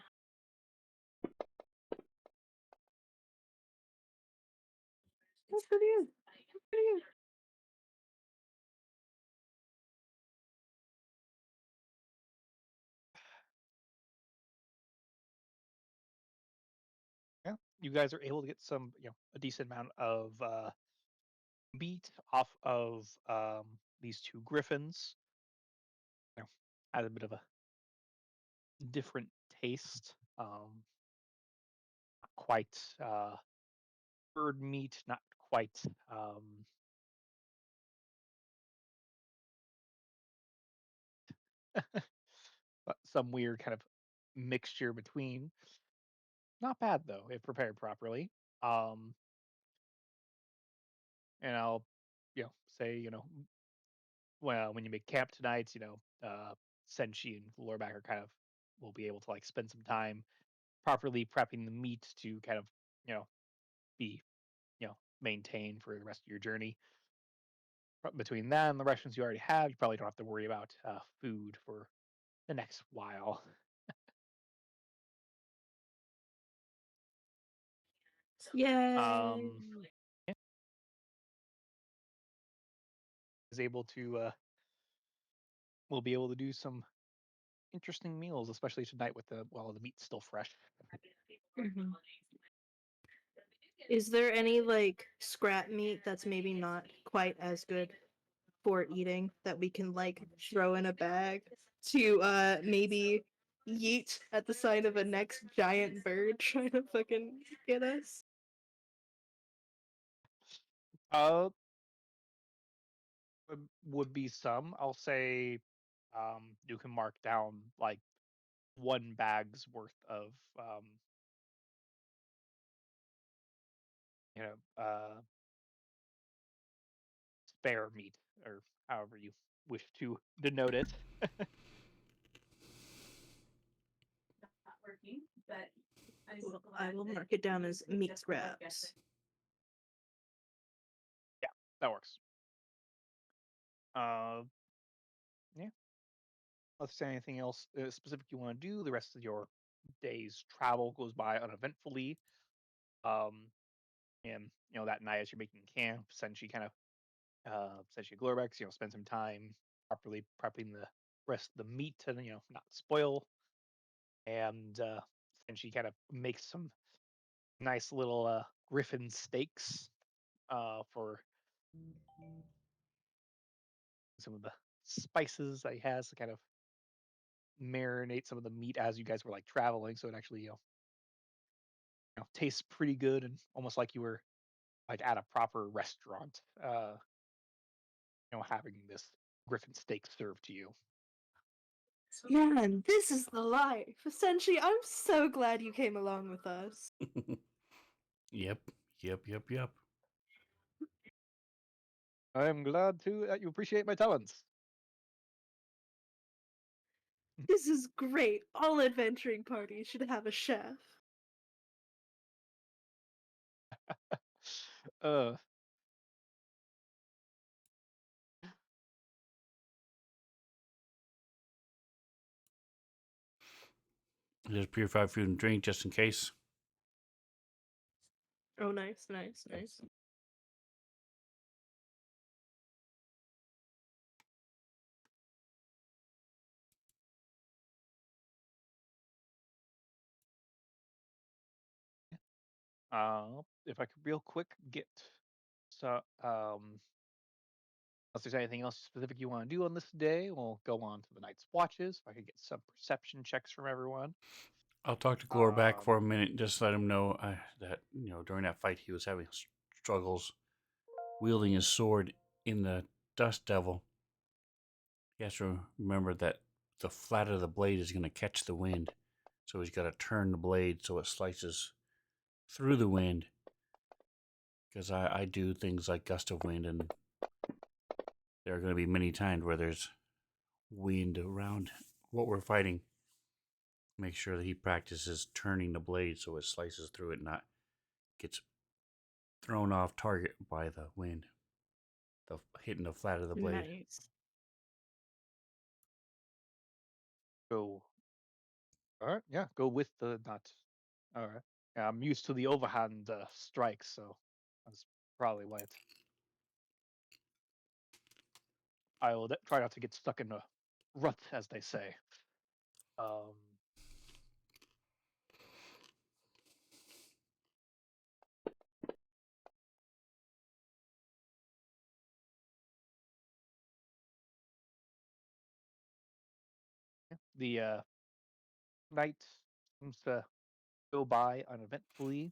That's pretty good. That's pretty good. Yeah, you guys are able to get some, a decent amount of meat off of these two griffins. Has a bit of a different taste. Not quite bird meat, not quite but some weird kind of mixture between. Not bad though, if prepared properly. Um, and I'll, say, well, when you make camp tonight, Senshi and Lorback are kind of will be able to like spend some time properly prepping the meat to kind of, be, maintained for the rest of your journey. Between that and the rations you already have, you probably don't have to worry about food for the next while. Yay! Um, yeah, is able to we'll be able to do some interesting meals, especially tonight with the meat's still fresh. Mhm. Is there any like scrap meat that's maybe not quite as good for eating that we can like throw in a bag to maybe yeet at the sight of a next giant bird trying to fucking get us? Uh, would be some. I'll say, you can mark down like one bag's worth of um, you know, spare meat, or however you wish to denote it. Well, I will mark it down as meat scraps. Yeah, that works. Uh, yeah. Unless there's anything else specific you want to do, the rest of your day's travel goes by uneventfully. Um, and that night as you're making camp, Senshi kind of Senshi Glorbex, spend some time properly prepping the rest of the meat to not spoil, and Senshi kind of makes some nice little griffin steaks for some of the spices that he has to kind of marinate some of the meat as you guys were like traveling, so it actually tastes pretty good and almost like you were like at a proper restaurant, having this griffin steak served to you. Man, this is the life. Essentially, I'm so glad you came along with us. Yep, yep. I am glad to that you appreciate my talents. This is great. All adventuring parties should have a chef. uh, There's purified food and drink just in case. Oh, nice, nice, nice. if I could real quick get so unless there's anything else specific you want to do on this day, we'll go on to the night's watches. If I could get some perception checks from everyone. I'll talk to Glorback Um, for a minute and just let him know that during that fight he was having struggles wielding his sword in the Dust Devil. He has to remember that the flat of the blade is going to catch the wind, so he's got to turn the blade so it slices through the wind. Because I do things like gust of wind, and there are going to be many times where there's wind around what we're fighting. Make sure that he practices turning the blade so it slices through it, not gets thrown off target by the wind, hitting the flat of the blade. Nice. go. All right, yeah, go with the not. All right, yeah, I'm used to the overhand strikes, so that's probably why it's. I will try not to get stuck in a rut, as they say. Um, the night seems to go by uneventfully.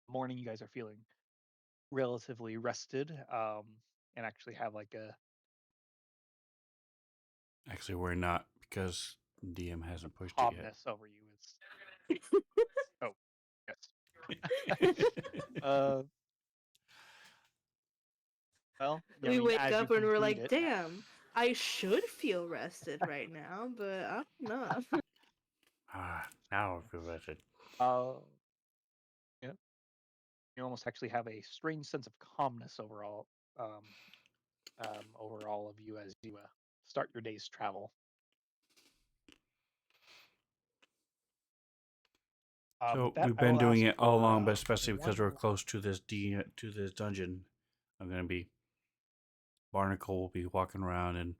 Morning, you guys are feeling relatively rested. and actually have like a Actually, we're not because DM hasn't pushed it yet. calmness over you. Is oh yes. uh, well, I We mean, wake as you up and we're complete like, it, damn, I should feel rested right now, but I'm not. Now I feel better. yeah, you almost actually have a strange sense of calmness overall, over all of you as you start your day's travel. With So that, we've I been will doing ask it all for along, but especially because we're one. close to this to this dungeon, I'm gonna be Barnacle will be walking around and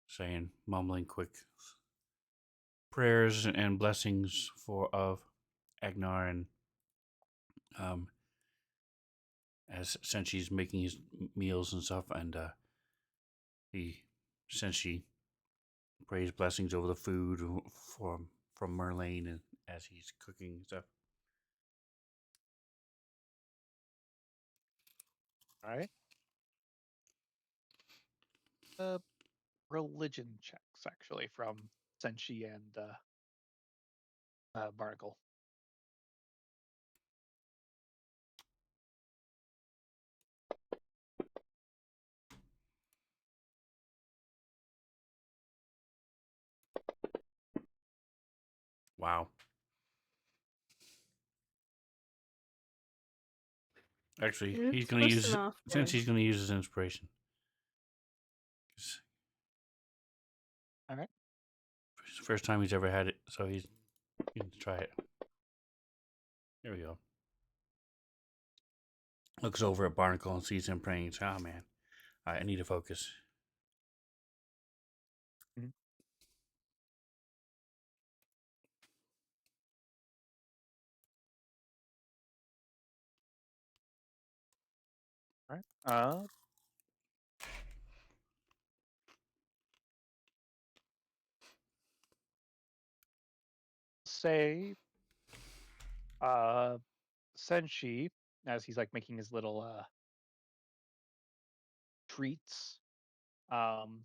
saying, mumbling quick prayers and blessings for of Agnar and um as since she's making his meals and stuff, and he since she prays blessings over the food from Merlane and as he's cooking and stuff. All right. Religion checks actually from Senshi and Barnacle. Wow. Actually, he's It's gonna close use enough. since he's gonna use his inspiration. All right. It's the first time he's ever had it, so he's going to try it. There we go. Looks over at Barnacle and sees him praying. Says, "Oh man, I need to focus." Mhm. All right. Say, uh, Senshi, as he's like making his little treats, um,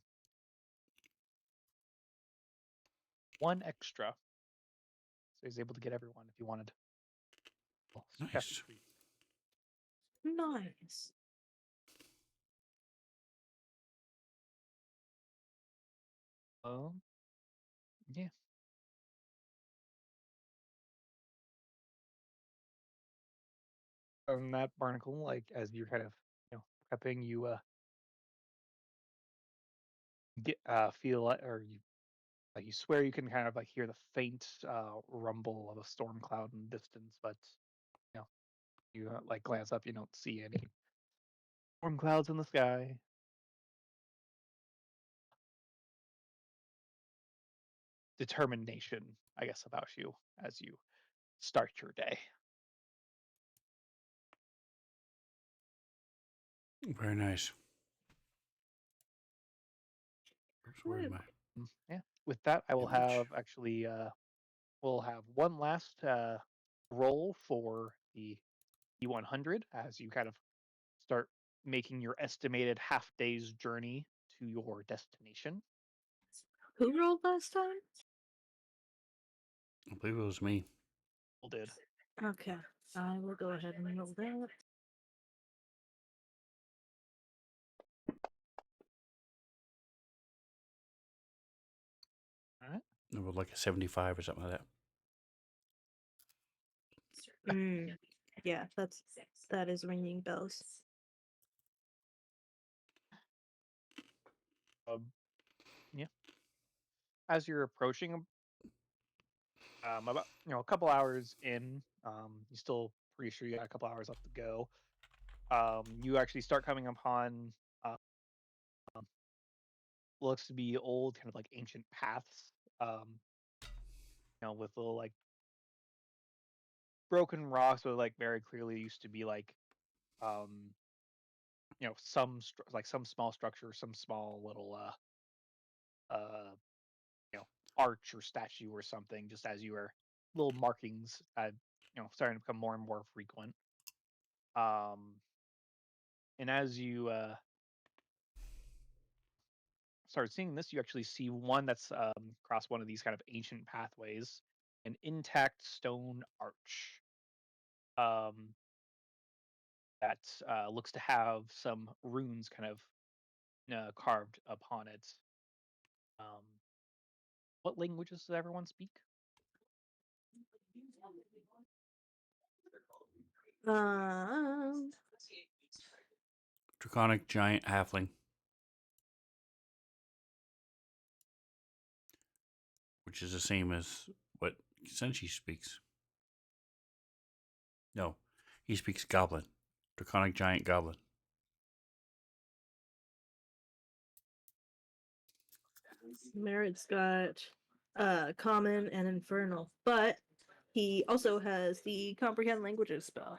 one extra, so he's able to get everyone if you wanted. Well, chef Nice. treat. Nice. Yeah. Other than that, Barnacle, like as you're kind of prepping, you get feel like, or you like you swear you can kind of like hear the faint rumble of a storm cloud in the distance, but you know you like glance up, you don't see any storm clouds in the sky. Determination, I guess, about you as you start your day. Very nice. Oops, where's my Yeah. With that, I will image? have actually we'll have one last roll for the E100 as you kind of start making your estimated half day's journey to your destination. Who rolled last time? I believe it was me. People did. Okay, I will go ahead and roll that. All right. It was like a 75 or something like that. Yeah, that is ringing bells. Yeah. As you're approaching, about a couple hours in, you still pretty sure you got a couple hours left to go. You actually start coming upon uh, looks to be old, kind of like ancient paths. With little like broken rocks, but like very clearly used to be like, um, like some small structure, some small little uh, arch or statue or something. Just as you were little markings, starting to become more and more frequent. Um, and as you start seeing this, you actually see one that's across one of these kind of ancient pathways, an intact stone arch that looks to have some runes kind of carved upon it. Um, what languages does everyone speak? Um, Draconic giant halfling, which is the same as what Senshi speaks. No, he speaks goblin. Draconic giant goblin. Merritt's got common and infernal, but he also has the comprehend languages spell,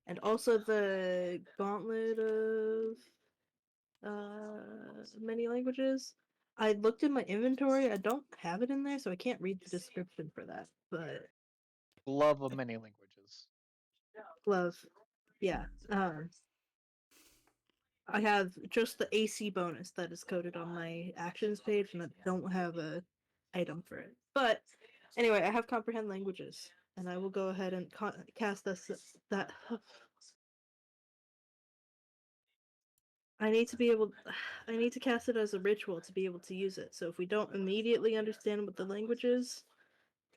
and also the gauntlet of many languages. I looked in my inventory. I don't have it in there, so I can't read the description for that. But Love of many languages. glove, yeah. I have just the AC bonus that is coded on my actions page, and I don't have a item for it. But anyway, I have comprehend languages, and I will go ahead and cast this. That I need to be able. I need to cast it as a ritual to be able to use it. So if we don't immediately understand what the language is,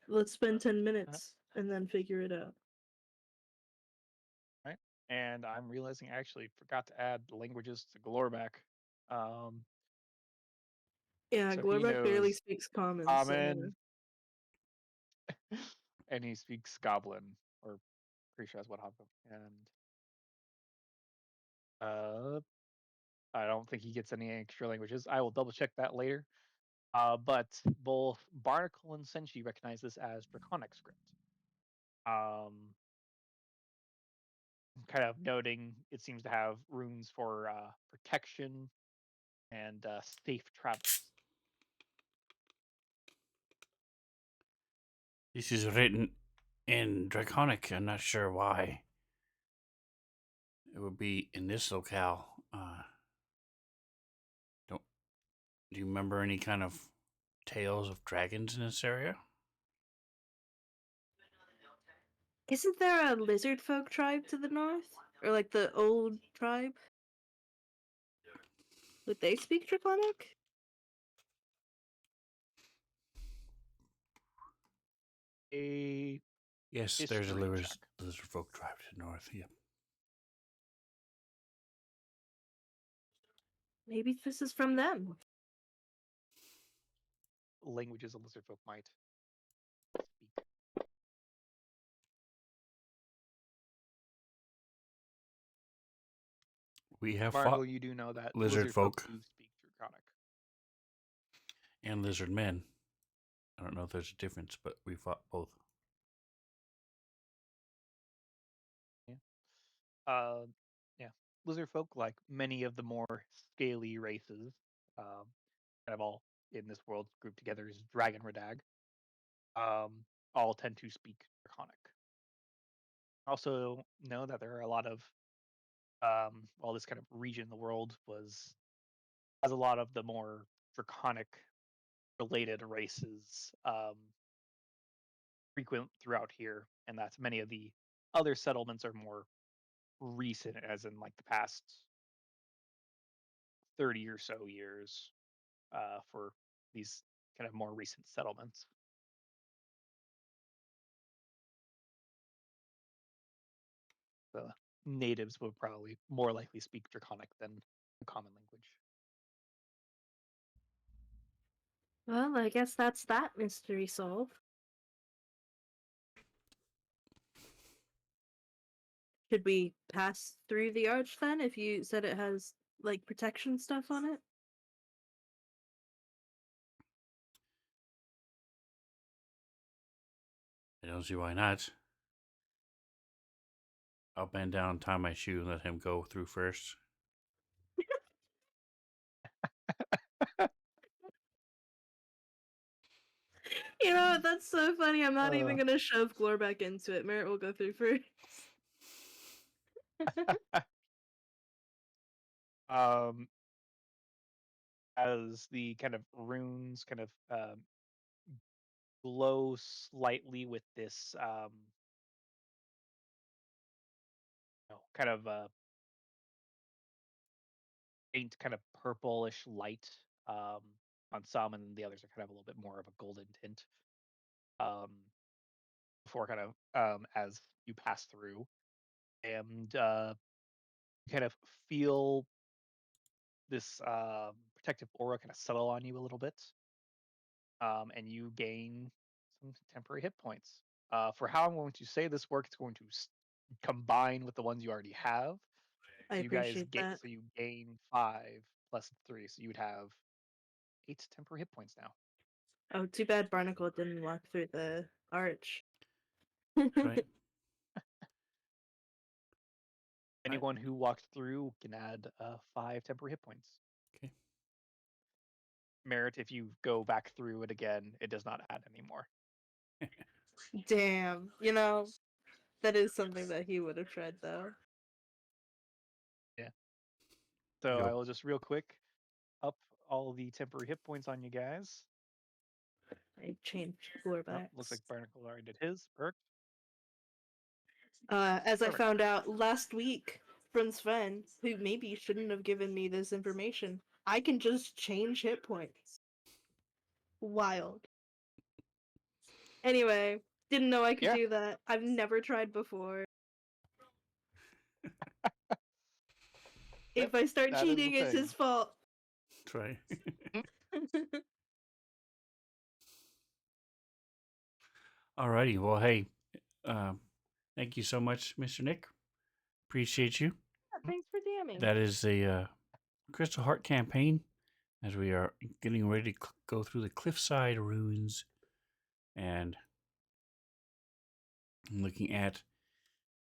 let's spend 10 minutes and then figure it out. Right. And I'm realizing I actually forgot to add languages to Glorback. Um, Yeah, so he Glorback barely knows speaks common, Common, and he speaks Goblin, or pretty sure that's what happened. And I don't think he gets any extra languages. I will double check that later. But both Barnacle and Senshi recognize this as Draconic script. Kind of noting it seems to have runes for protection and safe travels. This is written in Draconic. I'm not sure why it would be in this locale. Don't do you remember any kind of tales of dragons in this area? Isn't there a lizard folk tribe to the north? Or like the old tribe? Would they speak Draconic? A Yes, there's a history check. lizard folk tribe to the north. Yep. Maybe this is from them. Languages a lizard folk might speak. We have Margot, fought you do know that lizard folk do speak Draconic. and lizard men. I don't know if there's a difference, but we fought both. Uh, yeah, lizard folk, like many of the more scaly races, kind of all in this world grouped together as Dragon Redag. All tend to speak Draconic. Also know that there are a lot of while this kind of region of the world has a lot of the more Draconic related races frequent throughout here, and that many of the other settlements are more recent, as in like the past 30 or so years for these kind of more recent settlements. The natives would probably more likely speak Draconic than the common language. Well, I guess that's that mystery solved. Should we pass through the arch then, if you said it has, like, protection stuff on it? I don't see why not. I'll bend down, tie my shoe, and let him go through first. You know what? That's so funny. I'm not even gonna shove Glor back into it. Merritt will go through first. Um, as the kind of runes kind of glow slightly with this kind of faint kind of purplish light on some, and the others are kind of a little bit more of a golden tint. Um, before kind of as you pass through, and you kind of feel this protective aura kind of settle on you a little bit, and you gain some temporary hit points. For how I'm going to say this work, it's going to combine with the ones you already have. I You guys appreciate get that. so you gain 5 plus 3, so you would have 8 temporary hit points now. Oh, too bad Barnacle didn't walk through the arch. That's right. Anyone who walked through can add 5 temporary hit points. Okay. Merit, if you go back through it again, it does not add anymore. Damn, that is something that he would have tried though. Yeah. So Yo. I will just real quick up all the temporary hit points on you guys. I changed floor Oh, backs. looks like Barnacle already did his. Perfect. As I Perfect. found out last week from Sven, who maybe shouldn't have given me this information, I can just change hit points. Wild. Anyway, didn't know I could Yeah. do that. I've never tried before. If I start that is the cheating, it's thing. his fault. That's right. Alrighty. Well, hey, thank you so much, Mr. Nick. Appreciate you. Thanks for DMing. That is the Crystal Heart campaign as we are getting ready to go through the cliffside ruins, and I'm looking at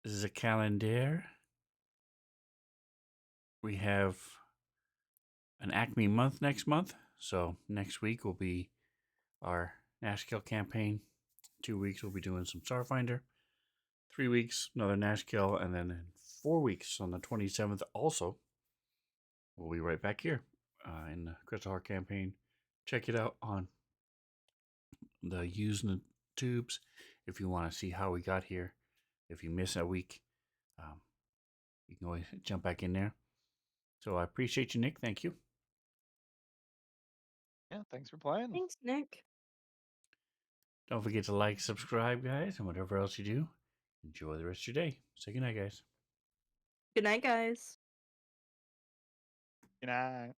the calendar. We have an Acme month next month, so next week will be our Nashkill campaign. 2 weeks we'll be doing some Starfinder. 3 weeks another Nashkill, and then in 4 weeks on the 27th also we'll be right back here in the Crystal Heart campaign. Check it out on the Using the Tubes if you want to see how we got here. If you miss a week, you can always jump back in there. So I appreciate you, Nick. Thank you. Yeah, thanks for playing. Thanks, Nick. Don't forget to like, subscribe, guys, and whatever else you do. Enjoy the rest of your day. Say goodnight, guys. Good night, guys. Good night.